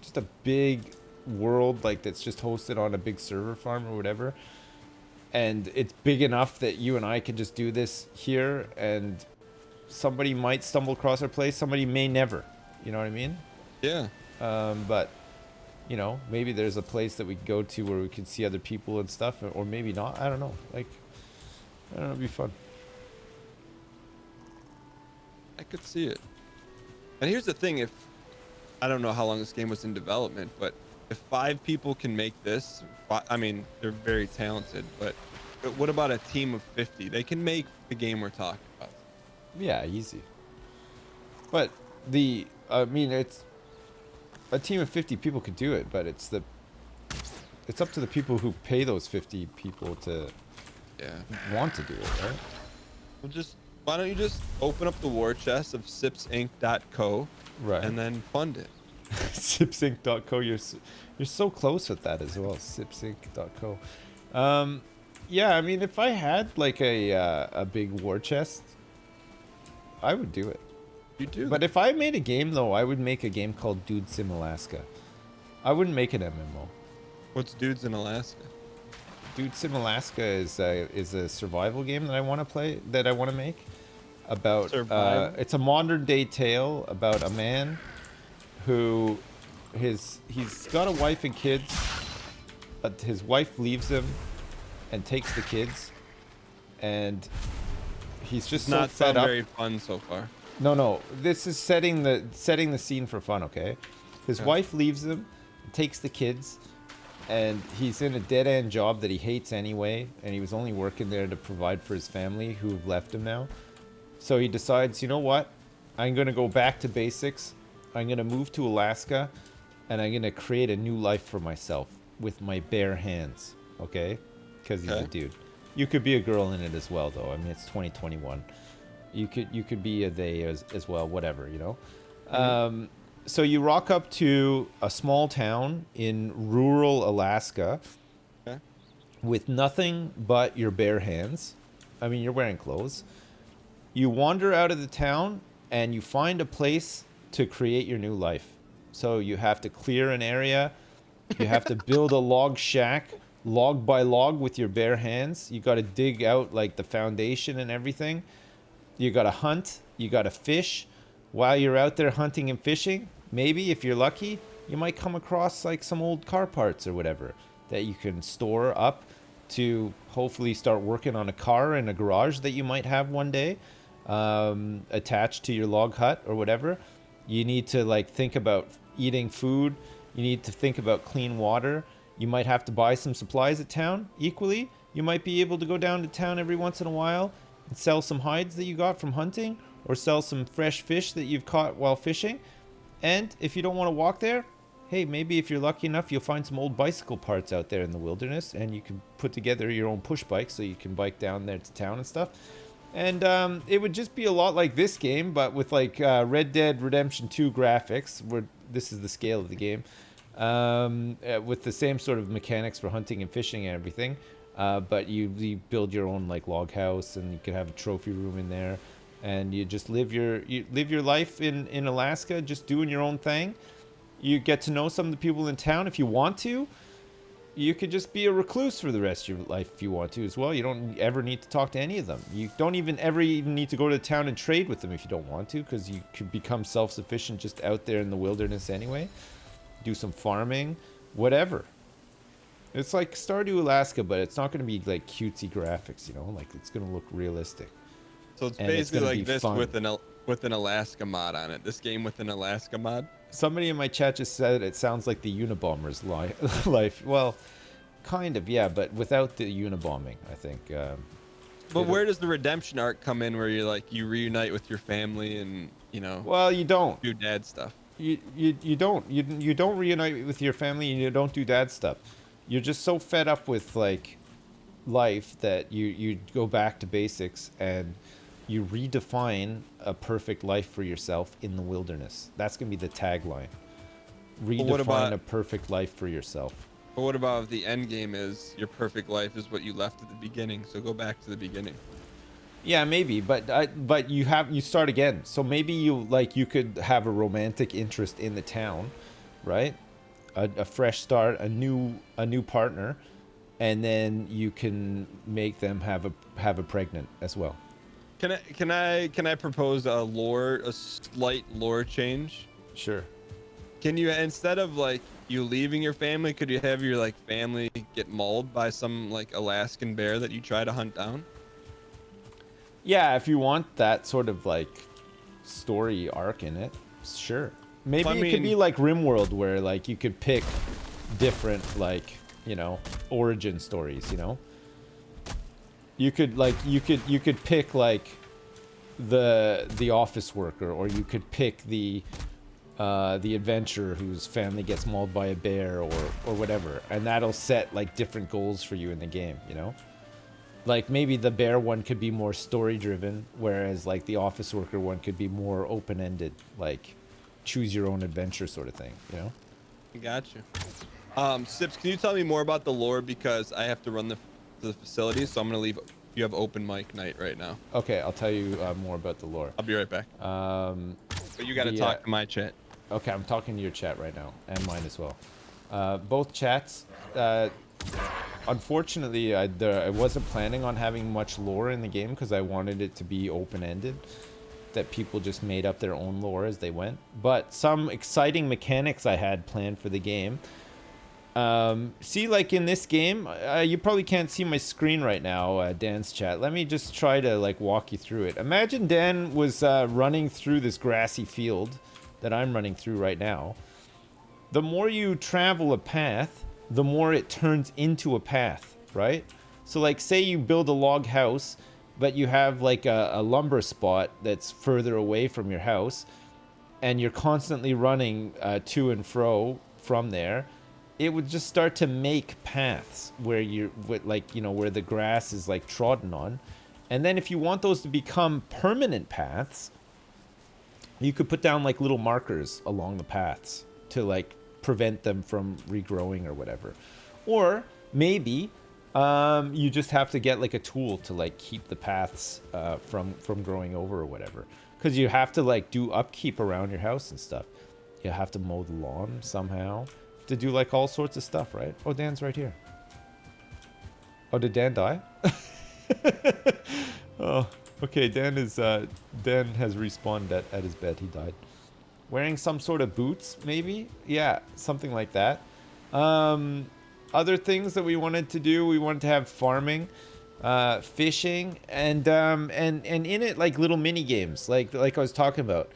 just a big world, like that's just hosted on a big server farm or whatever. And it's big enough that you and I can just do this here, and somebody might stumble across our place, somebody may never, you know what I mean? Yeah. But you know, maybe there's a place that we can go to where we can see other people and stuff, or maybe not. I don't know. Like, I don't know, it'd be fun. I could see it. And here's the thing, I don't know how long this game was in development, but if 5 people can make this, I mean, they're very talented, but what about a team of 50? They can make the game we're talking about. Yeah, easy. But I mean, it's a team of 50 people could do it, but it's it's up to the people who pay those 50 people to want to do it, right? Well, why don't you just open up the war chest of sipsinc.co Right. and then fund it? Sipsync.co, you're so close with that as well. Sipsync.co. Yeah, I mean, if I had like a big war chest, I would do it. You do. But if I made a game though, I would make a game called Dude Sim Alaska. I wouldn't make an MMO. What's Dudes in Alaska? Dude Sim Alaska is a survival game that I want to play, that I want to make. About it's a modern day tale about a man who he's got a wife and kids, but his wife leaves him and takes the kids, and he's just so fed up. Very fun so far. No, this is setting the scene for fun, okay? His wife leaves him, takes the kids, and he's in a dead-end job that he hates anyway, and he was only working there to provide for his family who have left him now. So he decides, you know what? I'm going to go back to basics. I'm going to move to Alaska, and I'm going to create a new life for myself with my bare hands, okay? Because he's a dude. You could be a girl in it as well, though. I mean, it's 2021. You could be a they as well, whatever, you know? So you rock up to a small town in rural Alaska with nothing but your bare hands. I mean, you're wearing clothes. You wander out of the town and you find a place to create your new life. So you have to clear an area. You have to build a log shack, log by log with your bare hands. You got to dig out like the foundation and everything. You got to hunt. You got to fish. While you're out there hunting and fishing, maybe if you're lucky, you might come across like some old car parts or whatever that you can store up to hopefully start working on a car in a garage that you might have one day, attached to your log hut or whatever. You need to like think about eating food. You need to think about clean water. You might have to buy some supplies at town. Equally, you might be able to go down to town every once in a while and sell some hides that you got from hunting, or sell some fresh fish that you've caught while fishing. And if you don't want to walk there, hey, maybe if you're lucky enough, you'll find some old bicycle parts out there in the wilderness, and you can put together your own push bike so you can bike down there to town and stuff. And it would just be a lot like this game, but with like Red Dead Redemption 2 graphics, where this is the scale of the game, with the same sort of mechanics for hunting and fishing and everything. But you build your own like log house, and you can have a trophy room in there, and you just live your life in Alaska, just doing your own thing. You get to know some of the people in town if you want to. You could just be a recluse for the rest of your life if you want to as well. You don't ever need to talk to any of them. You don't ever need to go to town and trade with them if you don't want to, because you could become self-sufficient just out there in the wilderness anyway. Do some farming, whatever. It's like Stardew Alaska, but it's not going to be like cutesy graphics, you know? Like, it's going to look realistic. So it's basically like this with an Alaska mod on it. This game with an Alaska mod? Somebody in my chat just said it sounds like the Unabomber's life. Well, kind of, yeah, but without the Unabombing, I think. But where does the redemption arc come in, where you're like, you reunite with your family and, you know... Well, you don't. Do dad stuff. You don't. You don't reunite with your family, and you don't do dad stuff. You're just so fed up with, like, life that you go back to basics, and you redefine a perfect life for yourself in the wilderness. That's going to be the tagline. Redefine a perfect life for yourself. But what about if the end game is your perfect life is what you left at the beginning? So go back to the beginning. Yeah, maybe, but you start again. So maybe you could have a romantic interest in the town, right? A fresh start, a new partner, and then you can make them have a pregnant as well. Can I propose a slight lore change? Sure. Can you, instead of like you leaving your family, could you have your like family get mauled by some like Alaskan bear that you try to hunt down? Yeah, if you want that sort of like story arc in it, sure. Maybe it could be like RimWorld, where like you could pick different like, you know, origin stories, you know? You could pick like the office worker, or you could pick the the adventurer whose family gets mauled by a bear or whatever, and that'll set like different goals for you in the game, you know? Like maybe the bear one could be more story driven, whereas like the office worker one could be more open ended, like choose your own adventure sort of thing, you know? Got you. Sips, can you tell me more about the lore, because I have to run the facility, so I'm gonna leave. You have open mic night right now. Okay, I'll tell you more about the lore. I'll be right back. But you got to talk to my chat. Okay, I'm talking to your chat right now, and mine as well. Both chats. Unfortunately, I wasn't planning on having much lore in the game because I wanted it to be open-ended, that people just made up their own lore as they went. But some exciting mechanics I had planned for the game. See, like in this game, you probably can't see my screen right now, Dan's chat. Let me just try to like walk you through it. Imagine Dan was running through this grassy field that I'm running through right now. The more you travel a path, the more it turns into a path, right? So like say you build a log house, but you have like a lumber spot that's further away from your house, and you're constantly running to and fro from there. It would just start to make paths where you're like, you know, where the grass is like trodden on. And then if you want those to become permanent paths, you could put down like little markers along the paths to like prevent them from regrowing or whatever. Or maybe you just have to get like a tool to like keep the paths from growing over or whatever. Because you have to like do upkeep around your house and stuff. You have to mow the lawn somehow. To do like all sorts of stuff, right? Oh, Dan's right here. Oh, did Dan die? Oh, okay. Dan has respawned at his bed. He died. Wearing some sort of boots, maybe? Yeah, something like that. Other things that we wanted to do, we wanted to have farming, fishing, and in it like little mini games, like I was talking about.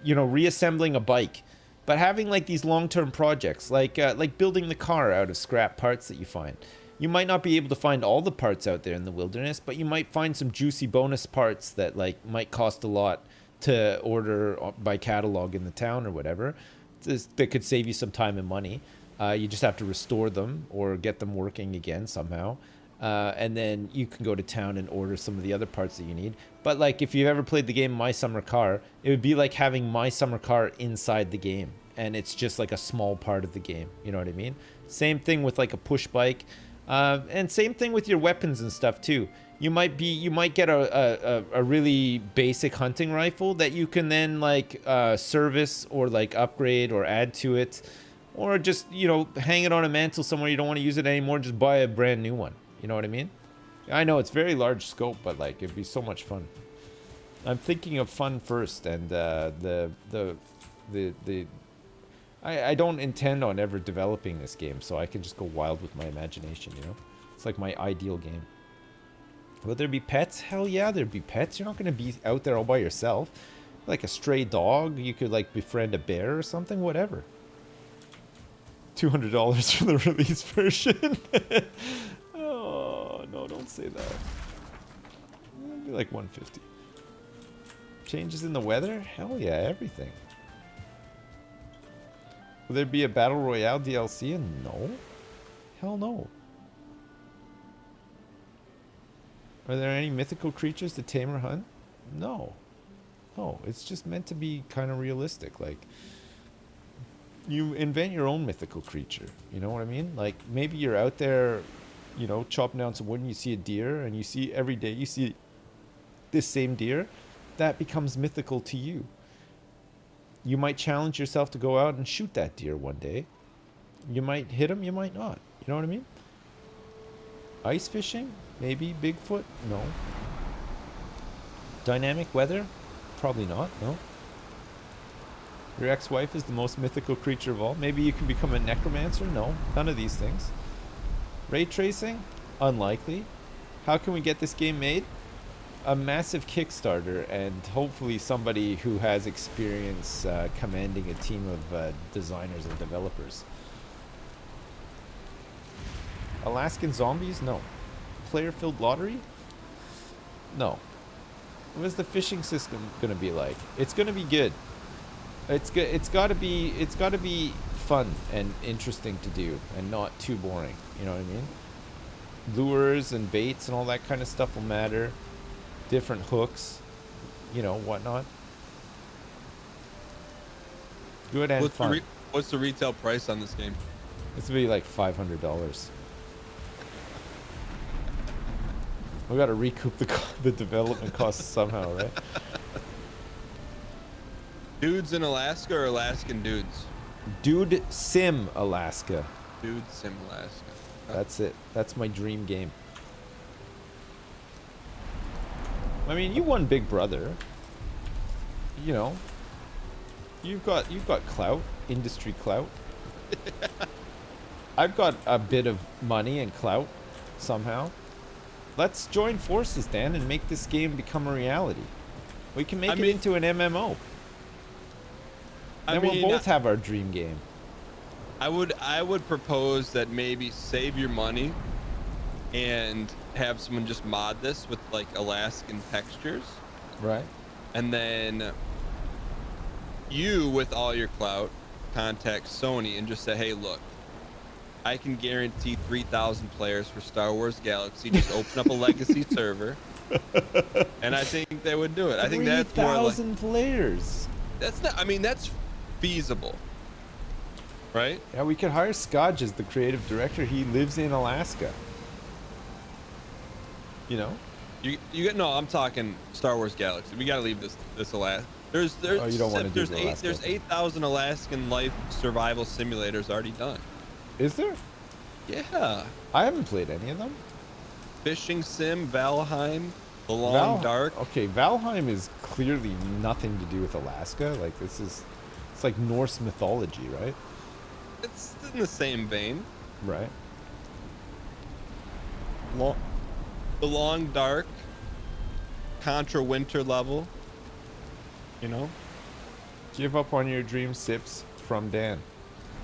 You know, reassembling a bike. But having like these long-term projects, like building the car out of scrap parts that you find. You might not be able to find all the parts out there in the wilderness, but you might find some juicy bonus parts that like might cost a lot to order by catalog in the town or whatever. That could save you some time and money. You just have to restore them or get them working again somehow. And then you can go to town and order some of the other parts that you need. But like if you've ever played the game My Summer Car, it would be like having My Summer Car inside the game, and it's just like a small part of the game, you know what I mean? Same thing with like a push bike, and same thing with your weapons and stuff too. You might get a really basic hunting rifle that you can then like service or like upgrade or add to it, or just, you know, hang it on a mantle somewhere you don't want to use it anymore, just buy a brand new one. You know what I mean? I know it's very large scope, but like it'd be so much fun. I'm thinking of fun first, and I don't intend on ever developing this game, so I can just go wild with my imagination. You know, it's like my ideal game. Will there be pets? Hell yeah, there'd be pets. You're not gonna be out there all by yourself. Like a stray dog, you could like befriend a bear or something. Whatever. $200 for the release version. Oh, no, don't say that. It'd be like 150. Changes in the weather? Hell yeah, everything. Will there be a Battle Royale DLC? No. Hell no. Are there any mythical creatures to tame or hunt? No. No, it's just meant to be kind of realistic. Like, you invent your own mythical creature. You know what I mean? Like, maybe you're out there, you know, chopping down some wood and you see a deer, and you see every day you see this same deer. That becomes mythical to you. You might challenge yourself to go out and shoot that deer one day. You might hit him, you might not. You know what I mean? Ice fishing? Maybe. Bigfoot? No. Dynamic weather? Probably not, no. Your ex-wife is the most mythical creature of all. Maybe you can become a necromancer? No, none of these things. Ray tracing? Unlikely. How can we get this game made? A massive Kickstarter, and hopefully somebody who has experience commanding a team of designers and developers. Alaskan zombies? No. Player-filled lottery? No. What is the fishing system going to be like? It's going to be good. It's good. It's got to be. It's got to be fun and interesting to do, and not too boring. You know what I mean? Lures and baits and all that kind of stuff will matter. Different hooks, you know, whatnot. Good and fun. What's the retail price on this game? This would be like $500. We got to recoup the development costs somehow, right? Dudes in Alaska or Alaskan dudes? Dude Sim Alaska. Dude Sim Alaska. That's it. That's my dream game. I mean, you won Big Brother. You know, you've got clout, industry clout. I've got a bit of money and clout somehow. Let's join forces, Dan, and make this game become a reality. We can make it into an MMO. Then we'll both have our dream game. I would propose that maybe save your money and have someone just mod this with like Alaskan textures. Right. And then you, with all your clout, contact Sony and just say, hey, look, I can guarantee 3,000 players for Star Wars Galaxy. Just open up a legacy server. And I think they would do it. I think that's more like 3,000 players. That's not, I mean, that's feasible. Right? Yeah, we could hire Scotch as the creative director. He lives in Alaska. You know? You get no, I'm talking Star Wars Galaxy. We gotta leave this Alaska. There's Oh, you don't want to do the Alaska. There's 8,000 Alaskan life survival simulators already done. Is there? Yeah. I haven't played any of them. Fishing sim, Valheim, The Long Dark. Okay, Valheim is clearly nothing to do with Alaska. Like it's like Norse mythology, right? It's in the same vein. Right. The Long Dark, Contra Winter level. You know? Give up on your dream, Sips, from Dan.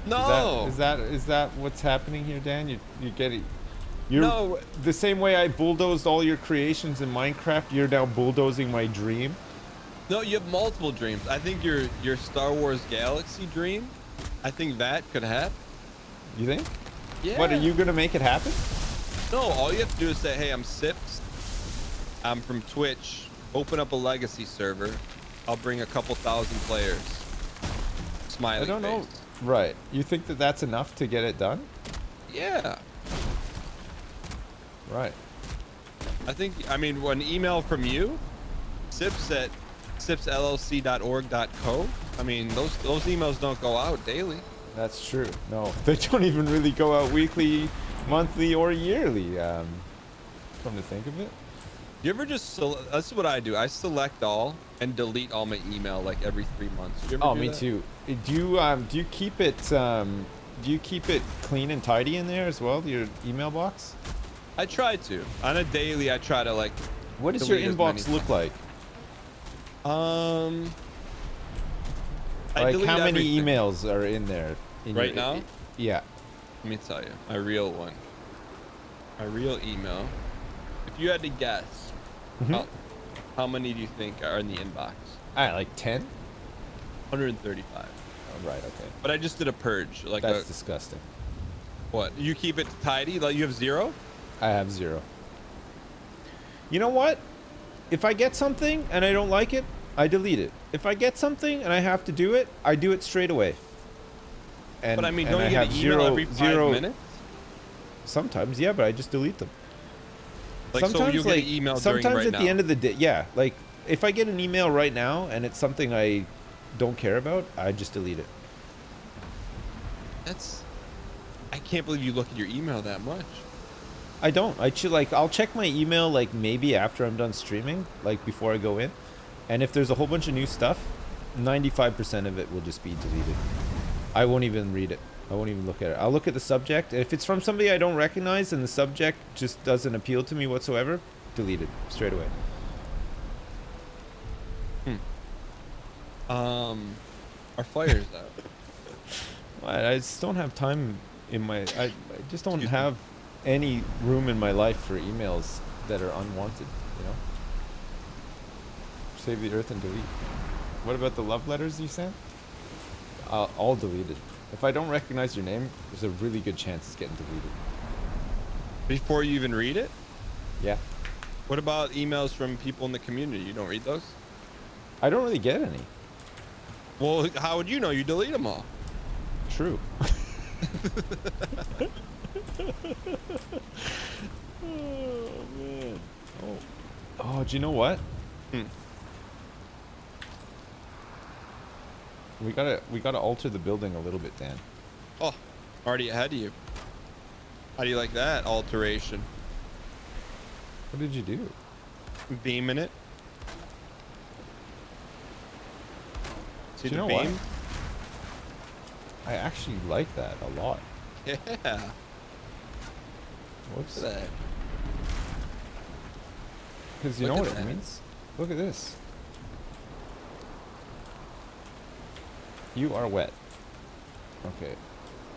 No. Is that what's happening here, Dan? You get it. You're No. the same way I bulldozed all your creations in Minecraft. You're now bulldozing my dream. No, you have multiple dreams. I think your Star Wars Galaxy dream, I think that could happen. You think? Yeah. What, are you gonna make it happen? No, all you have to do is say, hey, I'm Sips. I'm from Twitch. Open up a legacy server. I'll bring a couple thousand players. Smiley I don't know. face. Right. You think that that's enough to get it done? Yeah. Right. I think, I mean, an email from you, sips at sipsllc.org.co. I mean, those emails don't go out daily. That's true. No, they don't even really go out weekly, monthly, or yearly. Come to think of it. You ever just that's what I do. I select all and delete all my email like every 3 months. You ever Oh, do me that? too. Do you keep it clean and tidy in there as well? Your email box? I try to. On a daily, I try to like. What does your delete as inbox many look like? I Like delete how many everything. emails are in there? Right now? Yeah. Let me tell you, my real one. My real email. If you had to guess, how many do you think are in the inbox? All right, like 10? 135. Oh, right, okay. But I just did a purge. Like That's disgusting. what? You keep it tidy? Like you have 0? I have 0. You know what? If I get something and I don't like it, I delete it. If I get something and I have to do it, I do it straight away. And, But I mean, and don't you get an email every 5 minutes? Sometimes, yeah, but I just delete them. Like, so you'll get an email during sometimes right at now. the end of the day, yeah. Like, if I get an email right now and it's something I don't care about, I just delete it. I can't believe you look at your email that much. I don't. I'll check my email like maybe after I'm done streaming, like before I go in. And if there's a whole bunch of new stuff, 95% of it will just be deleted. I won't even read it. I won't even look at it. I'll look at the subject. If it's from somebody I don't recognize and the subject just doesn't appeal to me whatsoever, delete it straight away. Our fire's out. I just don't have time in my... I just don't Excuse me. have any room in my life for emails that are unwanted, you know? Save the earth and delete. What about the love letters you sent? I'll delete it. If I don't recognize your name, there's a really good chance it's getting deleted. Before you even read it? Yeah. What about emails from people in the community? You don't read those? I don't really get any. Well, how would you know? You delete them all. True. Oh man. Oh, do you know what? We gotta alter the building a little bit, Dan. Oh, already ahead of you. How do you like that alteration? What did you do? Beaming it. See Do you the know beam? what? I actually like that a lot. Yeah. Whoops. Look at that. Because you Look know at what it that. means? Look at this. You are wet. Okay.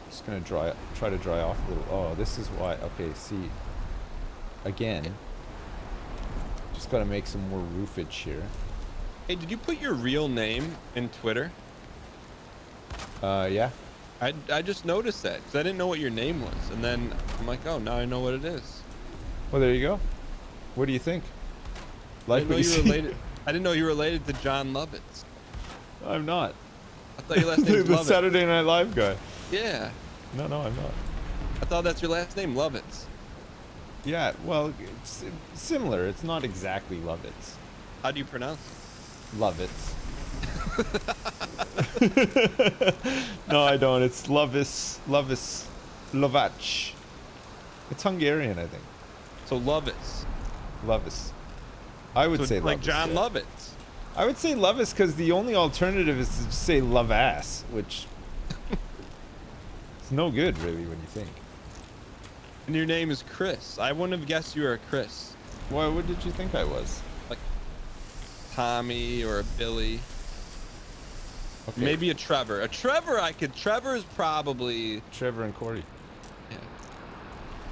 Just gonna try to dry off a little. Oh, this is why. Okay, see. Again. Just gotta make some more roofage here. Hey, did you put your real name in Twitter? Yeah. I just noticed that because I didn't know what your name was, and then I'm like, oh, now I know what it is. Well, there you go. What do you think? I Like didn't know what you you were see? related. I didn't know you were related to John Lovitz. I'm not. I thought your last the name's Lovitz. Saturday Night Live guy. Yeah, No, I'm not. I thought that's your last name, Lovitz. Yeah, well, it's similar. It's not exactly Lovitz. How do you pronounce it? Lovitz. No, I don't. It's Lovis. Lovac. It's Hungarian, I think. So Lovitz. Lovis. I would So say like Lovis, John yeah. Lovitz. I would say Lovis because the only alternative is to just say Lovass, which it's no good really when you think. And your name is Chris. I wouldn't have guessed you were a Chris. Why? What did you think I was? Like Tommy or a Billy. Okay. Maybe a Trevor. A Trevor Trevor is probably... Trevor and Corey. Yeah.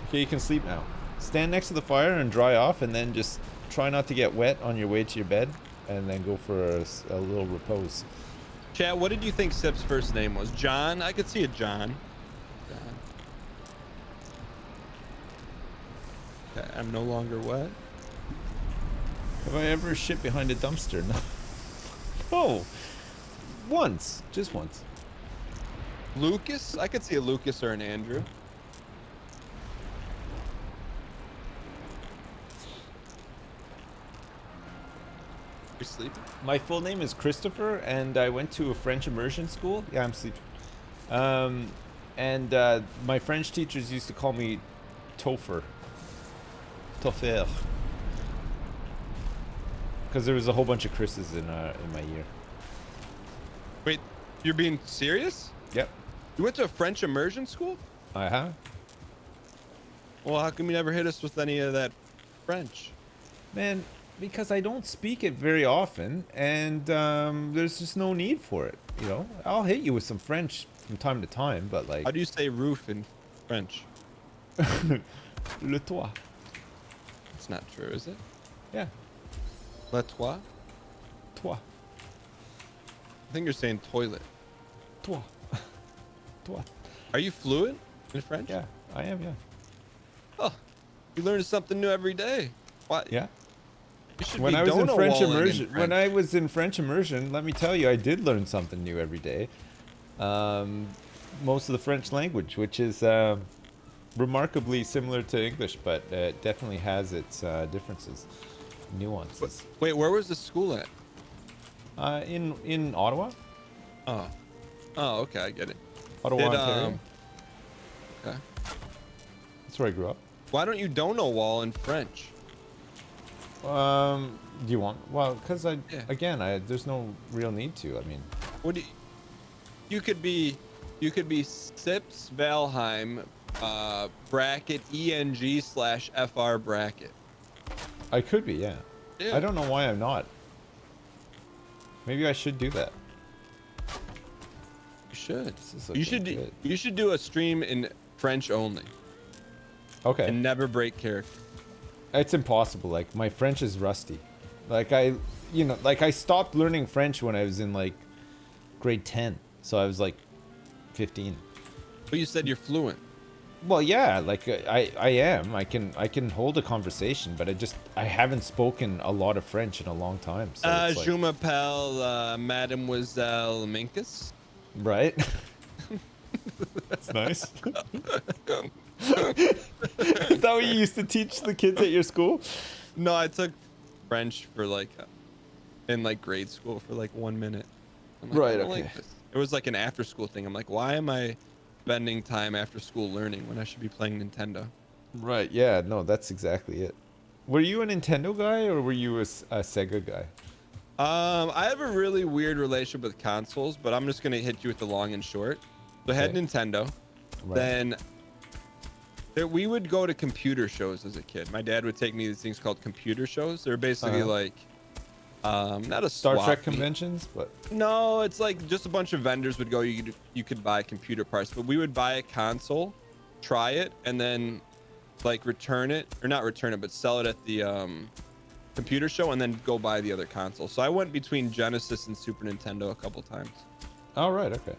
Okay, you can sleep now. Stand next to the fire and dry off, and then just try not to get wet on your way to your bed, and then go for a little repose. Chat, what did you think Sip's first name was? John? I could see a John. Okay, I'm no longer wet. Have I ever shit behind a dumpster? No. No. Once. Just once. Lucas? I could see a Lucas or an Andrew. You're sleeping? My full name is Christopher, and I went to a French immersion school. Yeah, I'm sleeping. My French teachers used to call me Topher. Topher. Because there was a whole bunch of Chris's in my year. Wait, you're being serious? Yep. You went to a French immersion school? I have. Well, how come you never hit us with any of that French? Man, because I don't speak it very often, and there's just no need for it. You know, I'll hit you with some French from time to time, but like. How do you say roof in French? Le toit. It's not true, is it? Yeah. Le toit? Toit. I think you're saying toilet. Toit. Toit. Are you fluent in French? Yeah, I am. Yeah. Oh, you learn something new every day. What? Yeah. You should When be I was in French donut-walling immersion, French. when I was in French immersion, let me tell you, I did learn something new every day. Most of the French language, which is remarkably similar to English, but it definitely has its differences, nuances. Wait, where was the school at? In Ottawa, Oh. Oh, okay, I get it. Ottawa, Did, Ontario. Okay. That's where I grew up. Why don't you donut wall in French? Do you want? Well, because Yeah. there's no real need to. I mean, What do you could be Sips Valheim bracket ENG/FR bracket. I could be, yeah. Yeah. I don't know why I'm not. Maybe I should do that. You should. This is You looking should good. you should do a stream in French only Okay. and never break character. It's impossible. Like, my French is rusty. Like, I stopped learning French when I was in like grade 10. So I was like 15. But you said you're fluent. Well, yeah, like I am. I can hold a conversation, but I haven't spoken a lot of French in a long time. So it's like, Je m'appelle Mademoiselle Minkus. right? That's nice. Is that what you used to teach the kids at your school? No, I took French for like in like grade school for like 1 minute. I'm like, Right, I don't okay. like this. It was like an after school thing. I'm like, why am I spending time after school learning when I should be playing Nintendo? Right. Yeah. No, that's exactly it. Were you a Nintendo guy or were you a Sega guy? I have a really weird relationship with consoles, but I'm just gonna hit you with the long and short. So I had Okay. Nintendo. Right. Then we would go to computer shows as a kid. My dad would take me to these things called computer shows. They're basically like not a Star swap Trek meet. conventions, but No, it's like just a bunch of vendors would go. You could buy computer parts, but we would buy a console, try it, and then like return it, or not return it, but sell it at the computer show, and then go buy the other console. So I went between Genesis and Super Nintendo a couple times. oh right, okay.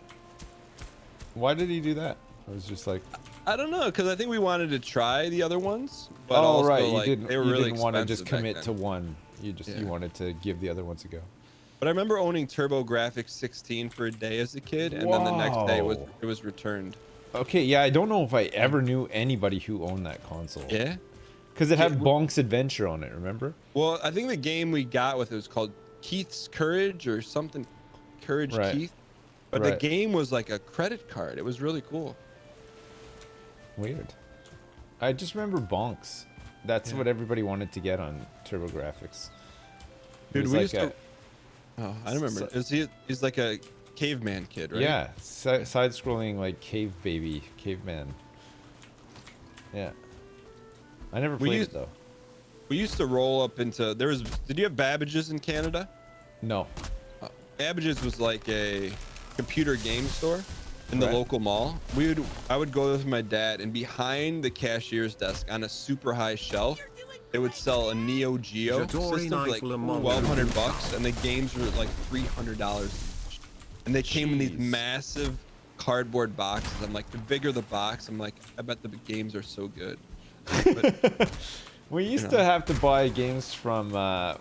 Why did he do that? It was just like, I don't know, because I think we wanted to try the other ones, but oh also right, you like didn't they were you really didn't want to just expensive back commit to then. one. You Yeah. wanted to give the other ones a go. But I remember owning TurboGrafx 16 for a day as a kid, and then the next day Whoa. it was returned. Okay, yeah, I don't know if I ever knew anybody who owned that console. Yeah. Because it had Yeah, Bonk's Adventure on it, remember? Well, I think the game we got with it was called Keith's Courage or something. Courage Right. Keith. But Right. the game was like a credit card. It was really cool. Weird. I just remember Bonks. That's Yeah. what everybody wanted to get on TurboGrafx. It Dude, was we like used to. Oh, I remember. He's like a caveman kid, right? Yeah, side-scrolling like caveman. Yeah. I never We played used- it though. We used to roll up into. Did you have Babbage's in Canada? No. Babbage's was like a computer game store in the Right. local mall. I would go with my dad, and behind the cashier's desk on a super high shelf, they would sell a Neo Geo Jadori system for like Knight Lamont. $1,200, and the games were like $300 each. And they came in these Jeez. massive cardboard boxes. I'm like, the bigger the box, I'm like, I bet the games are so good. But, We used know. to have to buy games from.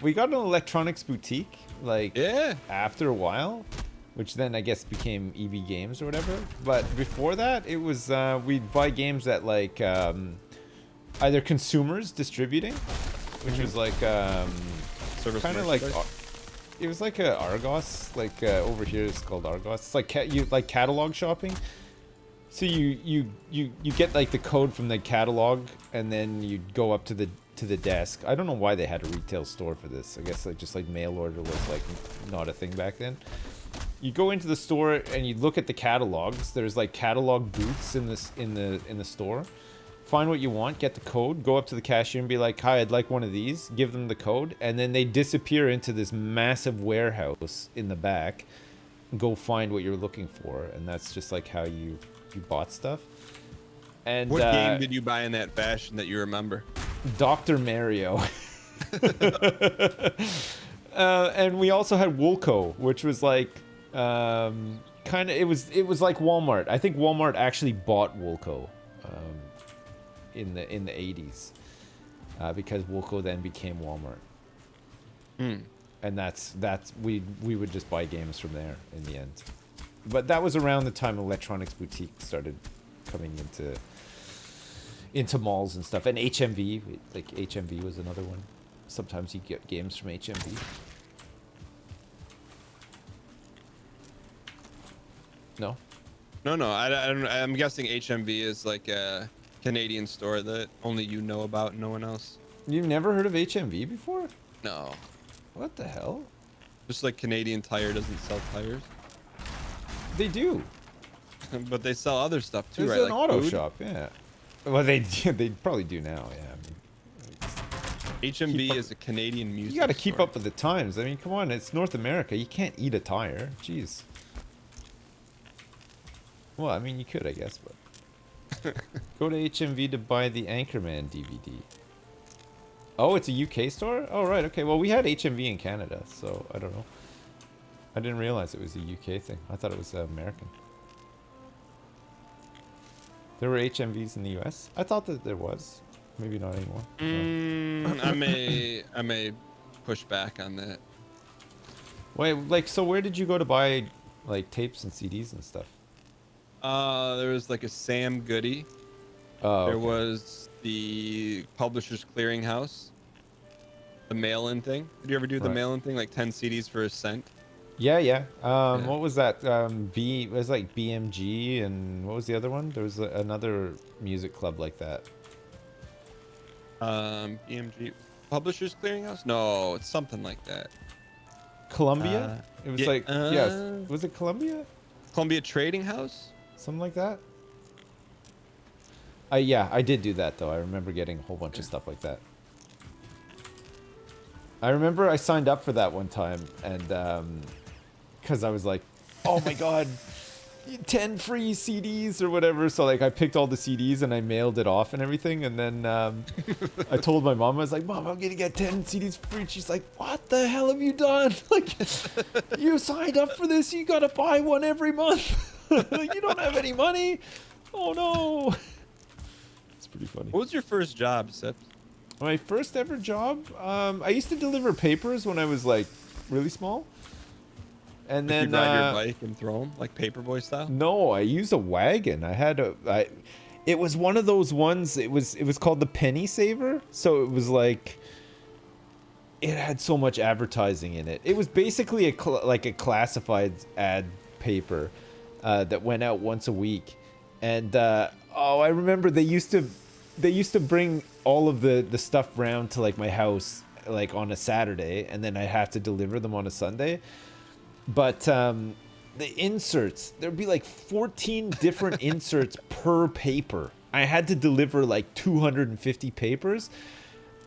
We got an electronics boutique like yeah. after a while, which then I guess became EB Games or whatever. But before that, it was we'd buy games at like either consumers distributing, which was like Service kind of like merchandise. it was like a Argos, like over here it's called Argos. It's like you like catalog shopping. So you get like the code from the catalog, and then you go up to the desk. I don't know why they had a retail store for this. I guess like just like mail order was like not a thing back then. You go into the store and you look at the catalogs. There's like catalog booths in the store. Find what you want, get the code, go up to the cashier and be like, "Hi, I'd like one of these." Give them the code, and then they disappear into this massive warehouse in the back. Go find what you're looking for, and that's just like how you bought stuff. And What game did you buy in that fashion that you remember? Dr. Mario. And we also had Woolco, which was like kind of it was like Walmart. I think Walmart actually bought Woolco in the 80s because Woolco then became Walmart. And that's we would just buy games from there in the end. But that was around the time Electronics Boutique started coming into malls and stuff. And HMV, like HMV was another one. Sometimes you get games from HMV. No? No. I'm guessing HMV is like a Canadian store that only you know about and no one else. You've never heard of HMV before? No. What the hell? Just like Canadian Tire doesn't sell tires. They do. But they sell other stuff too, There's right? an Like auto food? shop, yeah. Well, they probably do now, yeah. I mean, HMV keep up- is a Canadian music you got to keep store. up with the times. I mean, come on, it's North America. You can't eat a tire. Jeez. Well, I mean, you could, I guess, but go to HMV to buy the Anchorman DVD. Oh, it's a UK store? Oh, right, okay. Well, we had HMV in Canada, so I don't know. I didn't realize it was a UK thing. I thought it was American. There were HMVs in the U.S. I thought that there was. Maybe not anymore. No. I may push back on that. Wait, like, so where did you go to buy like tapes and CDs and stuff? There was like a Sam Goody. Oh, There okay. was the Publishers Clearinghouse. The mail-in thing. Did you ever do the Right. mail-in thing? Like 10 CDs for a cent? Yeah, yeah. Yeah. What was that? It was like BMG, and what was the other one? There was another music club like that. BMG. Publishers Clearinghouse? No, it's something like that. Columbia? It was yeah, like, yes. Was it Columbia? Columbia Trading House? Something like that? Yeah, I did do that though. I remember getting a whole bunch of stuff like that. I remember I signed up for that one time, and because I was like, oh my god, 10 free CDs or whatever. So like I picked all the CDs and I mailed it off and everything, and then I told my mom, I was like, Mom, I'm gonna get 10 CDs free. And she's like, what the hell have you done? Like, you signed up for this, you gotta buy one every month. Like, you don't have any money. Oh no. It's pretty funny. What was your first job, Sips? My first ever job, I used to deliver papers when I was like really small. And Like then you ride your bike and throw them like paperboy style? no, I used a wagon. It was one of those ones. It was called the Penny Saver. So it was like, it had so much advertising in it. It was basically like a classified ad paper that went out once a week. And I remember they used to bring all of the stuff round to like my house like on a Saturday, and then I have to deliver them on a Sunday. But the inserts, there'd be like 14 different inserts per paper. I had to deliver like 250 papers.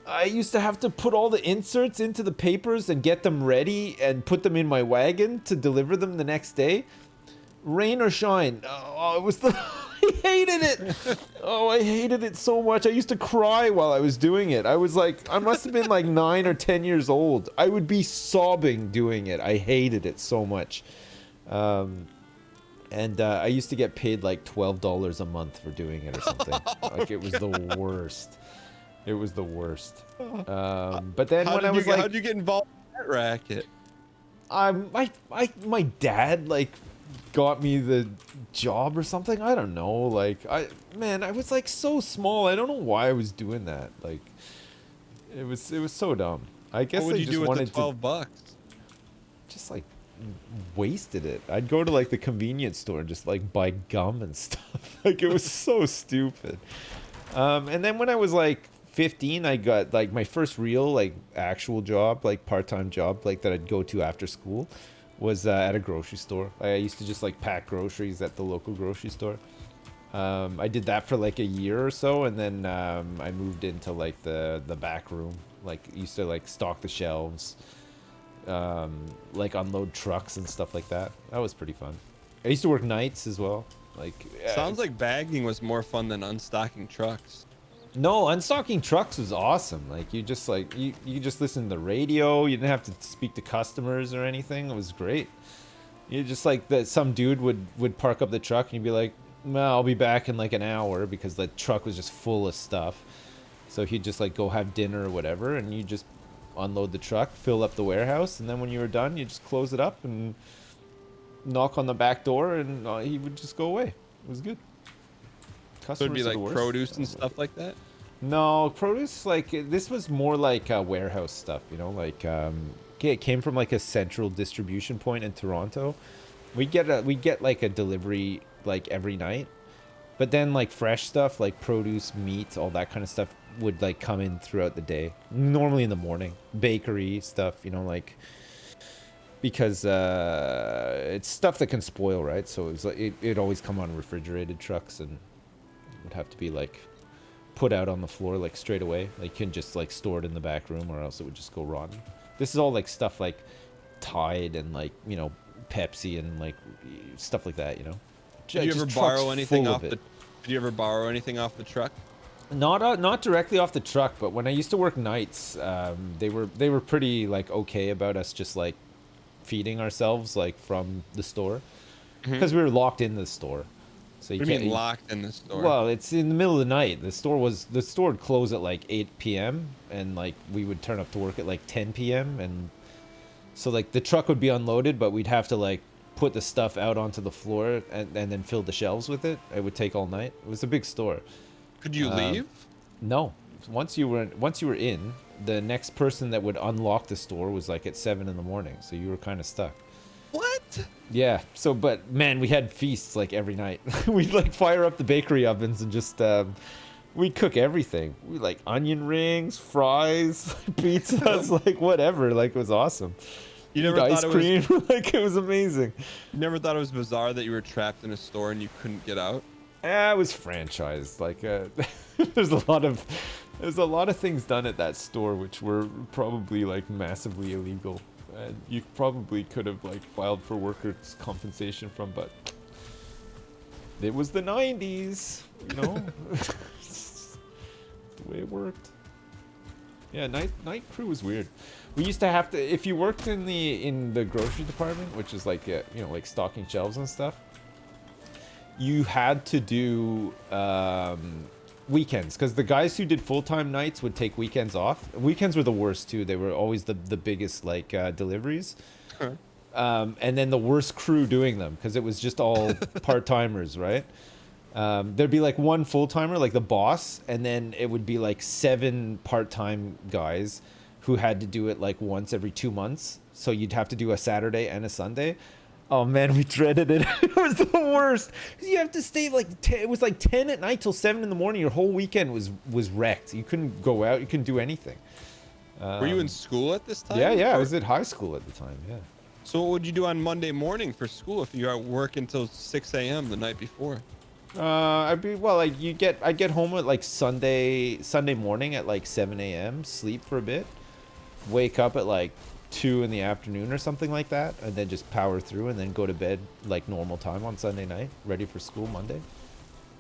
I used to have to put all the inserts into the papers and get them ready and put them in my wagon to deliver them the next day. Rain or shine. Oh, it was I hated it. Oh, I hated it so much. I used to cry while I was doing it. I was like, I must have been like 9 or 10 years old. I would be sobbing doing it. I hated it so much. And I used to get paid like $12 a month for doing it or something. Like, it was the worst. It was the worst. But then when I was like, how'd you get involved in that racket? my dad like got me the job or something. I don't know. Like, I was like so small. I don't know why I was doing that. Like, it was so dumb. I guess What would I you just do with wanted the $12? just like wasted it. I'd go to like the convenience store and just like buy gum and stuff. Like, it was so stupid. And then when I was like 15, I got like my first real like actual job, like part-time job, like that I'd go to after school, was at a grocery store. I used to just like pack groceries at the local grocery store. I did that for like a year or so, and then I moved into like the back room. Like, used to like stock the shelves, like unload trucks and stuff like that. That was pretty fun. I used to work nights as well. Like, Sounds like bagging was more fun than unstocking trucks. no, unstocking trucks was awesome. Like, you just like you just listen to the radio. You didn't have to speak to customers or anything. It was great. You just like that some dude would park up the truck and you'd be like, well, I'll be back in like an hour, because the truck was just full of stuff. So he'd just like go have dinner or whatever, and you just unload the truck, fill up the warehouse, and then when you were done, you just close it up and knock on the back door, and he would just go away. It was good. So it'd be Customers are like the worst. produce and stuff like that? No, produce, like, this was more like warehouse stuff, you know, like, it came from like a central distribution point in Toronto. We'd get like a delivery like every night, but then like fresh stuff like produce, meat, all that kind of stuff would like come in throughout the day, normally in the morning. Bakery stuff, you know, like, because it's stuff that can spoil, right? So it was like it'd always come on refrigerated trucks, and it would have to be like put out on the floor like straight away. Like, you can just like store it in the back room, or else it would just go rotten. This is all like stuff like Tide and like, you know, Pepsi and like stuff like that, you know. Did you ever Just borrow trucks anything full off of the? it. Did you ever borrow anything off the truck? Not directly off the truck, but when I used to work nights, they were pretty like okay about us just like feeding ourselves like from the store, because we were locked in the store. So you What do you can't. mean locked in the store? Well, it's in the middle of the night. The store would close at like 8 p.m. and like we would turn up to work at like 10 p.m. and so like the truck would be unloaded, but we'd have to like put the stuff out onto the floor and then fill the shelves with it. It would take all night. It was a big store. Could you leave? No. Once you were in, the next person that would unlock the store was like at 7 in the morning. So you were kind of stuck. What? Yeah. So, but man, we had feasts like every night. We'd like fire up the bakery ovens and just we'd cook everything. We like onion rings, fries, pizzas, like whatever. Like it was awesome. You never Eat thought ice it cream. Like it was amazing. You never thought it was bizarre that you were trapped in a store and you couldn't get out? It was franchised. Like there's a lot of things done at that store which were probably like massively illegal. And you probably could have like filed for workers' compensation from, but it was the 90s, you know. It's the way it worked. Yeah, night crew was weird. We used to have to, if you worked in the grocery department, which is like you know, like stocking shelves and stuff, you had to do weekends, because the guys who did full-time nights would take weekends off. Weekends were the worst too. They were always the biggest like deliveries. Huh. And then the worst crew doing them, because it was just all part-timers, right? There'd be like one full-timer, like the boss, and then it would be like 7 part-time guys who had to do it like once every 2 months. So you'd have to do a Saturday and a Sunday. Oh man, we dreaded it. It was the worst. You have to stay like it was like 10 at night till 7 in the morning. Your whole weekend was wrecked. You couldn't go out. You couldn't do anything. Were you in school at this time? Yeah. I was at high school at the time. Yeah. So what would you do on Monday morning for school if you are at work until 6 a.m. the night before? I'd get home at like Sunday morning at like 7 a.m. Sleep for a bit, wake up at like 2 in the afternoon or something like that, and then just power through and then go to bed like normal time on Sunday night, ready for school Monday.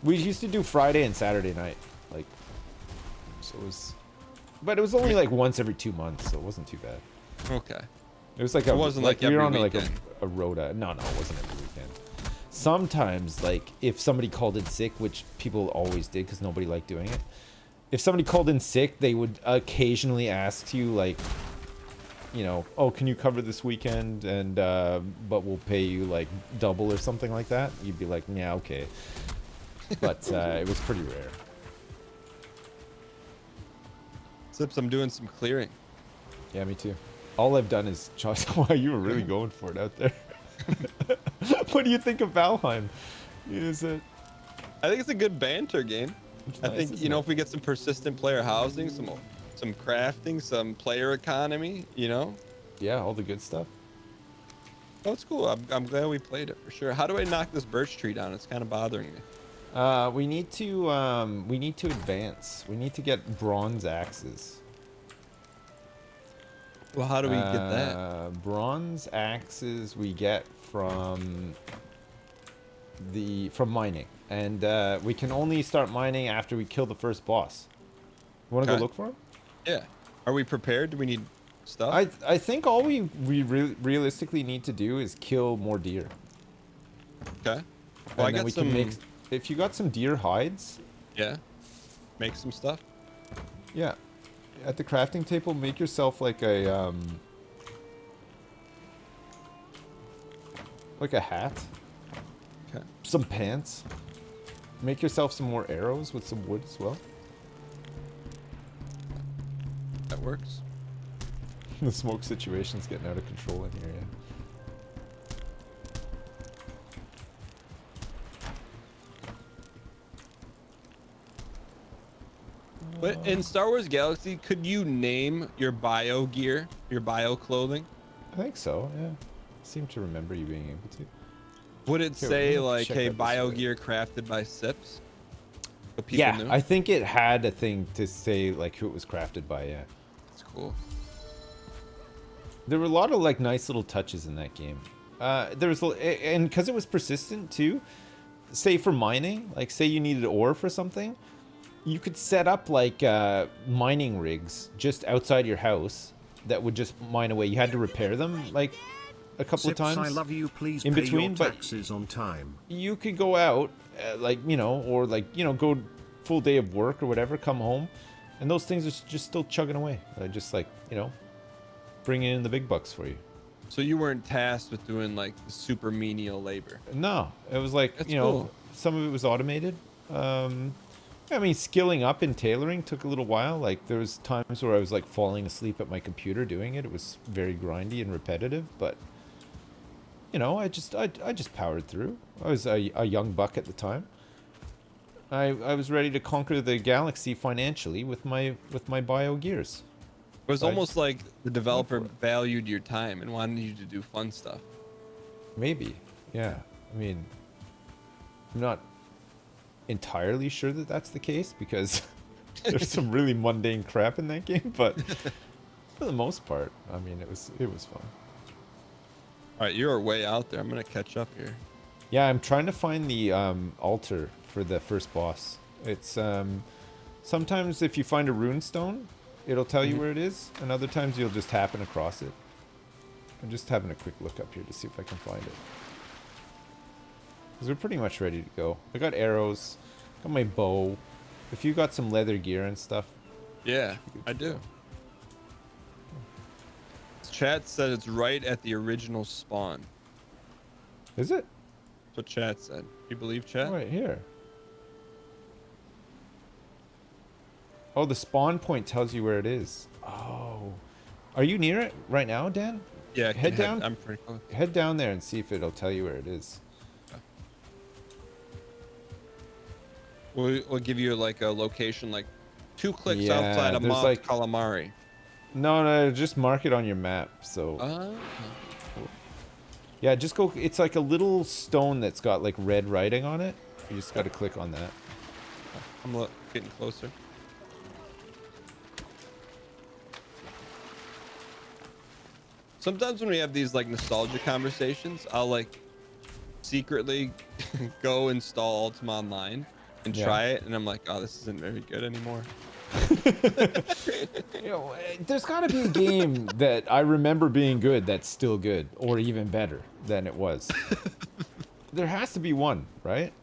We used to do Friday and Saturday night, like, so it was, but it was only like once every 2 months, so it wasn't too bad. Okay. It was like It wasn't like we were every on like weekend. a rota. No, it wasn't every weekend. Sometimes, like, if somebody called in sick, which people always did because nobody liked doing it, if somebody called in sick, they would occasionally ask you, like, you know, oh, can you cover this weekend, and but we'll pay you like double or something like that. You'd be like, yeah, okay. But it was pretty rare. Sips, I'm doing some clearing. Yeah, me too. All I've done is wow, you were really going for it out there. What do you think of Valheim? Is it? I think it's a good banter game. It's I nice, think, isn't you know, it? if we get some persistent player housing, some crafting, some player economy, you know. Yeah, all the good stuff. Oh, it's cool. I'm glad we played it for sure. How do I knock this birch tree down? It's kind of bothering me. We need to advance. We need to get bronze axes. Well, how do we get that? Bronze axes we get from mining, and we can only start mining after we kill the first boss. You want to Okay. go look for him? Yeah. Are we prepared? Do we need stuff? I think all we realistically need to do is kill more deer. Okay. Well, I and then got we some. can make. If you got some deer hides, Yeah. Make some stuff. yeah, at the crafting table, make yourself like a hat, Okay. some pants. Make yourself some more arrows with some wood as well. That works. The smoke situation's getting out of control in here, yeah. But in Star Wars Galaxy, could you name your bio gear, your bio clothing? I think so, yeah. I seem to remember you being able to. Would it Here, say let me like, check hey, out this bio way. gear crafted by Sips? So people Yeah, knew? I think it had a thing to say like who it was crafted by, yeah. That's cool. There were a lot of like nice little touches in that game. There was, and because it was persistent too, say for mining, like say you needed ore for something, you could set up like mining rigs just outside your house that would just mine away. You had to repair them like a couple Sips, of times. I love you. Please in pay between, your but taxes on time. you could go out like, you know, or like, you know, go full day of work or whatever, come home, and those things are just still chugging away. They're just like, you know, bringing in the big bucks for you. So you weren't tasked with doing like the super menial labor. No, it was like, That's you know, cool. some of it was automated. I mean, skilling up in tailoring took a little while. Like there was times where I was like falling asleep at my computer doing it. It was very grindy and repetitive, but you know, I just powered through. I was a young buck at the time. I was ready to conquer the galaxy financially with my bio gears. It was So I almost just like the developer went for it. valued your time and wanted you to do fun stuff. Maybe, yeah. I mean, I'm not entirely sure that that's the case because there's some really mundane crap in that game, but for the most part, I mean, it was fun. All right, you're way out there. I'm gonna catch up here. Yeah, I'm trying to find the altar for the first boss. It's sometimes if you find a rune stone, it'll tell you where it is, and other times you'll just happen across it. I'm just having a quick look up here to see if I can find it. Because we're pretty much ready to go. I got arrows, got my bow. If you got some leather gear and stuff. Yeah, I do. Chat said it's right at the original spawn. Is it? That's what chat said. You believe chat? Right here. Oh, the spawn point tells you where it is. Oh. Are you near it right now, Dan? Yeah, I can Head down. I'm pretty close. Head down there and see if it'll tell you where it is. We'll give you like a location like 2 clicks Yeah, outside of there's Mount like- Calamari. No, just mark it on your map. So yeah, just go. It's like a little stone that's got like red writing on it. You just got to click on that. I'm getting closer. Sometimes when we have these like nostalgia conversations, I'll like secretly go install Ultima Online and Yeah. try it, and I'm like, oh, this isn't very good anymore. You know, there's got to be a game that I remember being good that's still good, or even better than it was. There has to be one, right?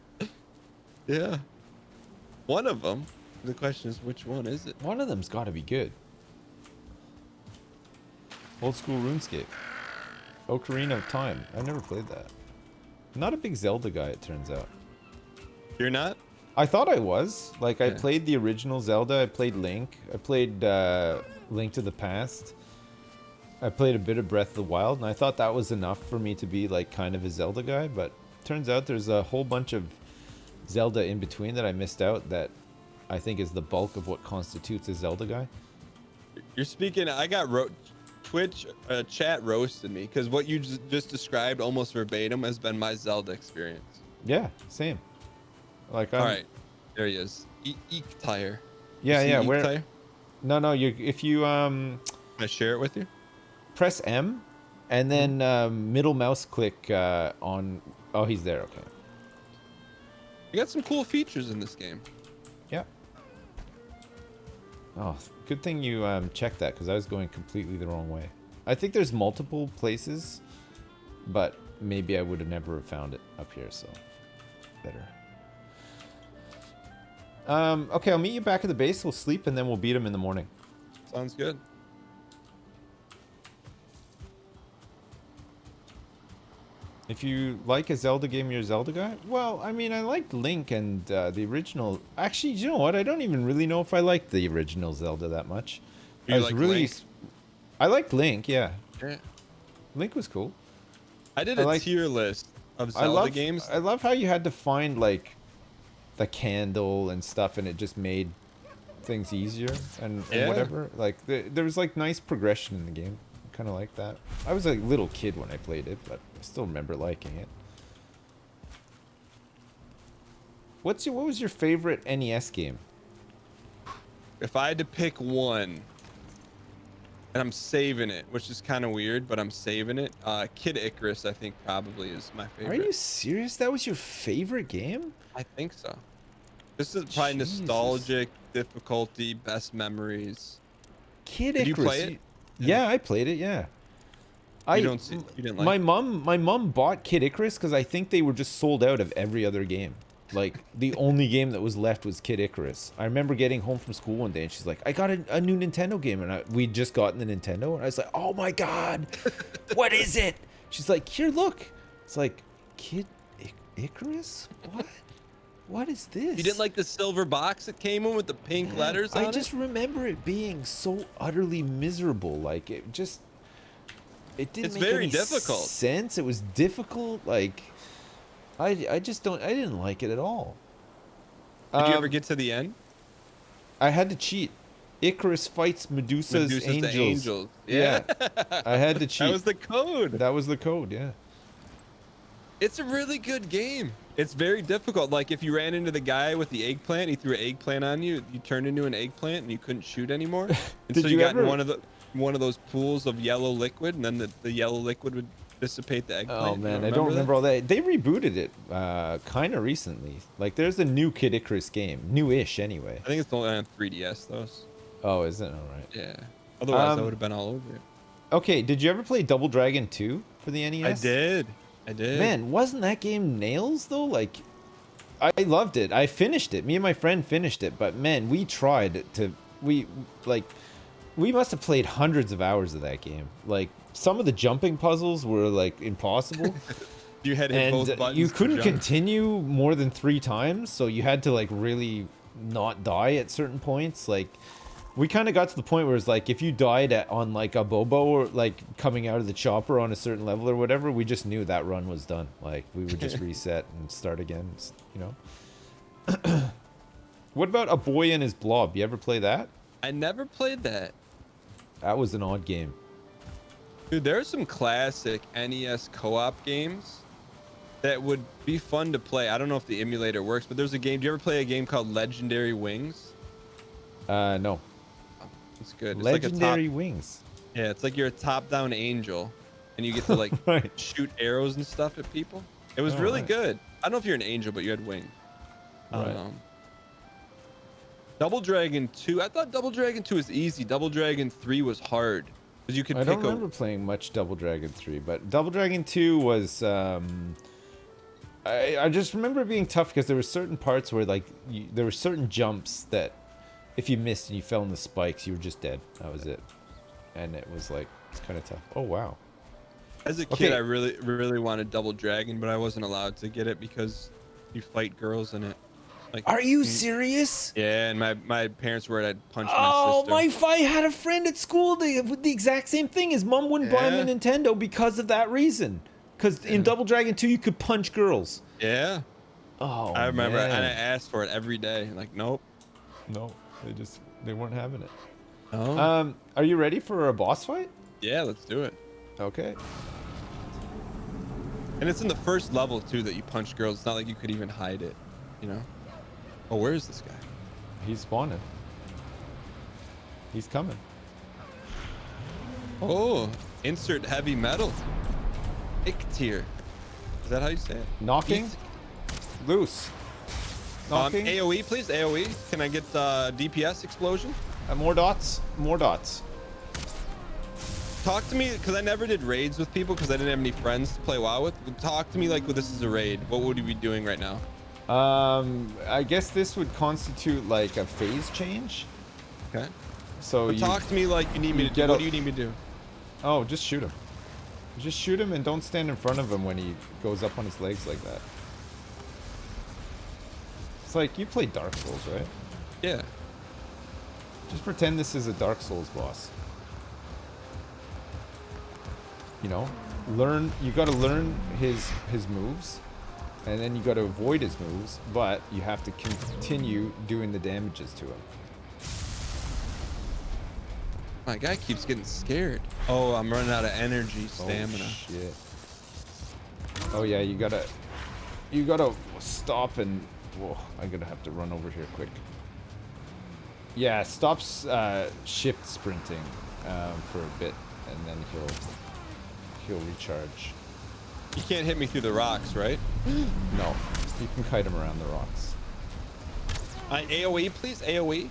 Yeah. One of them. The question is, which one is it? One of them's got to be good. Old school RuneScape. Ocarina of Time. I never played that. Not a big Zelda guy, it turns out. You're not? I thought I was. Like, I Yeah. played the original Zelda. I played Link. I played Link to the Past. I played a bit of Breath of the Wild, and I thought that was enough for me to be, like, kind of a Zelda guy. But turns out there's a whole bunch of Zelda in between that I missed out that I think is the bulk of what constitutes a Zelda guy. You're speaking. I got Twitch chat roasted me because what you just described almost verbatim has been my Zelda experience. Yeah, same. Like, All right, there he is. Eek tire. Yeah, You see yeah. Eek Where? Tire? No. If you Can I share it with you? press M, and then middle mouse click on. Oh, he's there. Okay. You got some cool features in this game. Yeah. Oh, good thing you checked that because I was going completely the wrong way. I think there's multiple places, but maybe I would have never found it up here. So better. Okay, I'll meet you back at the base. We'll sleep and then we'll beat him in the morning. Sounds good. If you like a Zelda game, you're a Zelda guy? Well, I mean, I liked Link and the original. Actually, you know what? I don't even really know if I liked the original Zelda that much. You liked Link? I liked Link, yeah. Yeah. Link was cool. I did I a like- tier list of I Zelda love games. I love how you had to find like the candle and stuff, and it just made things easier and Yeah. whatever. Like there was like nice progression in the game. Kind of like that. I was a little kid when I played it, but I still remember liking it. What was your favorite NES game? If I had to pick one, and I'm saving it, which is kind of weird, but I'm saving it. Kid Icarus, I think, probably is my favorite. Are you serious? That was your favorite game? I think so. This is probably Jesus. nostalgic, difficulty, best memories. Kid Did you Icarus. play it? Yeah, I played it. Yeah. You didn't like my it? mom bought Kid Icarus because I think they were just sold out of every other game. Like, the only game that was left was Kid Icarus. I remember getting home from school one day, and she's like, I got a new Nintendo game. And we'd just gotten the Nintendo, and I was like, oh my god, what is it? She's like, here, look. It's like, Kid Icarus? What? What is this? You didn't like the silver box that came in with the pink letters on it? I just remember it being so utterly miserable. Like, it didn't make any difficult. sense. It was difficult. Like, I didn't like it at all. Did you ever get to the end? I had to cheat. Icarus fights Medusa's angels. Yeah. I had to cheat. That was the code. That was the code, yeah. It's a really good game. It's very difficult. Like, if you ran into the guy with the eggplant, he threw an eggplant on you, you turned into an eggplant and you couldn't shoot anymore. And so you got in one of those pools of yellow liquid, and then the yellow liquid would dissipate the eggplant. Oh man, I don't remember all that. They rebooted it kind of recently. Like, there's a new Kid Icarus game, newish anyway. I think it's only on 3DS though. Oh, is it? All right. Yeah. Otherwise, I would have been all over it. Okay, did you ever play Double Dragon 2 for the NES? I did. Man, wasn't that game nails though? Like, I loved it. I finished it. Me and my friend finished it, but man, we tried to. We must have played hundreds of hours of that game. Like, some of the jumping puzzles were like impossible. You had to hit both buttons. You couldn't continue more than 3 times, so you had to like really not die at certain points. Like, we kind of got to the point where it's like, if you died on like a Bobo or like coming out of the chopper on a certain level or whatever, we just knew that run was done. Like, we would just reset and start again, you know? What about A Boy and His Blob? You ever play that? I never played that. That was an odd game. Dude, there are some classic NES co-op games that would be fun to play. I don't know if the emulator works, but there's a game. Do you ever play a game called Legendary Wings? No. It's good. It's Legendary Wings. Yeah, it's like you're a top-down angel, and you get to like Right. shoot arrows and stuff at people. It was really good. I don't know if you're an angel, but you had wings. Right. Double Dragon 2. I thought Double Dragon 2 was easy. Double Dragon 3 was hard because you could. I don't remember playing much Double Dragon 3, but Double Dragon 2 was. I just remember it being tough because there were certain parts where like there were certain jumps that if you missed and you fell in the spikes, you were just dead. That was it, and it was like it's kind of tough. Oh wow. As a kid, I really wanted Double Dragon, but I wasn't allowed to get it because you fight girls in it. Like, are you serious? Yeah, and my parents were I'd punch Oh, my sister. I had a friend at school with the exact same thing. His mom wouldn't buy him a Nintendo because of that reason. Because in Double Dragon 2, you could punch girls. Yeah. Oh, I remember, man. and I asked for it every day. Like, nope. No, they weren't having it. Oh. Are you ready for a boss fight? Yeah, let's do it. Okay. And it's in the first level too that you punch girls. It's not like you could even hide it, you know? Oh, where is this guy? He's spawning. He's coming. Oh, insert heavy metal. Iktir. Is that how you say it? Knocking. Loose. Knocking. AoE, please. AoE. Can I get DPS explosion? More dots. More dots. Talk to me, because I never did raids with people because I didn't have any friends to play WoW with. Talk to me like this is a raid. What would you be doing right now? I guess this would constitute like a phase change. Okay. So but talk to me like you need me to do. What do you need me to do? Oh, just shoot him. Just shoot him and don't stand in front of him when he goes up on his legs like that. It's like, you played Dark Souls, right? Yeah. Just pretend this is a Dark Souls boss. You know, you gotta learn his moves, and then you gotta avoid his moves, but you have to continue doing the damages to him. My guy keeps getting scared. Oh, I'm running out of energy, stamina. Oh, shit. Oh yeah, you gotta stop and, whoa, I'm gonna have to run over here quick. Yeah, stops shift sprinting for a bit, and then he'll recharge. You can't hit me through the rocks, right? No, you can kite him around the rocks. AoE, please. AoE.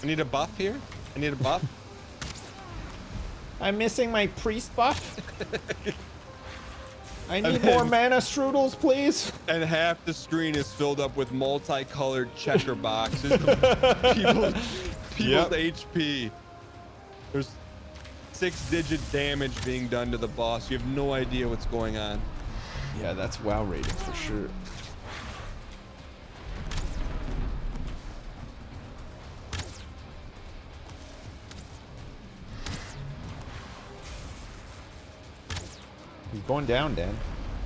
I need a buff here. I need a buff. I'm missing my priest buff. I need more mana strudels, please. And half the screen is filled up with multicolored checker boxes of people's HP. There's 6-digit damage being done to the boss. You have no idea what's going on. Yeah, that's WoW rating for sure. He's going down, Dan.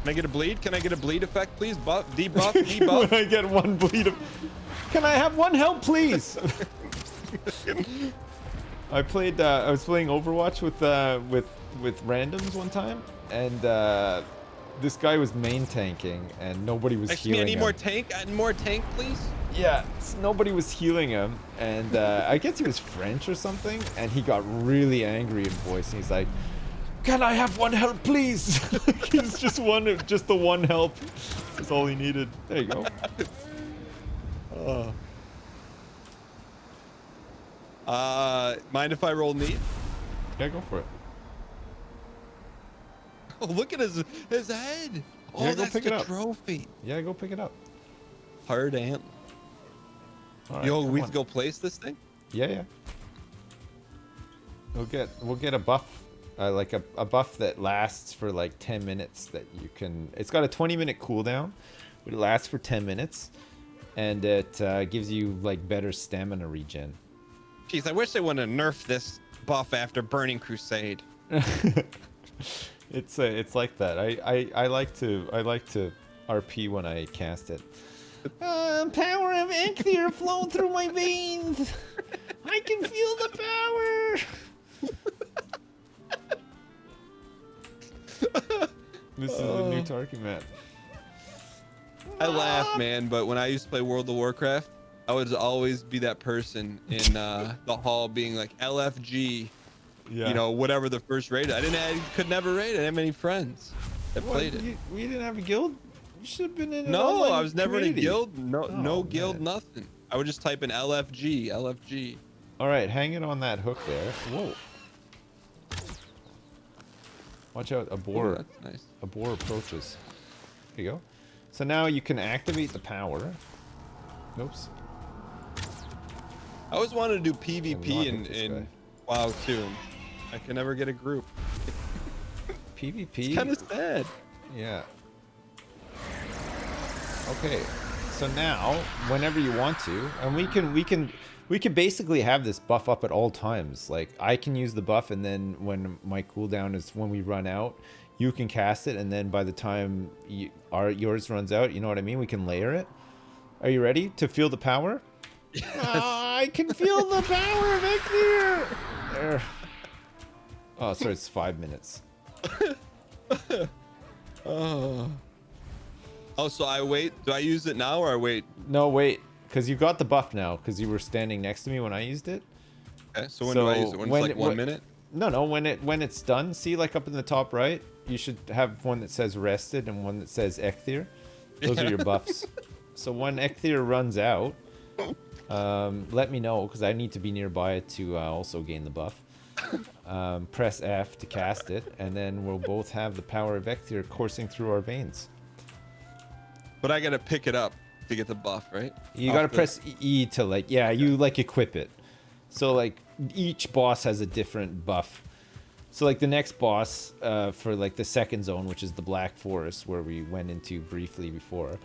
Can I get a bleed? Can I get a bleed effect, please? Debuff, debuff. Can I get one bleed? Can I have one help, please? I was playing Overwatch with randoms one time, and this guy was main tanking, and nobody was healing him. I need more tank. More tank, please. Yeah, nobody was healing him, and I guess he was French or something, and he got really angry in voice, and he's like, "Can I have one help, please?" He's just the one help. That's all he needed. There you go. Mind if I roll need? Yeah, go for it. Oh, look at his head. Oh, Yeah, go that's pick it the up. trophy. Yeah, go pick it up. Hard ant. All right, Yo, come we on. go place this thing? Yeah. We'll get a buff, like a buff that lasts for like 10 minutes. That you can. It's got a 20-minute cooldown, but it lasts for 10 minutes, and it gives you like better stamina regen. Jeez, I wish they would have nerfed this buff after Burning Crusade. It's like that. I like to RP when I cast it. Power of Ecthir flowing through my veins. I can feel the power. This is the new Tarky map. I laugh, man, but when I used to play World of Warcraft, I would always be that person in the hall being like LFG, Yeah. you know, whatever the first raid. I could never raid. I didn't have many friends that played it. We didn't have a guild? You should have been in an No, online I was never community. in a guild. No Oh, guild, man. nothing. I would just type in LFG. All right, hang it on that hook there. Whoa. Watch out, a boar. Oh, that's nice. A boar approaches. There you go. So now you can activate the power. Oops. I always wanted to do not PvP hit this in guy. WoW too. I can never get a group. PvP. It's kind of sad. Yeah. Okay. So now, whenever you want to, and we can basically have this buff up at all times. Like I can use the buff, and then when my cooldown is when we run out, you can cast it, and then by the time yours runs out, you know what I mean? We can layer it. Are you ready to feel the power? I can feel the power of Ecthir! There. Oh, sorry, it's 5 minutes. Oh, so I wait. Do I use it now or I wait? No, wait, because you got the buff now, because you were standing next to me when I used it. Okay, so when do I use it? When it's like 1 minute? No, when it's done, see, like up in the top right, you should have one that says rested and one that says Ecthir. Those are your buffs. So when Ecthir runs out, let me know, because I need to be nearby to also gain the buff. Press F to cast it, and then we'll both have the power of Ecthir coursing through our veins. But I gotta pick it up to get the buff, right? You gotta press E to you equip it. So like each boss has a different buff. So like the next boss for like the second zone, which is the Black Forest, where we went into briefly before.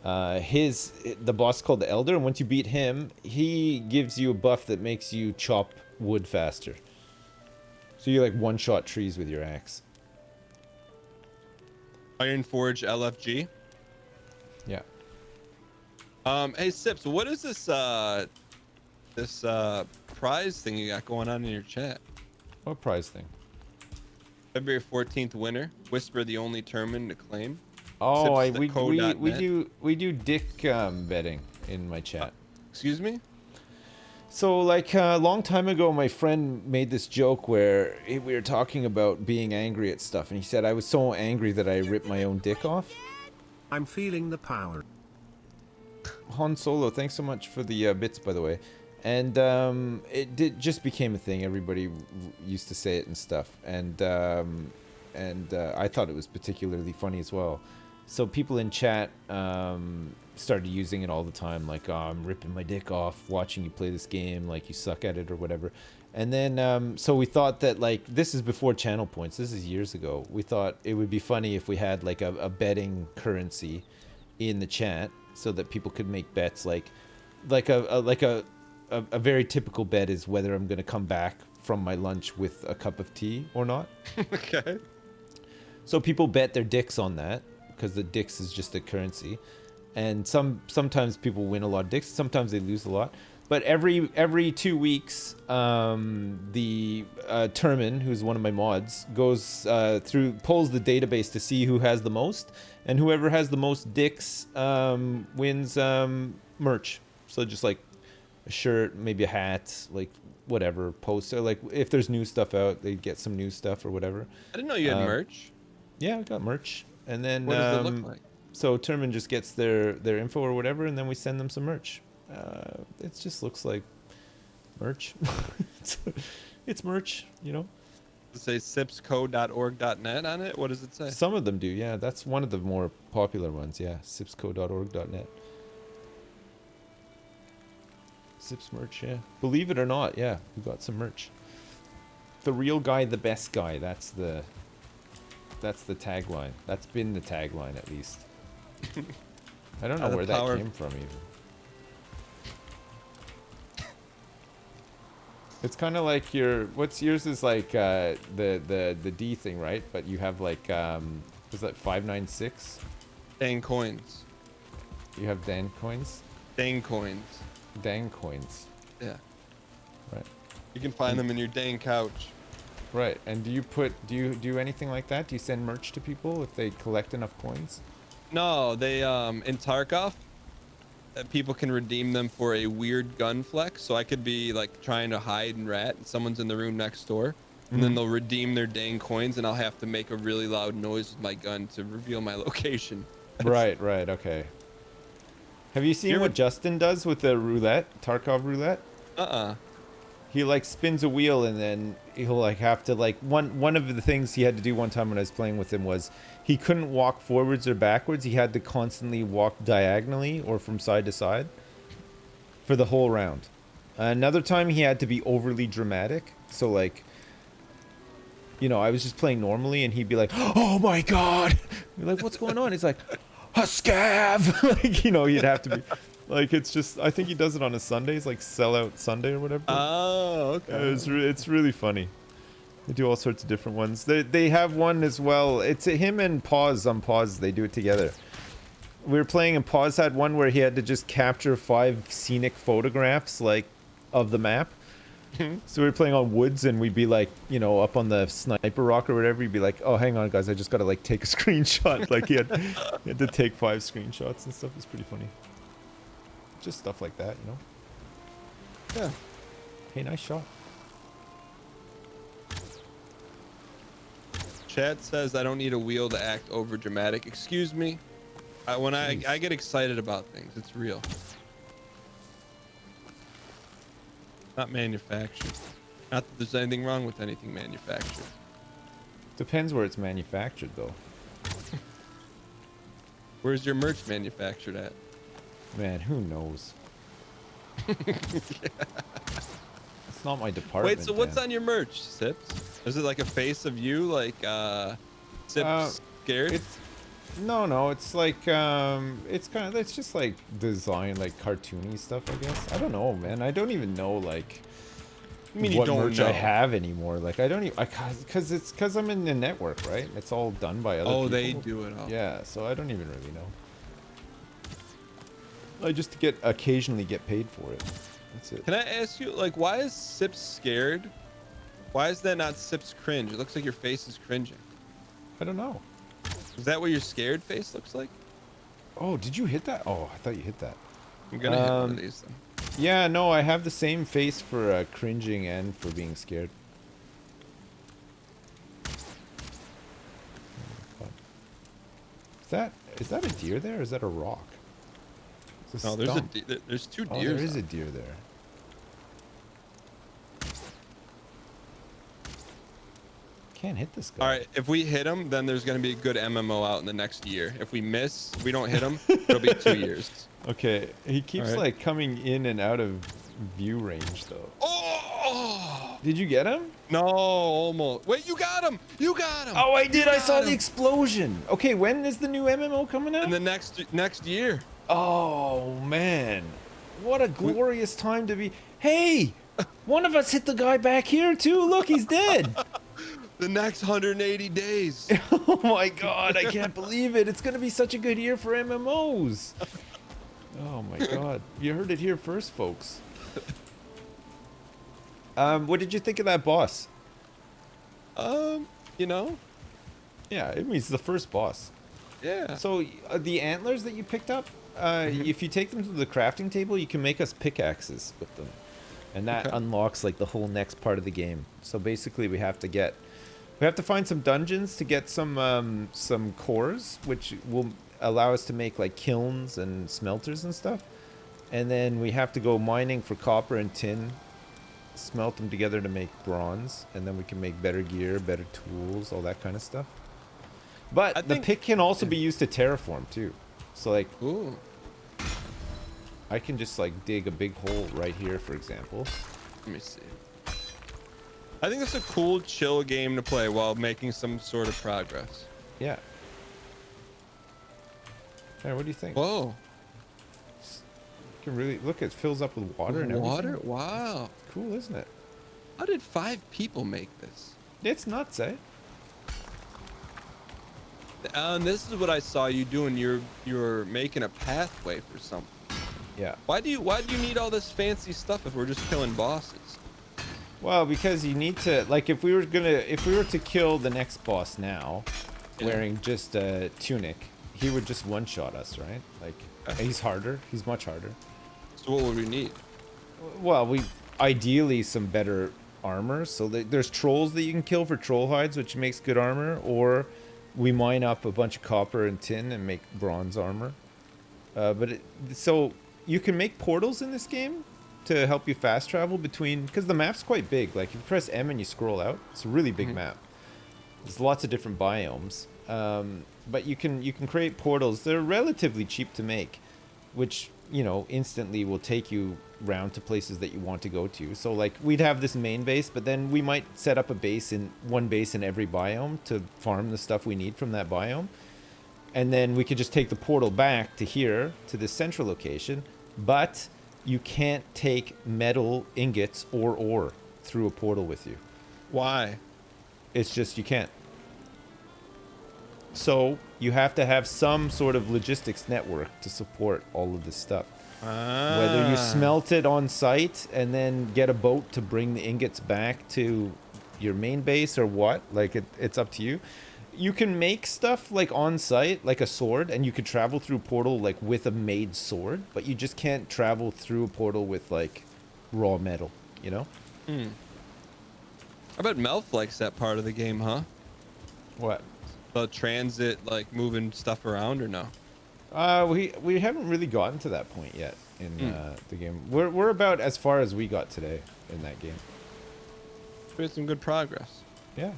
The boss is called the Elder, and once you beat him, he gives you a buff that makes you chop wood faster. So you like one-shot trees with your axe. Iron Forge LFG. Yeah. Hey Sips, what is this prize thing you got going on in your chat? What prize thing? February 14th winner. Whisper the only tournament to claim. Oh, we Sips.co.net. do dick betting in my chat. Excuse me? So like a long time ago, my friend made this joke where we were talking about being angry at stuff, and he said I was so angry that I ripped my own dick off. I'm feeling the power. Han Solo, thanks so much for the bits, by the way. And just became a thing. Everybody used to say it and stuff. And and I thought it was particularly funny as well. So people in chat started using it all the time, like, oh, I'm ripping my dick off watching you play this game, like you suck at it or whatever. And then so we thought that, like, this is before channel points, this is years ago. We thought it would be funny if we had like a betting currency in the chat so that people could make bets, like a very typical bet is whether I'm going to come back from my lunch with a cup of tea or not. Okay. So people bet their dicks on that because the dicks is just a currency, and sometimes people win a lot of dicks, sometimes they lose a lot. But every 2 weeks, the Termin, who's one of my mods, goes pulls the database to see who has the most, and whoever has the most dicks wins merch. So just like a shirt, maybe a hat, like whatever, poster. Like if there's new stuff out, they get some new stuff or whatever. I didn't know you had merch. Yeah, I got merch, and then What does it look like? so Termin just gets their info or whatever, and then we send them some merch. It just looks like merch. it's merch, you know. Does it say sipsco.org.net on it? What does it say? Some of them do, yeah. That's one of the more popular ones, yeah. sipsco.org.net. Sips merch, yeah. Believe it or not, yeah, we got some merch. The real guy, the best guy. That's the tagline. That's been the tagline, at least. I don't know where that came from even. It's kind of like what's yours is like the D thing, right? But you have like was that 596? Dang coins. You have Dan coins? Dang coins. Dang coins. Yeah. Right. You can find them in your dang couch. Right. And do you do anything like that? Do you send merch to people if they collect enough coins? No, they in Tarkov, people can redeem them for a weird gun flex. So I could be like trying to hide and rat, and someone's in the room next door, and then they'll redeem their dang coins, and I'll have to make a really loud noise with my gun to reveal my location. Right. Okay. Have you seen what Justin does with the roulette, Tarkov roulette? He like spins a wheel, and then he'll like have to like one of the things he had to do one time when I was playing with him was he couldn't walk forwards or backwards. He had to constantly walk diagonally or from side to side for the whole round. Another time he had to be overly dramatic. So like, you know, I was just playing normally and he'd be like, "Oh my god!" You're like, "What's going on?" He's like, "A scav!" Like, you know, he'd have to be. Like, it's just, I think he does it on a Sundays, like Sellout Sunday or whatever. Oh, okay. It's really funny. They do all sorts of different ones. They have one as well. It's him and Pause on Pause. They do it together. We were playing and Pause had one where he had to just capture 5 scenic photographs, like, of the map. So we were playing on woods, and we'd be like, you know, up on the sniper rock or whatever. He'd be like, "Oh, hang on, guys, I just gotta like take a screenshot." Like he had to take 5 screenshots and stuff. It's pretty funny. Just stuff like that, you know. Yeah. Hey, nice shot. Chad says I don't need a wheel to act over dramatic. Excuse me. When I get excited about things, it's real. Not manufactured. Not that there's anything wrong with anything manufactured. Depends where it's manufactured, though. Where's your merch manufactured at? Man, who knows? It's not my department. Wait, so what's on your merch, Sips? Is it like a face of you, like Sips scared? No, it's like it's just like design, like cartoony stuff, I guess. I don't know, man. I don't even know like what merch I have anymore. Like I don't even because I'm in the network, right? It's all done by other people. Oh, they do it all. Yeah, so I don't even really know. I just occasionally get paid for it. That's it. Can I ask you, like, why is Sips scared? Why is that not Sips cringe? It looks like your face is cringing. I don't know. Is that what your scared face looks like? Oh, did you hit that? Oh, I thought you hit that. I'm gonna hit one of these then. Yeah, no, I have the same face for cringing and for being scared. Is that a deer there, or is that a rock? No, there's 2 deer. Oh, there is a deer there. Can't hit this guy. All right, if we hit him, then there's gonna be a good MMO out in the next year. If we miss, we don't hit him, it'll be 2 years. Okay, he keeps All right. like coming in and out of view range though. Oh! Did you get him? No, almost. Wait, you got him! You got him! Oh, I did. You I saw got the him. explosion. Okay, when is the new MMO coming out? In the next year. Oh man, what a glorious time to be. Hey, one of us hit the guy back here too. Look, he's dead. The next 180 days. Oh my god, I can't believe it. It's gonna be such a good year for MMOs. Oh my god. You heard it here first, folks. What did you think of that boss? You know? Yeah, I mean, it's the first boss. Yeah. So, the antlers that you picked up, if you take them to the crafting table, you can make us pickaxes with them. And that unlocks, like, the whole next part of the game. So, basically, we have to find some dungeons to get some cores, which will allow us to make, like, kilns and smelters and stuff. And then we have to go mining for copper and tin, smelt them together to make bronze, and then we can make better gear, better tools, all that kind of stuff. But the pick can also be used to terraform too. So like, Ooh. I can just like dig a big hole right here, for example. Let me see. I think it's a cool, chill game to play while making some sort of progress. Yeah. Hey, what do you think? Whoa. You can really look. It fills up with water and everything. Water? Wow. Cool, isn't it? How did 5 people make this? It's nuts, eh? And this is what I saw you doing. You're making a pathway for something. Yeah. Why do you need all this fancy stuff if we're just killing bosses? Well, because you need to, like, if we were to kill the next boss now, wearing just a tunic, he would just one-shot us, right? Like, he's harder. He's much harder. So what would we need? Well, ideally some better armor. So there's trolls that you can kill for troll hides, which makes good armor, or we mine up a bunch of copper and tin and make bronze armor. So you can make portals in this game to help you fast travel between, because the map's quite big. Like if you press M and you scroll out, it's a really big map. There's lots of different biomes, but you can create portals. They're relatively cheap to make, which, you know, instantly will take you round to places that you want to go to. So like we'd have this main base, but then we might set up one base in every biome to farm the stuff we need from that biome. And then we could just take the portal back to here, to this central location, but you can't take metal ingots or ore through a portal with you. Why? It's just you can't. So you have to have some sort of logistics network to support all of this stuff. Whether you smelt it on site and then get a boat to bring the ingots back to your main base or what, like it's up to you. You can make stuff like on site, like a sword, and you could travel through portal like with a made sword, but you just can't travel through a portal with like raw metal, you know? I bet Melf likes that part of the game, huh? What? The transit, like moving stuff around, or no? We haven't really gotten to that point yet in the game. We're about as far as we got today in that game. We had some good progress. Yeah,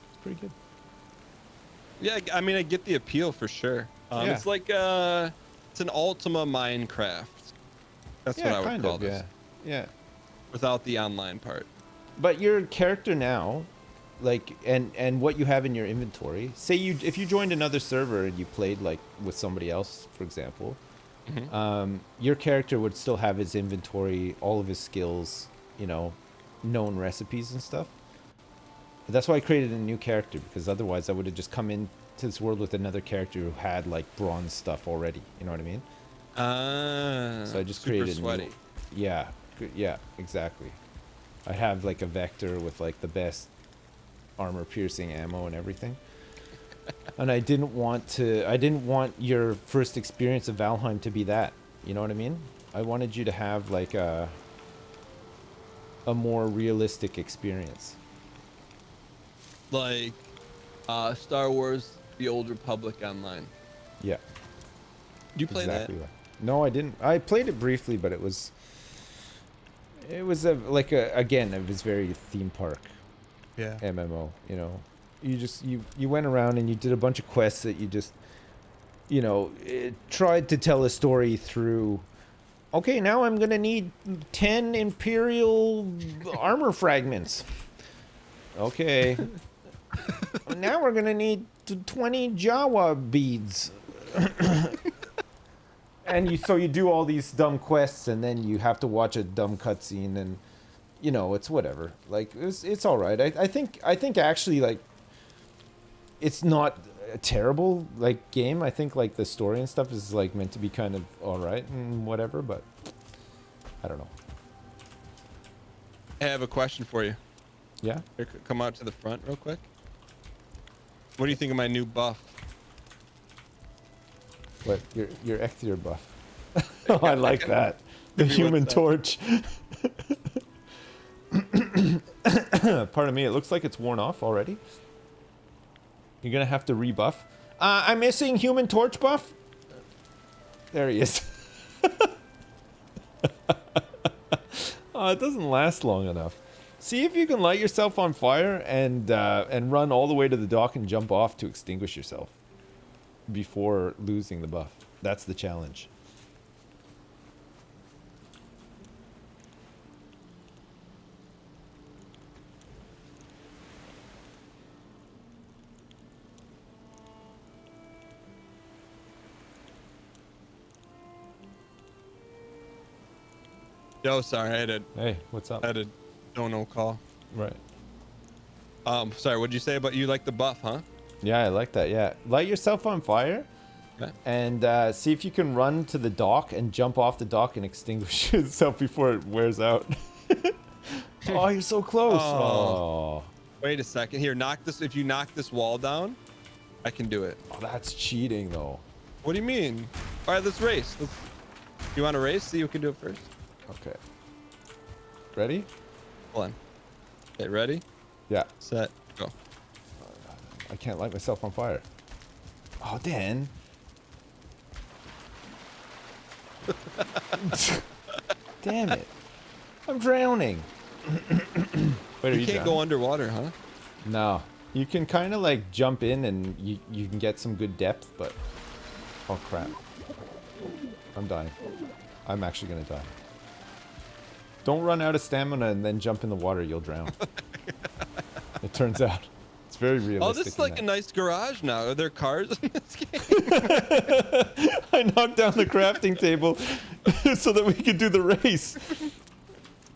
it's pretty good. Yeah, I mean, I get the appeal for sure. Yeah. It's like it's an Ultima Minecraft. That's what I would call this. Yeah. Without the online part. But your character now, like, and what you have in your inventory. Say if you joined another server and you played like with somebody else, for example, your character would still have his inventory, all of his skills, you know, known recipes and stuff. That's why I created a new character, because otherwise I would have just come into this world with another character who had like bronze stuff already. You know what I mean? So I just created sweaty. Yeah, exactly. I have like a vector with like the best armor piercing ammo and everything. And I didn't want your first experience of Valheim to be that. You know what I mean? I wanted you to have like a more realistic experience. Like Star Wars The Old Republic Online. Yeah. Do you play exactly that? No, I didn't. I played it briefly, but it was again, it was very theme park. Yeah. MMO, you know. you went around and you did a bunch of quests that you just, tried to tell a story through. Okay, now I'm gonna need 10 Imperial armor fragments. Okay. Now we're gonna need 20 Jawa beads. And so you do all these dumb quests, and then you have to watch a dumb cutscene, and it's whatever. Like it's all right. I think actually, like, it's not a terrible like game. I think like the story and stuff is like meant to be kind of all right and whatever, but I don't know. I have a question for you. Yeah. Here, come out to the front real quick. What do you think of my new buff? What, your Ectier buff? Oh, I like that. The Human Torch. Pardon me, it looks like it's worn off already. You're gonna have to rebuff. I'm missing Human Torch buff. There he is. Oh, it doesn't last long enough. See if you can light yourself on fire and run all the way to the dock and jump off to extinguish yourself before losing the buff. That's the challenge. Yo, sorry, Hey, what's up? I had a dono call. Right. Sorry, what'd you say about you like the buff, huh? Yeah, I like that. Yeah, light yourself on fire, Okay. and see if you can run to the dock and jump off the dock and extinguish yourself before it wears out. Oh, you're so close. Oh. Wait a second. Here, knock this. If you knock this wall down, I can do it. Oh, that's cheating, though. What do you mean? All right, let's race. You want to race? See who can do it first. Okay. Ready? Hold on. Okay, ready? Yeah. Set. Go. I can't light myself on fire. Oh, Dan. Damn it. I'm drowning. Wait, You can't go underwater, huh? No. You can kind of like jump in and you can get some good depth, but... Oh, crap. I'm dying. I'm actually going to die. Don't run out of stamina and then jump in the water. You'll drown. It turns out. It's very realistic. Oh, this is like a nice garage now. Are there cars in this game? I knocked down the crafting table so that we could do the race.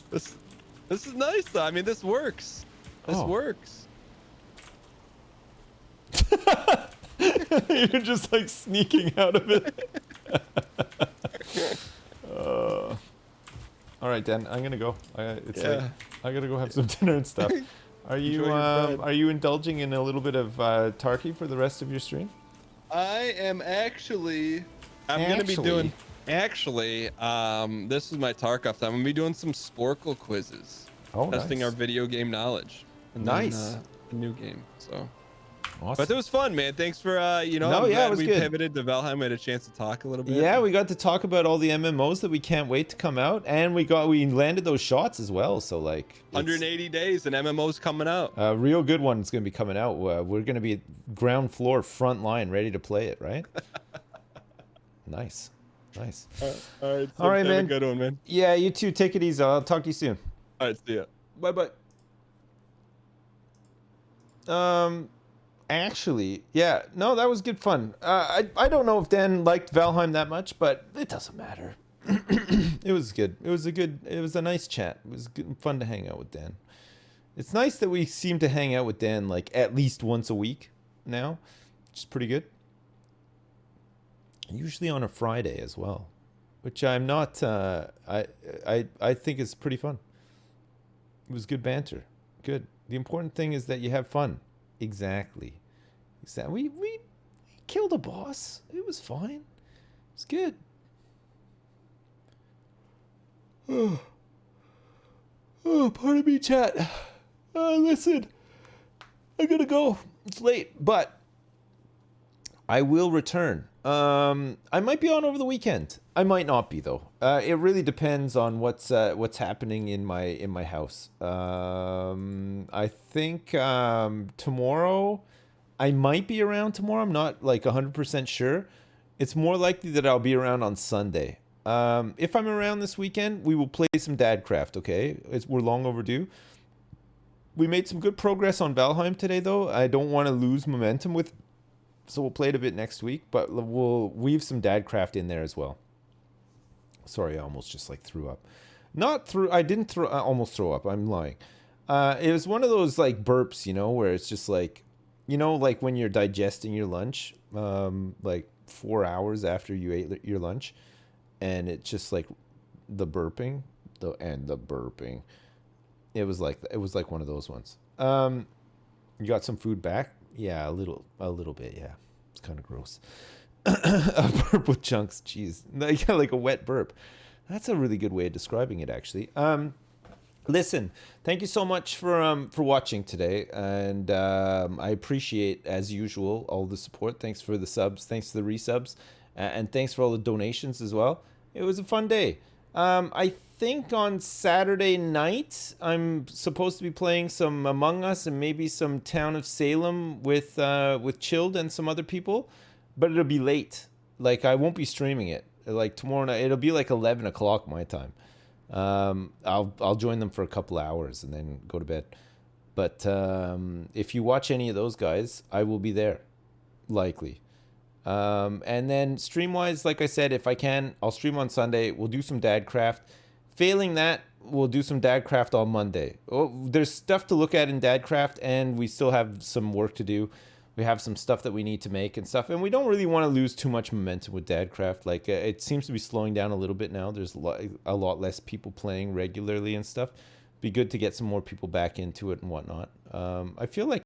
This is nice, though. I mean, this works. This works. You're just like sneaking out of it. All right, Dan. I'm gonna go. It's late. I gotta go have some dinner and stuff. Are you indulging in a little bit of Tarky for the rest of your stream? I am actually. Gonna be doing. Actually, this is my Tarkov time. I'm gonna be doing some Sporkle quizzes. Oh, testing nice. our video game knowledge. And Nice. Then, the new game. So. Awesome. But it was fun, man. Thanks for I'm it glad was we good. pivoted to Valheim. We had a chance to talk a little bit. Yeah, we got to talk about all the MMOs that we can't wait to come out, and we landed those shots as well. So like, 180 days and MMO's coming out. A real good one is going to be coming out. We're going to be ground floor, front line, ready to play it. Right? Nice. All right, man. A good one, man. Yeah, you too. Take it easy. I'll talk to you soon. All right, see ya. Bye. Actually, yeah, no, that was good fun. I don't know if Dan liked Valheim that much, but it doesn't matter. It was good. It was a nice chat. It was good, fun to hang out with Dan. It's nice that we seem to hang out with Dan like at least once a week now, which is pretty good. Usually on a Friday as well, which I'm not. I think is pretty fun. It was good banter. Good. The important thing is that you have fun. Exactly. We killed a boss. It was fine. It was good. Oh, pardon me, chat. Listen, I gotta go. It's late, but I will return. I might be on over the weekend. I might not be though. It really depends on what's happening in my house. I think tomorrow I might be around tomorrow. I'm not like 100% sure. It's more likely that I'll be around on Sunday. If I'm around this weekend, we will play some Dadcraft. Okay, we're long overdue. We made some good progress on Valheim today, though. I don't want to lose momentum with, so we'll play it a bit next week. But we'll weave some Dadcraft in there as well. Sorry, I almost just like threw up. Not through. I didn't throw. I almost throw up. I'm lying. It was one of those like burps, you know, where it's just like, you know, like when you're digesting your lunch, like 4 hours after you ate your lunch, and it's just like the burping, the burping. It was like one of those ones. You got some food back? Yeah, a little bit. Yeah, it's kind of gross. A burp with chunks. Jeez, like a wet burp. That's a really good way of describing it, actually. Listen, thank you so much for watching today, and I appreciate, as usual, all the support. Thanks for the subs, thanks for the resubs, and thanks for all the donations as well. It was a fun day. I think on Saturday night I'm supposed to be playing some Among Us and maybe some Town of Salem with Chilled and some other people, but it'll be late. Like I won't be streaming it. Like tomorrow night, it'll be like 11 o'clock my time. I'll join them for a couple hours and then go to bed. But if you watch any of those guys, I will be there, likely. And then stream wise, like I said, if I can, I'll stream on Sunday. We'll do some Dadcraft. Failing that, we'll do some Dadcraft on Monday. Oh, there's stuff to look at in Dadcraft, and we still have some work to do. We have some stuff that we need to make and stuff, and we don't really want to lose too much momentum with Dadcraft. Like it seems to be slowing down a little bit now. There's a lot less people playing regularly and stuff. Be good to get some more people back into it and whatnot. I feel like